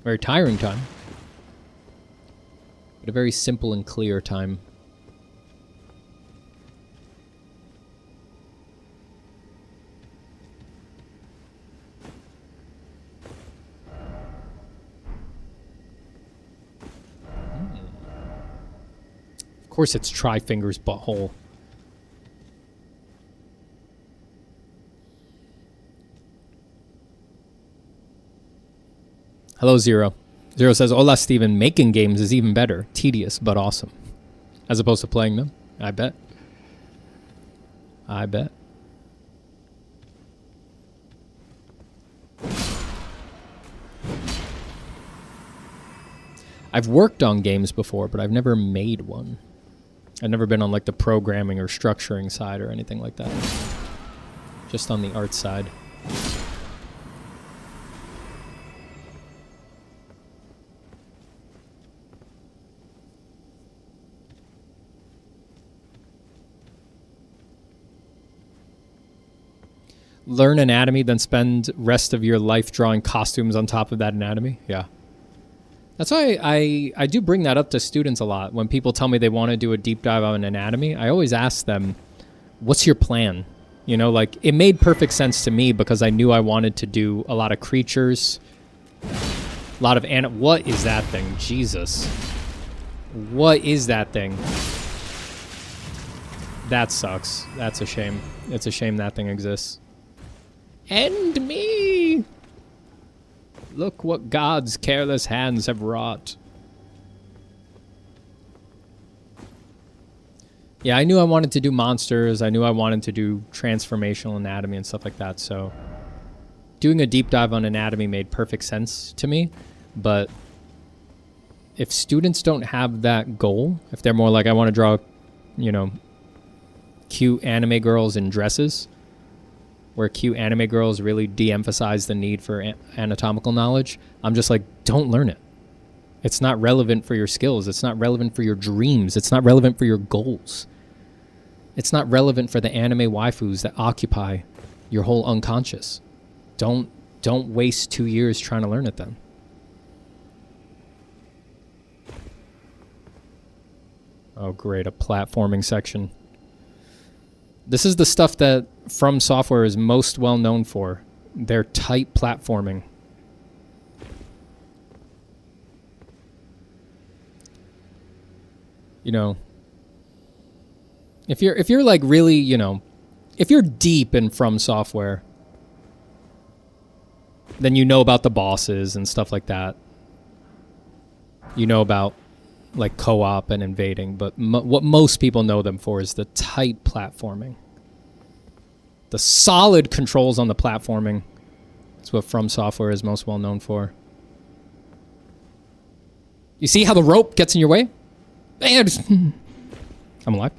Very tiring time, but a very simple and clear time. Of course it's Tri-Finger's butthole. Hello, Zero. Zero says, hola, Steven. Making games is even better. Tedious, but awesome. As opposed to playing them. I bet. I bet. I've worked on games before, but I've never made one. I've never been on like the programming or structuring side or anything like that. Just on the art side. Learn anatomy, then spend rest of your life drawing costumes on top of that anatomy. Yeah. That's why I do bring that up to students a lot. When people tell me they want to do a deep dive on anatomy, I always ask them, what's your plan? You know, like, it made perfect sense to me because I knew I wanted to do a lot of creatures, a lot of what is that thing? Jesus. What is that thing? That sucks. That's a shame. It's a shame that thing exists. End me! Look what God's careless hands have wrought. Yeah, I knew I wanted to do monsters. I knew I wanted to do transformational anatomy and stuff like that. So doing a deep dive on anatomy made perfect sense to me. But if students don't have that goal, if they're more like, I want to draw, you know, cute anime girls in dresses, where cute anime girls really de-emphasize the need for anatomical knowledge, I'm just like, don't learn it. It's not relevant for your skills. It's not relevant for your dreams. It's not relevant for your goals. It's not relevant for the anime waifus that occupy your whole unconscious. Don't waste 2 years trying to learn it then. Oh, great, a platforming section. This is the stuff that From Software is most well known for. Their tight platforming. You know, if you're like really, you know, if you're deep in From Software, then you know about the bosses and stuff like that. You know about like co-op and invading, but what most people know them for is the tight platforming. The solid controls on the platforming. That's what From Software is most well known for. You see how the rope gets in your way? I'm alive.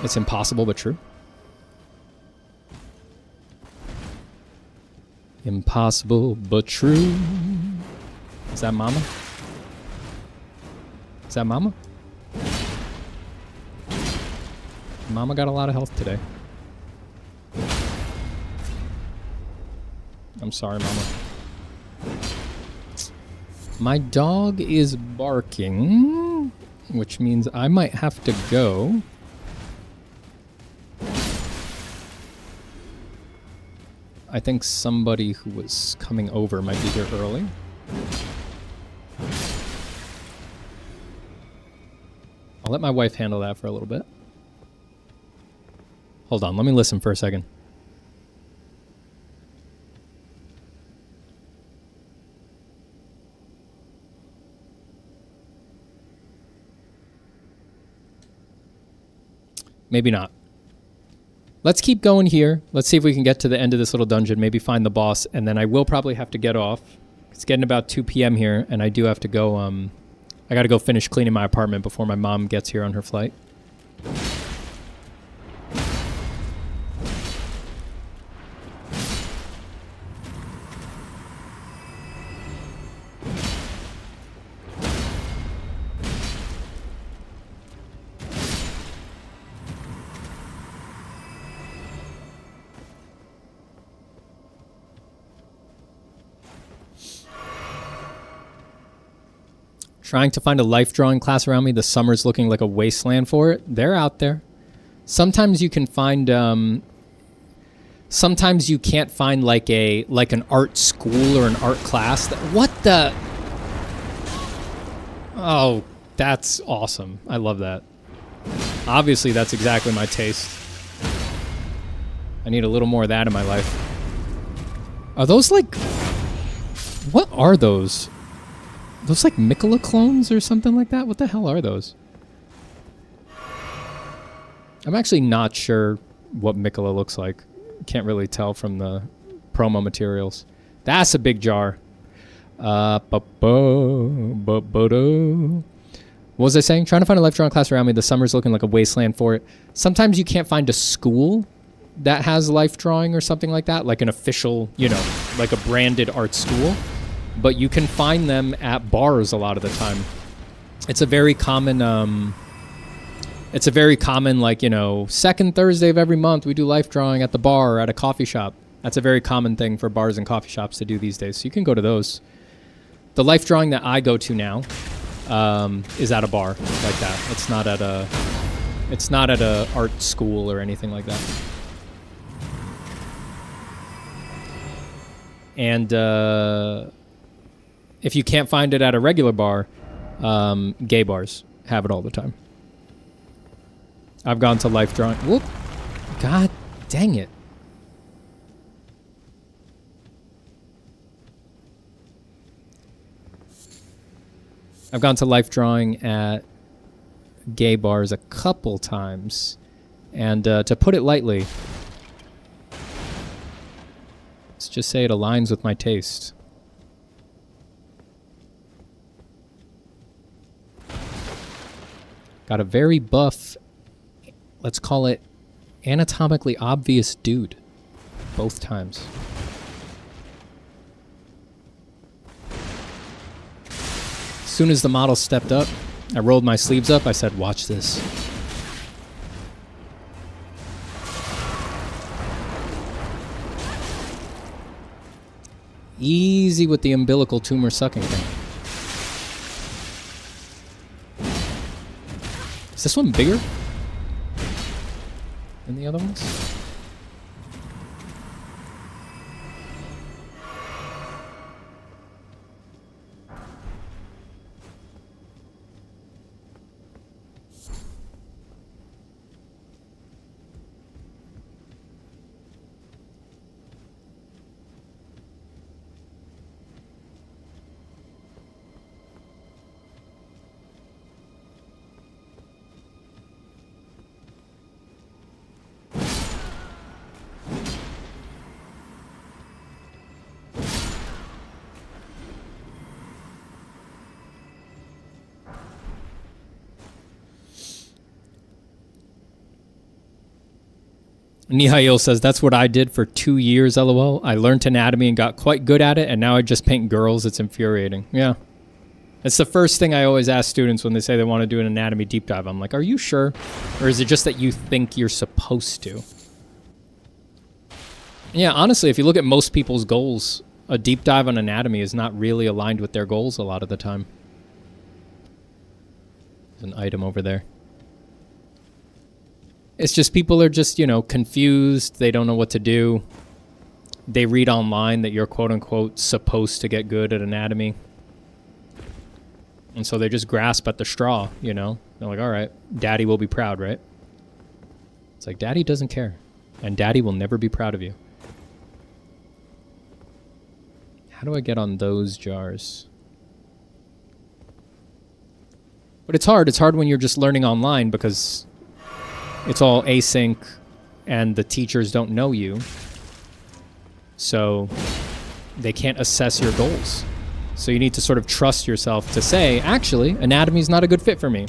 It's impossible but true. Impossible but true. Is that Mama? Is that Mama? Mama got a lot of health today. I'm sorry, Mama. My dog is barking, which means I might have to go. I think somebody who was coming over might be here early. I'll let my wife handle that for a little bit. Hold on, let me listen for a second. Maybe not. Let's keep going here. Let's see if we can get to the end of this little dungeon, maybe find the boss, and then I will probably have to get off. It's getting about 2 p.m. here, and I do have to go, I gotta go finish cleaning my apartment before my mom gets here on her flight. Trying to find a life drawing class around me. The summer's looking like a wasteland for it. They're out there. Sometimes you can find, sometimes you can't find like an art school or an art class. What the? Oh, that's awesome. I love that. Obviously, that's exactly my taste. I need a little more of that in my life. Are those like, what are those? Those like Mikola clones or something like that? What the hell are those? I'm actually not sure what Mikola looks like. Can't really tell from the promo materials. That's a big jar. What was I saying? Trying to find a life drawing class around me. The summer's looking like a wasteland for it. Sometimes you can't find a school that has life drawing or something like that, like an official, you know, like a branded art school. But you can find them at bars a lot of the time. It's a very common, like, you know, second Thursday of every month we do life drawing at the bar or at a coffee shop. That's a very common thing for bars and coffee shops to do these days. So you can go to those. The life drawing that I go to now is at a bar like that. It's not at a It's not at a art school or anything like that. And if you can't find it at a regular bar, gay bars have it all the time. I've gone to Life Drawing. Whoop! God dang it. I've gone to Life Drawing at gay bars a couple times. And to put it lightly, let's just say it aligns with my taste. Got a very buff, let's call it anatomically obvious dude. Both times. As soon as the model stepped up, I rolled my sleeves up. I said, watch this. Easy with the umbilical tumor sucking thing. Is this one bigger than the other ones? Nihail says, that's what I did for 2 years, LOL. I learned anatomy and got quite good at it, and now I just paint girls. It's infuriating. Yeah. It's the first thing I always ask students when they say they want to do an anatomy deep dive. I'm like, are you sure? Or is it just that you think you're supposed to? Yeah, honestly, if you look at most people's goals, a deep dive on anatomy is not really aligned with their goals a lot of the time. There's an item over there. It's just people are just, you know, confused. They don't know what to do. They read online that you're quote-unquote supposed to get good at anatomy. And so they just grasp at the straw, you know. They're like, all right, daddy will be proud, right? It's like, daddy doesn't care. And daddy will never be proud of you. How do I get on those jars? But it's hard. It's hard when you're just learning online because it's all async and the teachers don't know you. So they can't assess your goals. So you need to sort of trust yourself to say, actually, anatomy is not a good fit for me.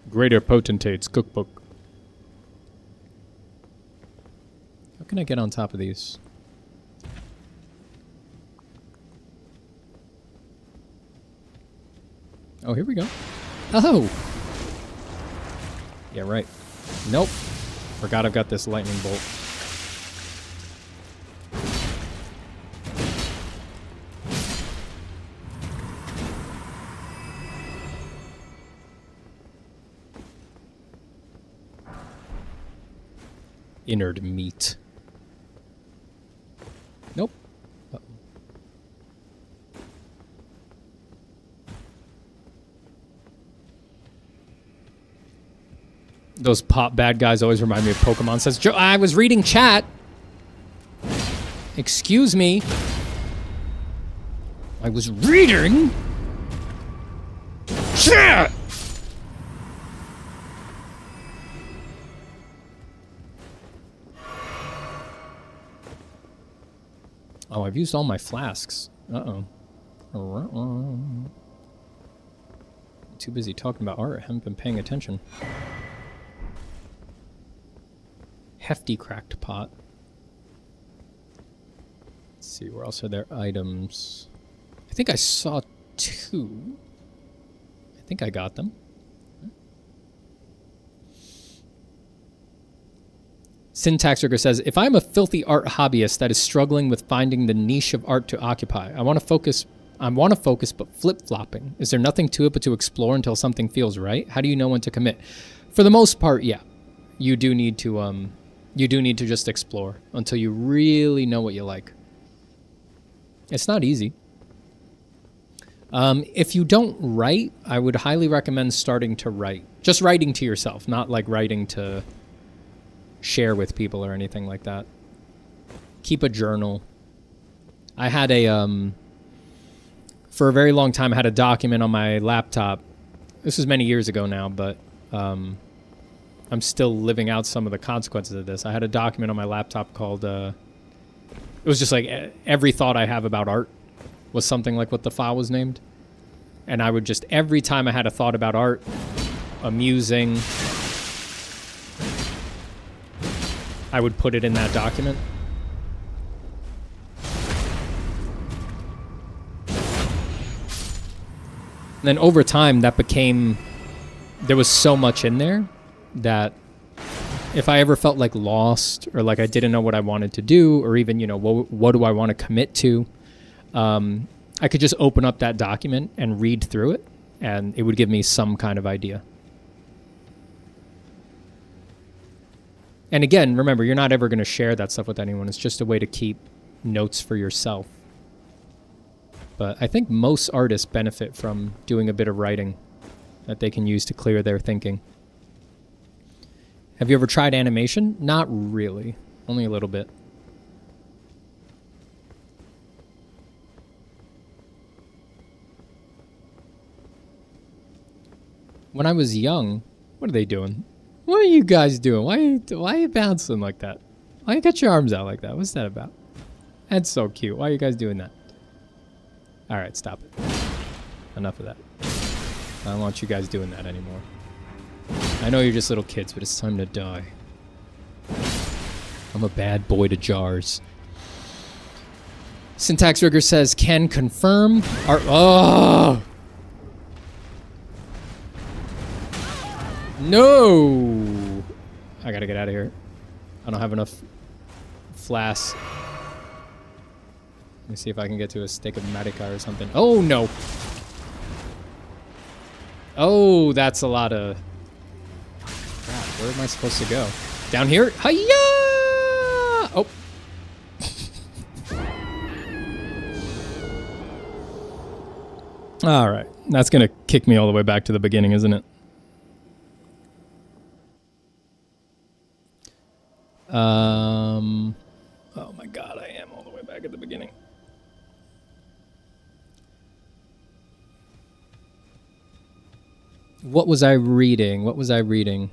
Greater Potentate's Cookbook. How can I get on top of these? Oh, here we go. Oh! Yeah, right. Nope. Forgot I've got this lightning bolt. Innard meat. Nope. Uh-oh. Those pop bad guys always remind me of Pokemon. Says, I was reading chat. Excuse me. I was reading chat. Oh, I've used all my flasks. Uh-oh. Too busy talking about art. I haven't been paying attention. Hefty cracked pot. Let's see, where else are there items? I think I saw 2. I think I got them. Syntax Rigger says, if I'm a filthy art hobbyist that is struggling with finding the niche of art to occupy, I want to focus but flip-flopping. Is there nothing to it but to explore until something feels right? How do you know when to commit? For the most part, yeah. You do need to just explore until you really know what you like. It's not easy. If you don't write, I would highly recommend starting to write. Just writing to yourself, not like writing to share with people or anything like that. Keep a journal. I had for a very long time, I had a document on my laptop. This was many years ago now, but I'm still living out some of the consequences of this. I had a document on my laptop called, it was just like every thought I have about art was something like what the file was named. And I would just, every time I had a thought about art, amusing, I would put it in that document. And then over time, that became, there was so much in there that if I ever felt like lost or like I didn't know what I wanted to do, or even, what do I want to commit to, I could just open up that document and read through it, and it would give me some kind of idea. And again, remember, you're not ever going to share that stuff with anyone. It's just a way to keep notes for yourself. But I think most artists benefit from doing a bit of writing that they can use to clear their thinking. Have you ever tried animation? Not really. Only a little bit. When I was young, what are they doing? What are you guys doing? Why are you bouncing like that? Why you got your arms out like that? What's that about? That's so cute. Why are you guys doing that? All right, stop it. Enough of that. I don't want you guys doing that anymore. I know you're just little kids, but it's time to die. I'm a bad boy to jars. Syntax Rigger says, can confirm. Oh! No! I gotta get out of here. I don't have enough flasks. Let me see if I can get to a stick of Marika or something. Oh, no. Oh, that's a lot of... Crap, where am I supposed to go? Down here? Hiya! Oh. All right. That's going to kick me all the way back to the beginning, isn't it? Oh my God, I am all the way back at the beginning. What was I reading? What was I reading?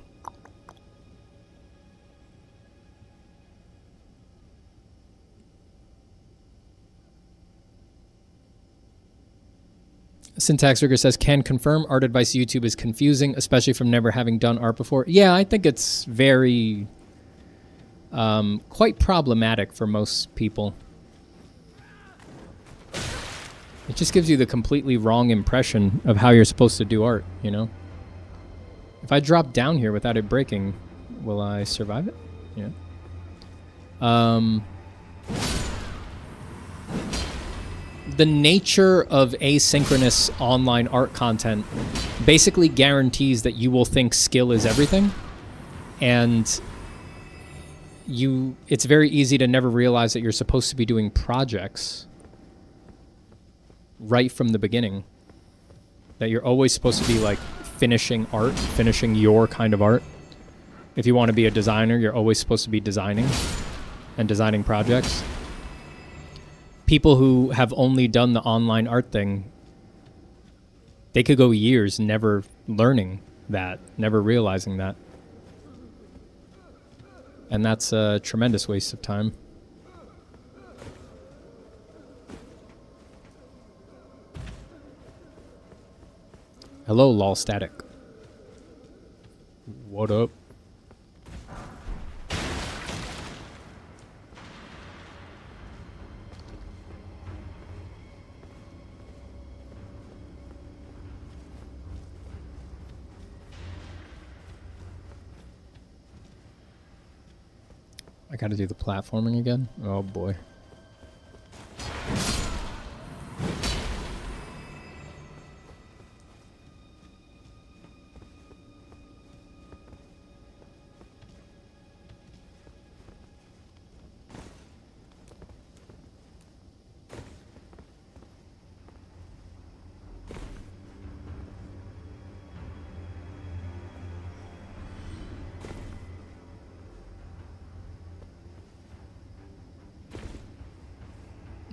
Syntax Rigger says, can confirm art advice YouTube is confusing, especially from never having done art before. Yeah, I think it's very... quite problematic for most people. It just gives you the completely wrong impression of how you're supposed to do art, you know? If I drop down here without it breaking, will I survive it? Yeah. The nature of asynchronous online art content basically guarantees that you will think skill is everything, and it's very easy to never realize that you're supposed to be doing projects right from the beginning. That you're always supposed to be like finishing art, finishing your kind of art. If you want to be a designer, you're always supposed to be designing and designing projects. People who have only done the online art thing, they could go years never learning that, never realizing that. And that's a tremendous waste of time. Hello, lol static. What up? I gotta do the platforming again? Oh boy.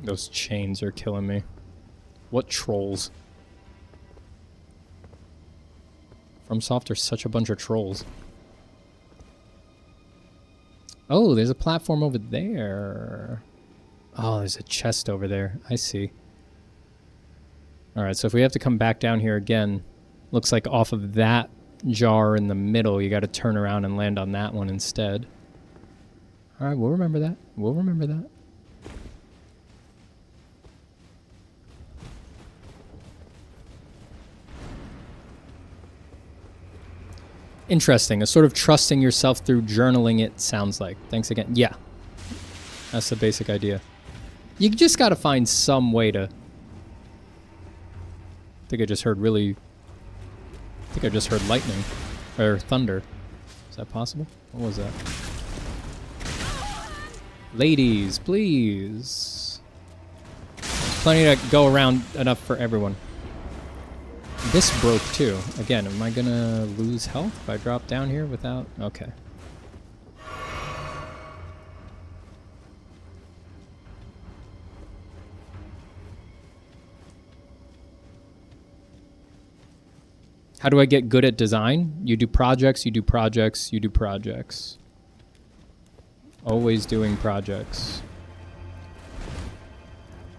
Those chains are killing me. What trolls? FromSoft are such a bunch of trolls. Oh, there's a platform over there. Oh, there's a chest over there. I see. Alright, so if we have to come back down here again, looks like off of that jar in the middle, you gotta turn around and land on that one instead. Alright, we'll remember that. We'll remember that. Interesting. A sort of trusting yourself through journaling, it sounds like. Thanks again. Yeah. That's the basic idea. You just gotta find some way to... I think I just heard lightning. Or thunder. Is that possible? What was that? Ladies, please. Plenty to go around enough for everyone. This broke too. Again, am I gonna lose health if I drop down here without... Okay. How do I get good at design? You do projects, you do projects, you do projects. Always doing projects.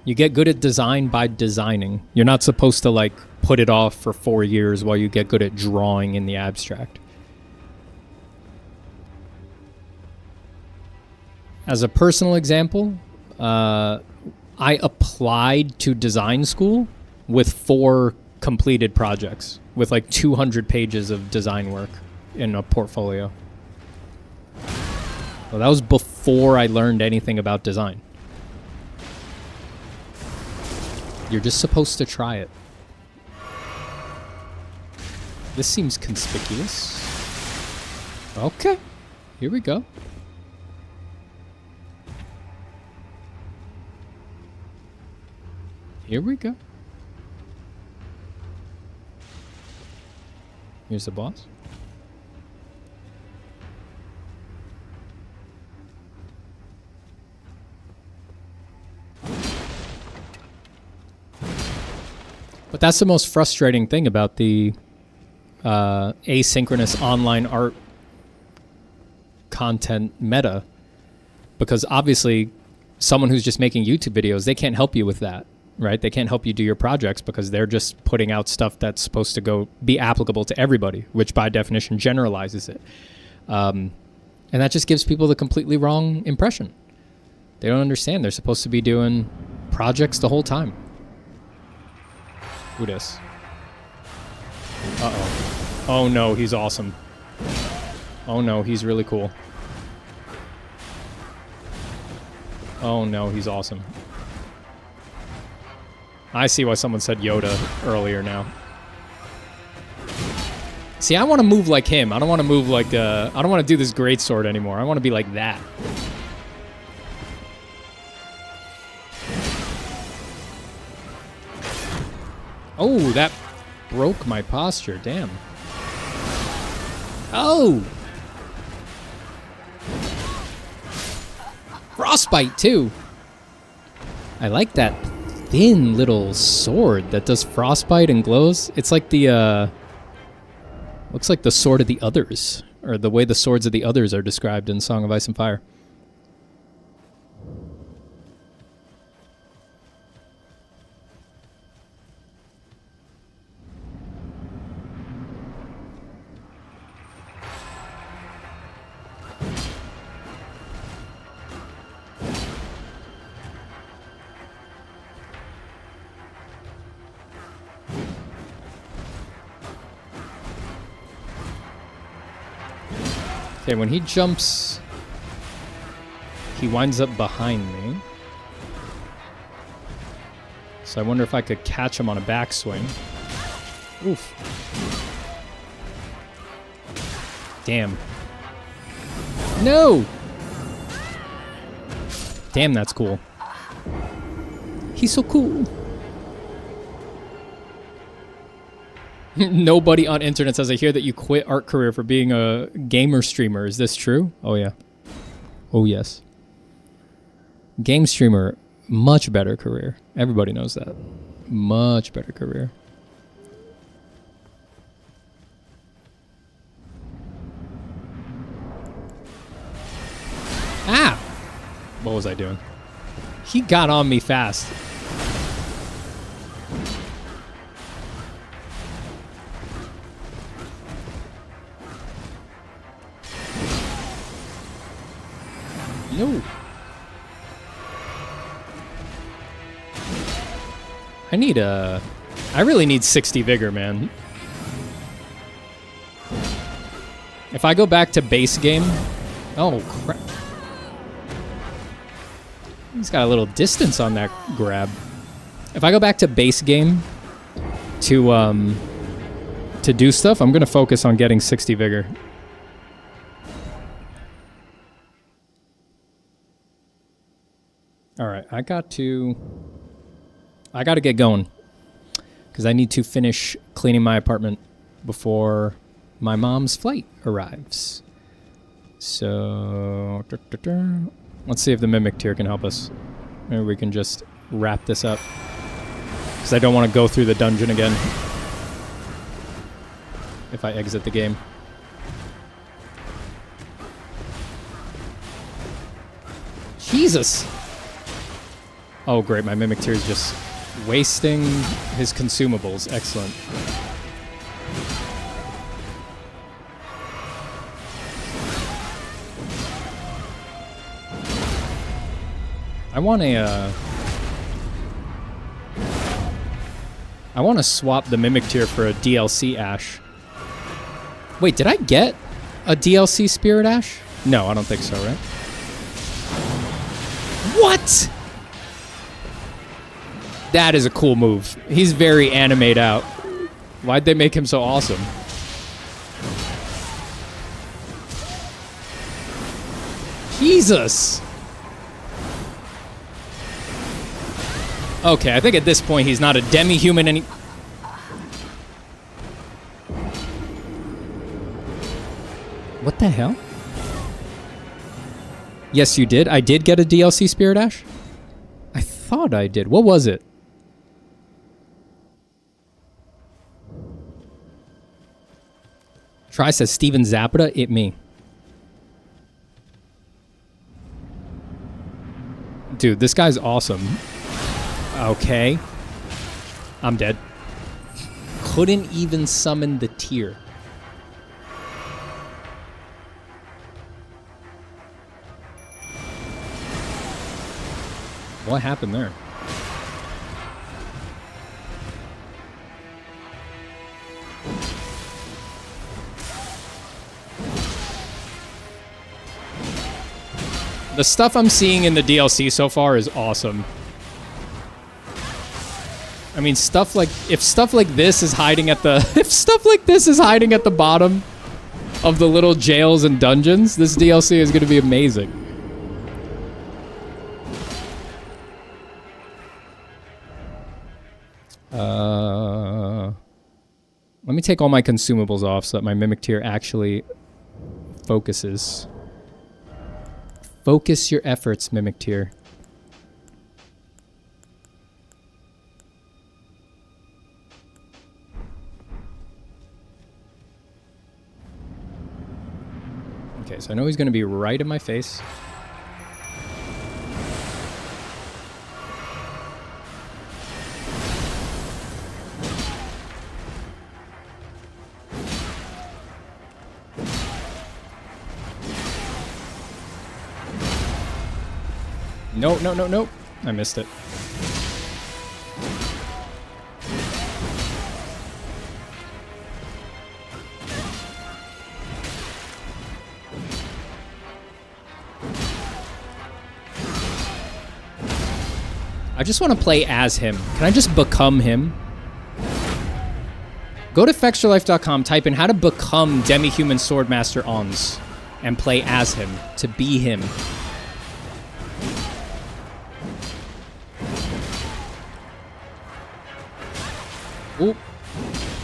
You get good at design by designing. You're not supposed to, like, put it off for 4 years while you get good at drawing in the abstract. As a personal example, I applied to design school with 4 completed projects, with like 200 pages of design work in a portfolio. Well, that was before I learned anything about design. You're just supposed to try it. This seems conspicuous. Okay, here we go. Here we go. Here's the boss. But that's the most frustrating thing about the asynchronous online art content meta, because obviously someone who's just making YouTube videos, they can't help you with that, right? They can't help you do your projects because they're just putting out stuff that's supposed to be applicable to everybody, which by definition generalizes it. And that just gives people the completely wrong impression. They don't understand. They're supposed to be doing projects the whole time. Who dis? Uh-oh. Oh no, he's awesome. Oh no, he's really cool. Oh no, he's awesome. I see why someone said Yoda earlier now. See, I want to move like him. I don't want to move like, I don't want to do this greatsword anymore. I want to be like that. Oh, that broke my posture. Damn. Oh! Frostbite, too. I like that thin little sword that does frostbite and glows. It's like the, looks like the sword of the others, or the way the swords of the others are described in Song of Ice and Fire. Okay, when he jumps... he winds up behind me. So I wonder if I could catch him on a backswing. Oof. Damn. No! Damn, that's cool. He's so cool. Nobody on internet says, I hear that you quit art career for being a gamer streamer. Is this true? Oh, yeah. Oh, yes. Game streamer, much better career. Everybody knows that. Much better career. Ah! What was I doing? He got on me fast. No. I really need 60 vigor, man. If I go back to base game... Oh, crap. He's got a little distance on that grab. If I go back to base game to do stuff, I'm going to focus on getting 60 vigor. All right, I got to get going because I need to finish cleaning my apartment before my mom's flight arrives. So, let's see if the Mimic Tier can help us. Maybe we can just wrap this up because I don't want to go through the dungeon again if I exit the game. Jesus! Oh, great. My Mimic Tier is just wasting his consumables. Excellent. I want to swap the Mimic Tier for a DLC Ash. Wait, did I get a DLC Spirit Ash? No, I don't think so, right? What? That is a cool move. He's very animate out. Why'd they make him so awesome? Jesus! Okay, I think at this point he's not a demi-human any... What the hell? Yes, you did. I did get a DLC Spirit Ash? I thought I did. What was it? Try says Steven Zapata, it me. Dude, this guy's awesome. Okay. I'm dead. Couldn't even summon the tier. What happened there? The stuff I'm seeing in the DLC so far is awesome. I mean, stuff like if stuff like this is hiding at the bottom of the little jails and dungeons, this DLC is going to be amazing. Let me take all my consumables off so that my Mimic Tier actually focuses. Focus your efforts, Mimic Tier. Okay, so I know he's going to be right in my face. No, no, no, no. I missed it. I just want to play as him. Can I just become him? Go to fextralife.com, type in how to become Demi-Human Swordmaster Ons, and play as him, to be him. Oop.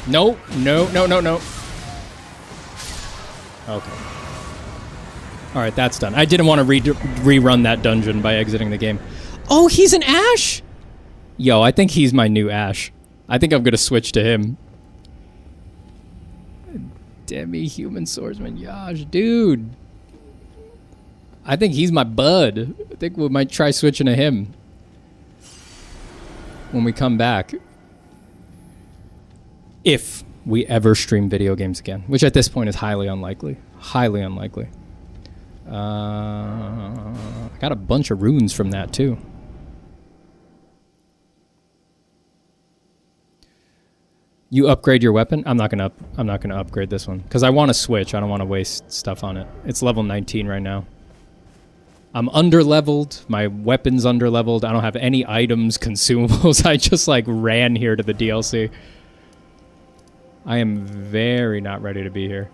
No, no, no, no, no. Okay. Alright, that's done. I didn't want to rerun that dungeon by exiting the game. Oh, he's an Ash? Yo, I think he's my new Ash. I think I'm going to switch to him. Demi-Human Swordsman Yash, dude. I think he's my bud. I think we might try switching to him when we come back. If we ever stream video games again, which at this point is highly unlikely. Highly unlikely. I got a bunch of runes from that too. You upgrade your weapon? I'm not gonna upgrade this one because I want to switch. I don't want to waste stuff on it. It's level 19 right now. I'm under-leveled. My weapon's under-leveled. I don't have any items, consumables. I just like ran here to the DLC. I am very not ready to be here.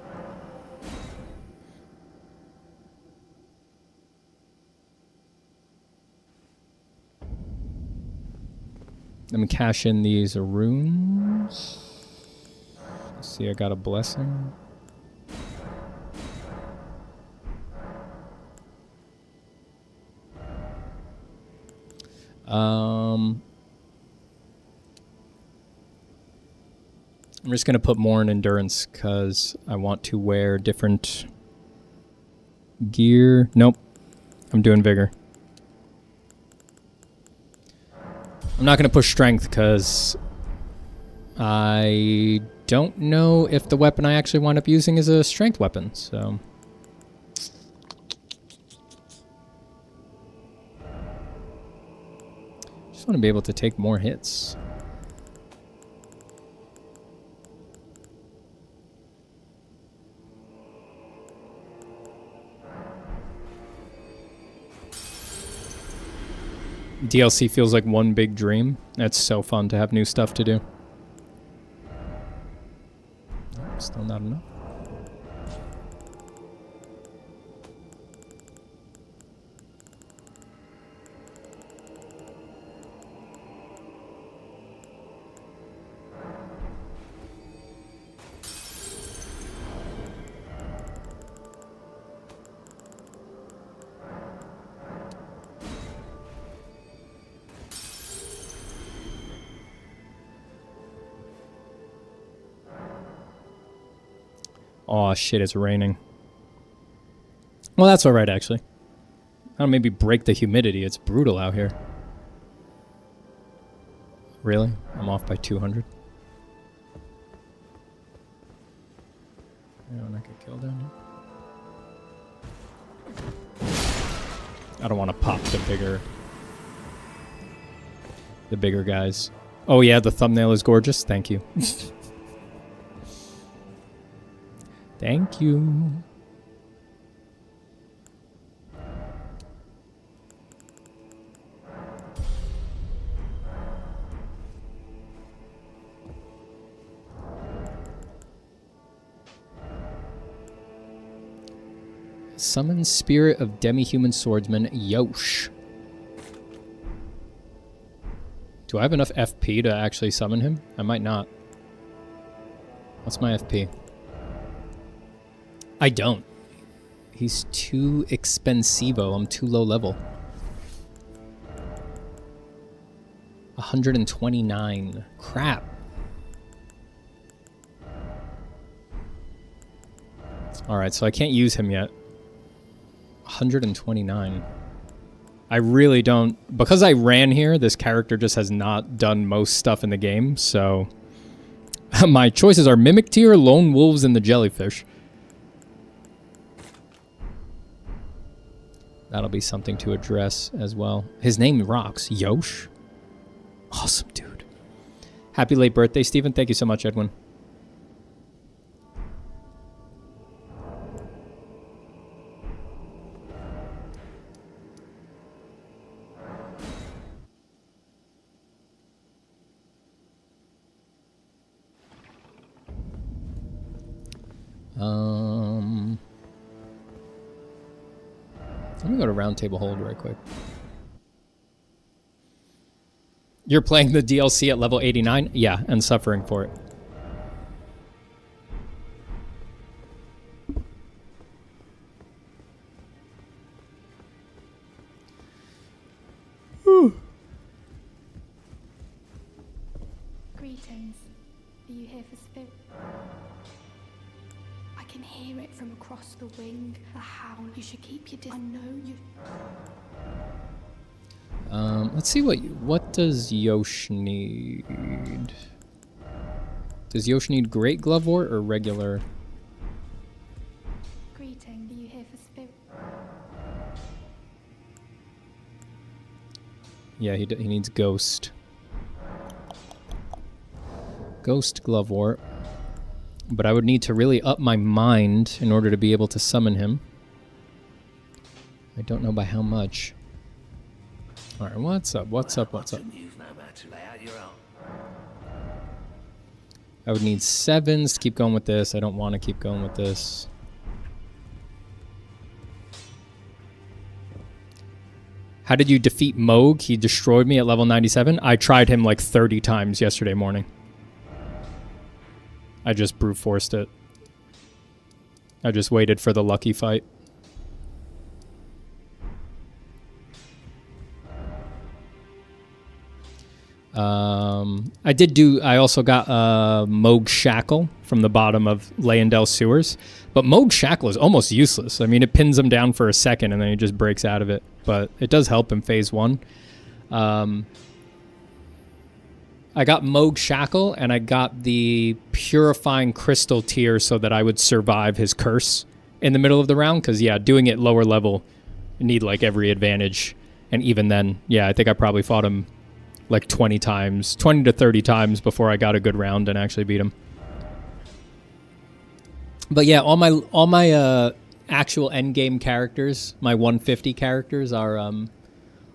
Let me cash in these runes. Let's see, I got a blessing. I'm just gonna put more in endurance because I want to wear different gear. Nope, I'm doing vigor. I'm not gonna push strength because I don't know if the weapon I actually wind up using is a strength weapon, so. Just want to be able to take more hits. DLC feels like one big dream. That's so fun to have new stuff to do. Still not enough. Oh shit, it's raining. Well, that's alright actually. I'll maybe break the humidity. It's brutal out here. Really? I'm off by 200. Anyone I could kill down here? I don't want to pop the bigger guys. Oh yeah, the thumbnail is gorgeous. Thank you. Thank you. Summon Spirit of Demi-Human Swordsman Yosh. Do I have enough FP to actually summon him? I might not. What's my FP? I don't. He's too expensivo. I'm too low level. 129. Crap. Alright, so I can't use him yet. 129. I really don't... Because I ran here, this character just has not done most stuff in the game, so... My choices are Mimic Tier, Lone Wolves, and the Jellyfish. That'll be something to address as well. His name rocks. Yosh? Awesome, dude. Happy late birthday, Steven. Thank you so much, Edwin. Let me go to Round Table Hold right quick. You're playing the DLC at level 89? Yeah, and suffering for it. Greetings. Are you here for spirit? I can hear it from across the wing. A howl. You should keep your I know you. Let's see what does Yosh need? Does Yosh need Great Glovewort or regular? Greeting. Are you here for spirit? Yeah, he needs Ghost. Ghost Glovewort. But I would need to really up my mind in order to be able to summon him. I don't know by how much. Alright, what's up? What's up? What's up? I would need 7s to keep going with this. I don't want to keep going with this. How did you defeat Moog? He destroyed me at level 97. I tried him like 30 times yesterday morning. I just brute forced it. I just waited for the lucky fight. I also got Moog Shackle from the bottom of Leyendell Sewers. But Moog Shackle is almost useless. I mean, it pins him down for a second and then he just breaks out of it. But it does help in phase 1. I got Moog Shackle and I got the Purifying Crystal tier so that I would survive his curse in the middle of the round. Because, yeah, doing it lower level, you need like every advantage. And even then, yeah, I think I probably fought him like 20 times, 20 to 30 times before I got a good round and actually beat him. But yeah, all my actual endgame characters, my 150 characters are on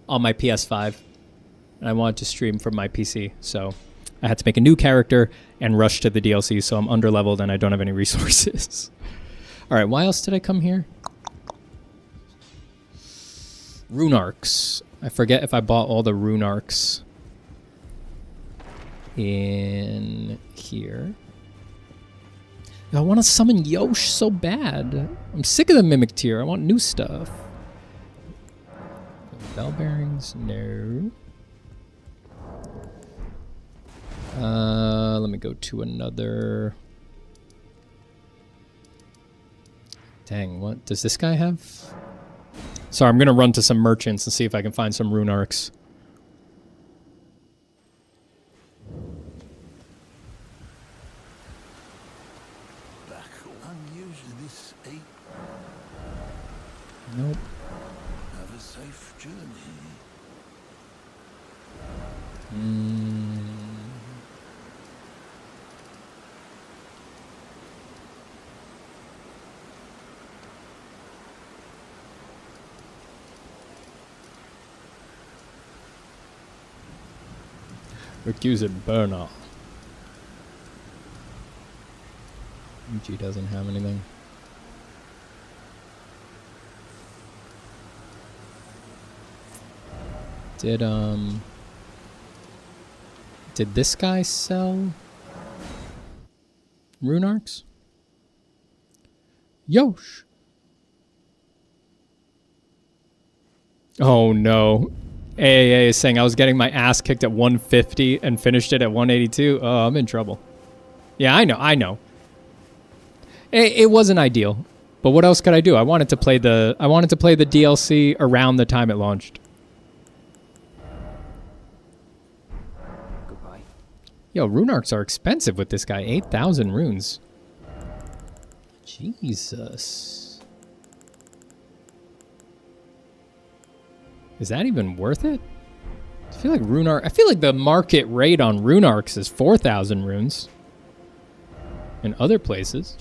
my PS5. And I wanted to stream from my PC, so I had to make a new character and rush to the DLC, so I'm underleveled and I don't have any resources. Alright, why else did I come here? Rune Arcs. I forget if I bought all the Rune Arcs in here. I want to summon Yosh so bad. I'm sick of the Mimic tier. I want new stuff. Bell bearings, no. Let me go to another. Dang, what does this guy have? Sorry, I'm gonna run to some merchants and see if I can find some Rune Arcs. Nope. Have a safe journey. Recused burner. UG doesn't have anything. Did this guy sell Rune Arcs? Yosh. Oh no. AAA is saying I was getting my ass kicked at 150 and finished it at 182. Oh, I'm in trouble. Yeah, I know. It wasn't ideal, but what else could I do? I wanted to play the DLC around the time it launched. Goodbye. Yo, Rune Arcs are expensive with this guy. 8,000 runes. Jesus. Is that even worth it? I feel like the market rate on Rune Arcs is 4,000 runes. In other places.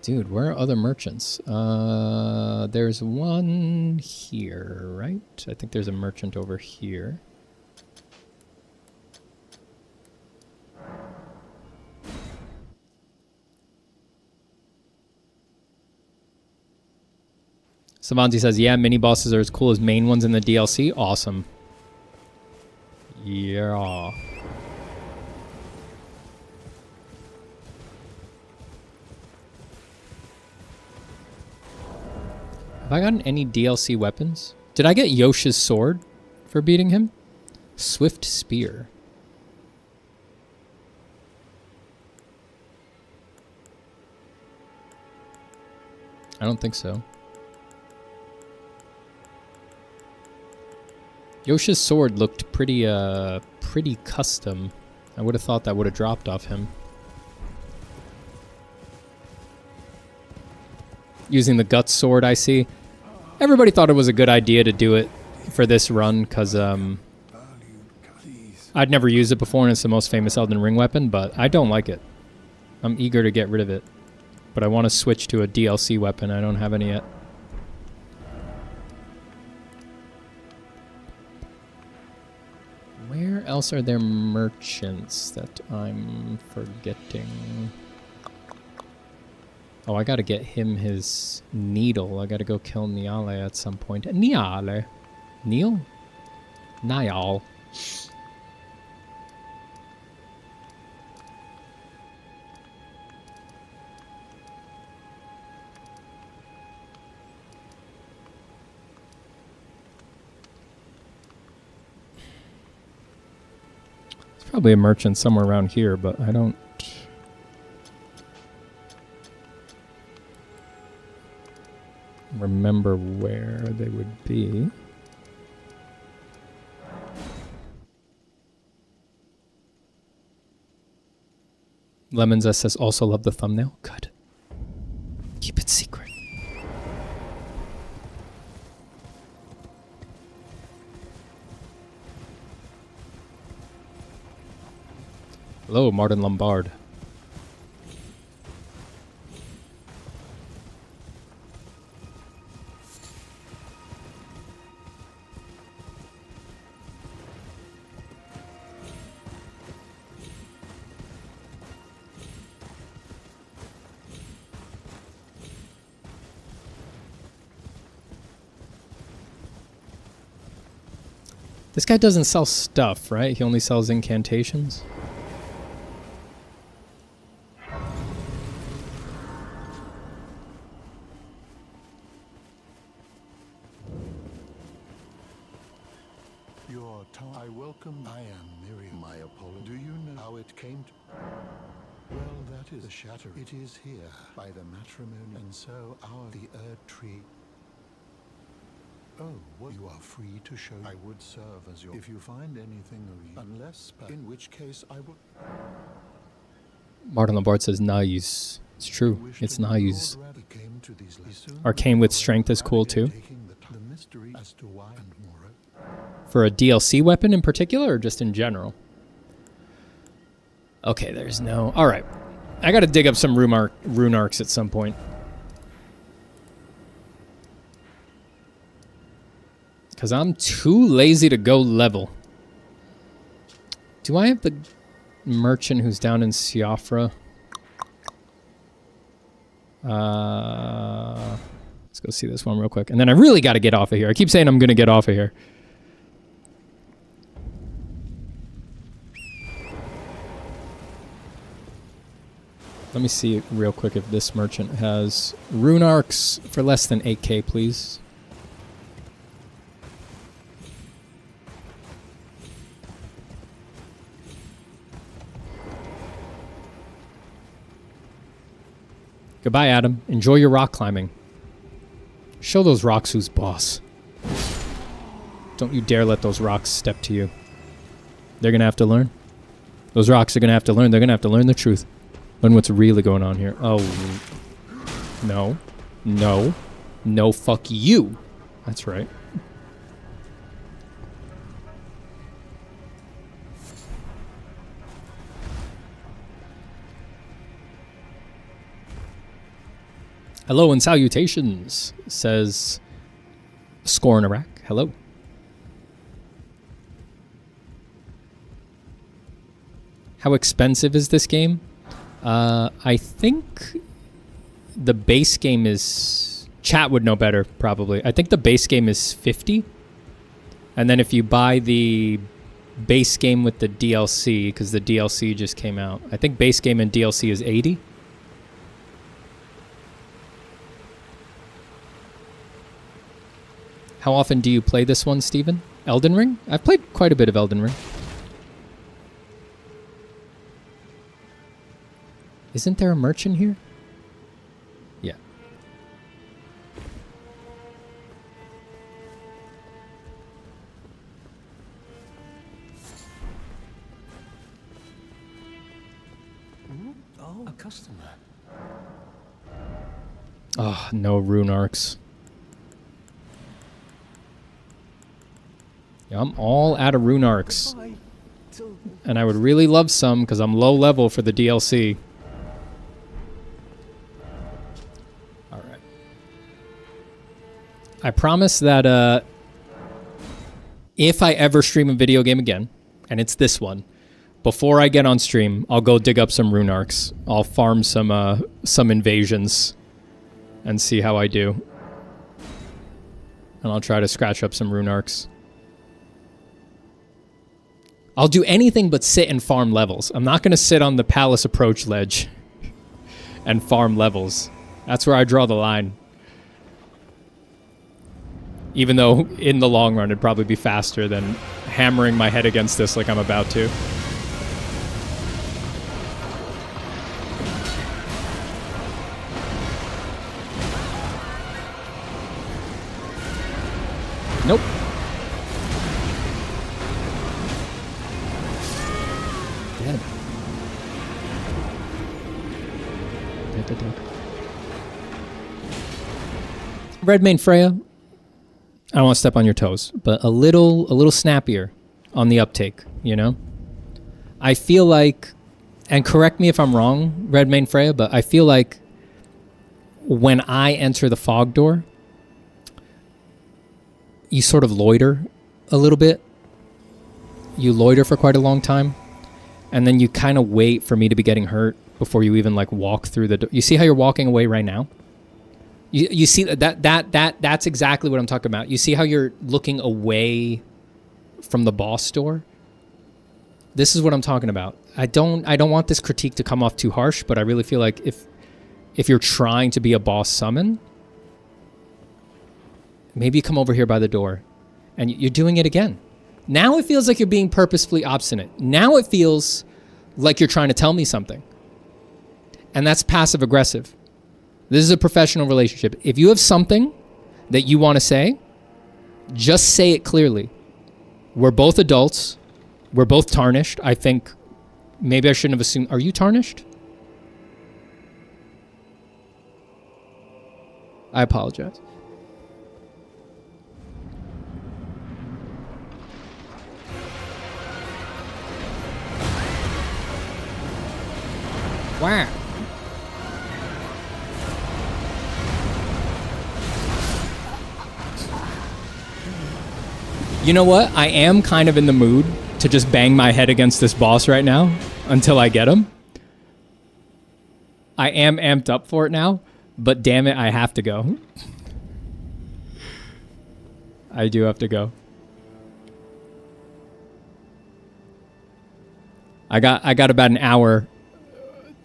Dude, where are other merchants? There's one here, right? I think there's a merchant over here. Savanti says, yeah, mini bosses are as cool as main ones in the DLC. Awesome. Yeah. Have I gotten any DLC weapons? Did I get Yoshi's sword for beating him? Swift spear. I don't think so. Yoshi's sword looked pretty custom. I would have thought that would have dropped off him. Using the Guts sword, I see. Everybody thought it was a good idea to do it for this run because I'd never used it before and it's the most famous Elden Ring weapon, but I don't like it. I'm eager to get rid of it. But I want to switch to a DLC weapon. I don't have any yet. Where else are there merchants that I'm forgetting? Oh, I gotta get him his needle. I gotta go kill Niale at some point. Niale? Neil? Niall. There's probably a merchant somewhere around here, but I don't... remember where they would be. Lemons says also love the thumbnail. Good. Keep it secret. Hello, Martin Lombard. This guy doesn't sell stuff, right? He only sells incantations. Your tongue. I welcome. I am Miriam. My apology. Do you know how it came to? Well, that is a shatter. It is here by the matrimony, and so the Erdtree. Oh, well, you are free to show. I would serve as your. If you find anything of you, unless, in which case I will. Martin Lombard says nice. It's true. It's nice. Arcane with strength is cool too. For a DLC weapon in particular, or just in general? Okay, there's no. All right, I got to dig up some rune arcs at some point. Because I'm too lazy to go level. Do I have the merchant who's down in Siofra? Let's go see this one real quick. And then I really got to get off of here. I keep saying I'm going to get off of here. Let me see real quick if this merchant has rune arcs for less than 8k, please. Goodbye, Adam. Enjoy your rock climbing. Show those rocks who's boss. Don't you dare let those rocks step to you. They're going to have to learn. Those rocks are going to have to learn. They're going to have to learn the truth. Learn what's really going on here. Oh. No. No. No, fuck you. That's right. Hello and salutations, says Score in Iraq. Hello. How expensive is this game? I think the base game is Chat would know better, probably. I think the base game is 50. And then if you buy the base game with the DLC, because the DLC just came out, I think base game and DLC is 80. How often do you play this one, Steven? Elden Ring? I've played quite a bit of Elden Ring. Isn't there a merchant here? Yeah. Oh, a customer. Oh, no rune arcs. Yeah, I'm all out of rune arcs. And I would really love some because I'm low level for the DLC. Alright. I promise that if I ever stream a video game again, and it's this one, before I get on stream, I'll go dig up some rune arcs. I'll farm some invasions and see how I do. And I'll try to scratch up some rune arcs. I'll do anything but sit and farm levels. I'm not going to sit on the palace approach ledge and farm levels. That's where I draw the line. Even though in the long run it'd probably be faster than hammering my head against this like I'm about to. Nope. Redmane Freya, I don't want to step on your toes, but a little snappier on the uptake, you know? I feel like, and correct me if I'm wrong, Redmane Freya, but I feel like when I enter the fog door, you sort of loiter a little bit. You loiter for quite a long time, and then you kind of wait for me to be getting hurt before you even like walk through the door. You see how you're walking away right now? You see that's exactly what I'm talking about. You see how you're looking away from the boss door? This is what I'm talking about. I don't want this critique to come off too harsh, but I really feel like if you're trying to be a boss summon, maybe you come over here by the door and you're doing it again. Now it feels like you're being purposefully obstinate. Now it feels like you're trying to tell me something. And that's passive aggressive. This is a professional relationship. If you have something that you want to say, just say it clearly. We're both adults. We're both tarnished. I think maybe I shouldn't have assumed. Are you tarnished? I apologize. Wow. You know what? I am kind of in the mood to just bang my head against this boss right now until I get him. I am amped up for it now, but damn it, I have to go. I do have to go. I got about an hour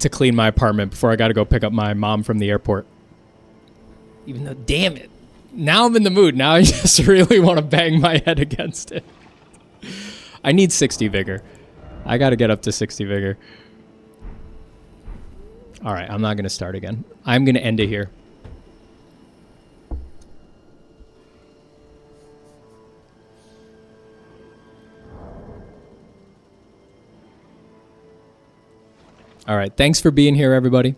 to clean my apartment before I got to go pick up my mom from the airport. Even though, damn it. Now I'm in the mood. Now I just really want to bang my head against it. I need 60 vigor. I got to get up to 60 vigor. All right, I'm not going to start again. I'm going to end it here. All right, thanks for being here, everybody.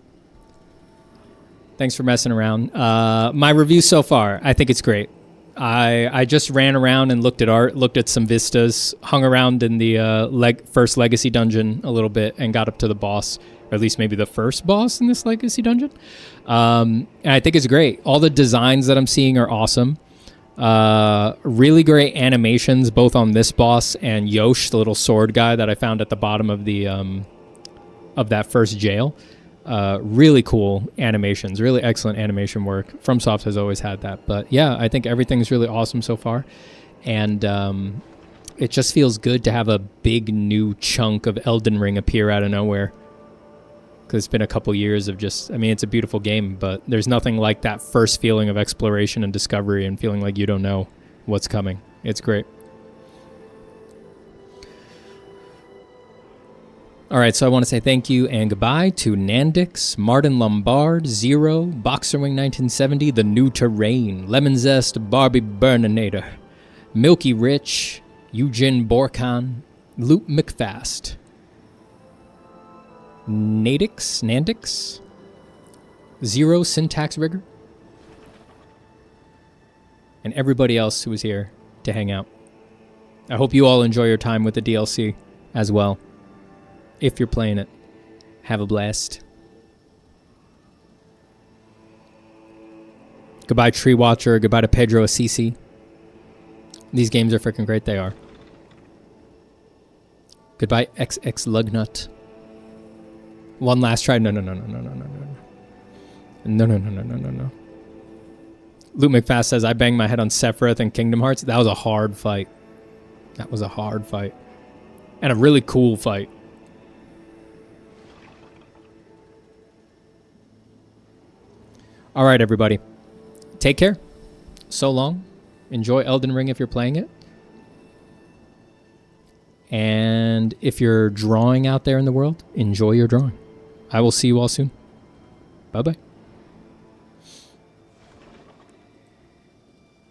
Thanks for messing around. My review so far, I think it's great. I just ran around and looked at art, looked at some vistas, hung around in the first Legacy dungeon a little bit, and got up to the boss, or at least maybe the first boss in this Legacy dungeon. And I think it's great. All the designs that I'm seeing are awesome. Really great animations, both on this boss and Yosh, the little sword guy that I found at the bottom of the of that first jail. Really cool animations, really excellent animation work. FromSoft has always had that. But yeah, I think everything's really awesome so far. And it just feels good to have a big new chunk of Elden Ring appear out of nowhere. Because it's been a couple years of just, I mean, it's a beautiful game, but there's nothing like that first feeling of exploration and discovery and feeling like you don't know what's coming. It's great. All right, so I want to say thank you and goodbye to Nandix, Martin Lombard, Zero, Boxerwing 1970, The New Terrain, Lemon Zest, Barbie Burninator, Milky Rich, Eugene Borkan, Luke McFast, Nandix, Zero Syntax Rigger, and everybody else who was here to hang out. I hope you all enjoy your time with the DLC as well. If you're playing it, have a blast. Goodbye, Tree Watcher. Goodbye to Pedro Assisi. These games are freaking great. They are. Goodbye, XX Lugnut. One last try. No. Luke McFast says, I banged my head on Sephiroth and Kingdom Hearts. That was a hard fight. That was a hard fight. And a really cool fight. All right, everybody. Take care. So long. Enjoy Elden Ring if you're playing it. And if you're drawing out there in the world, enjoy your drawing. I will see you all soon. Bye-bye.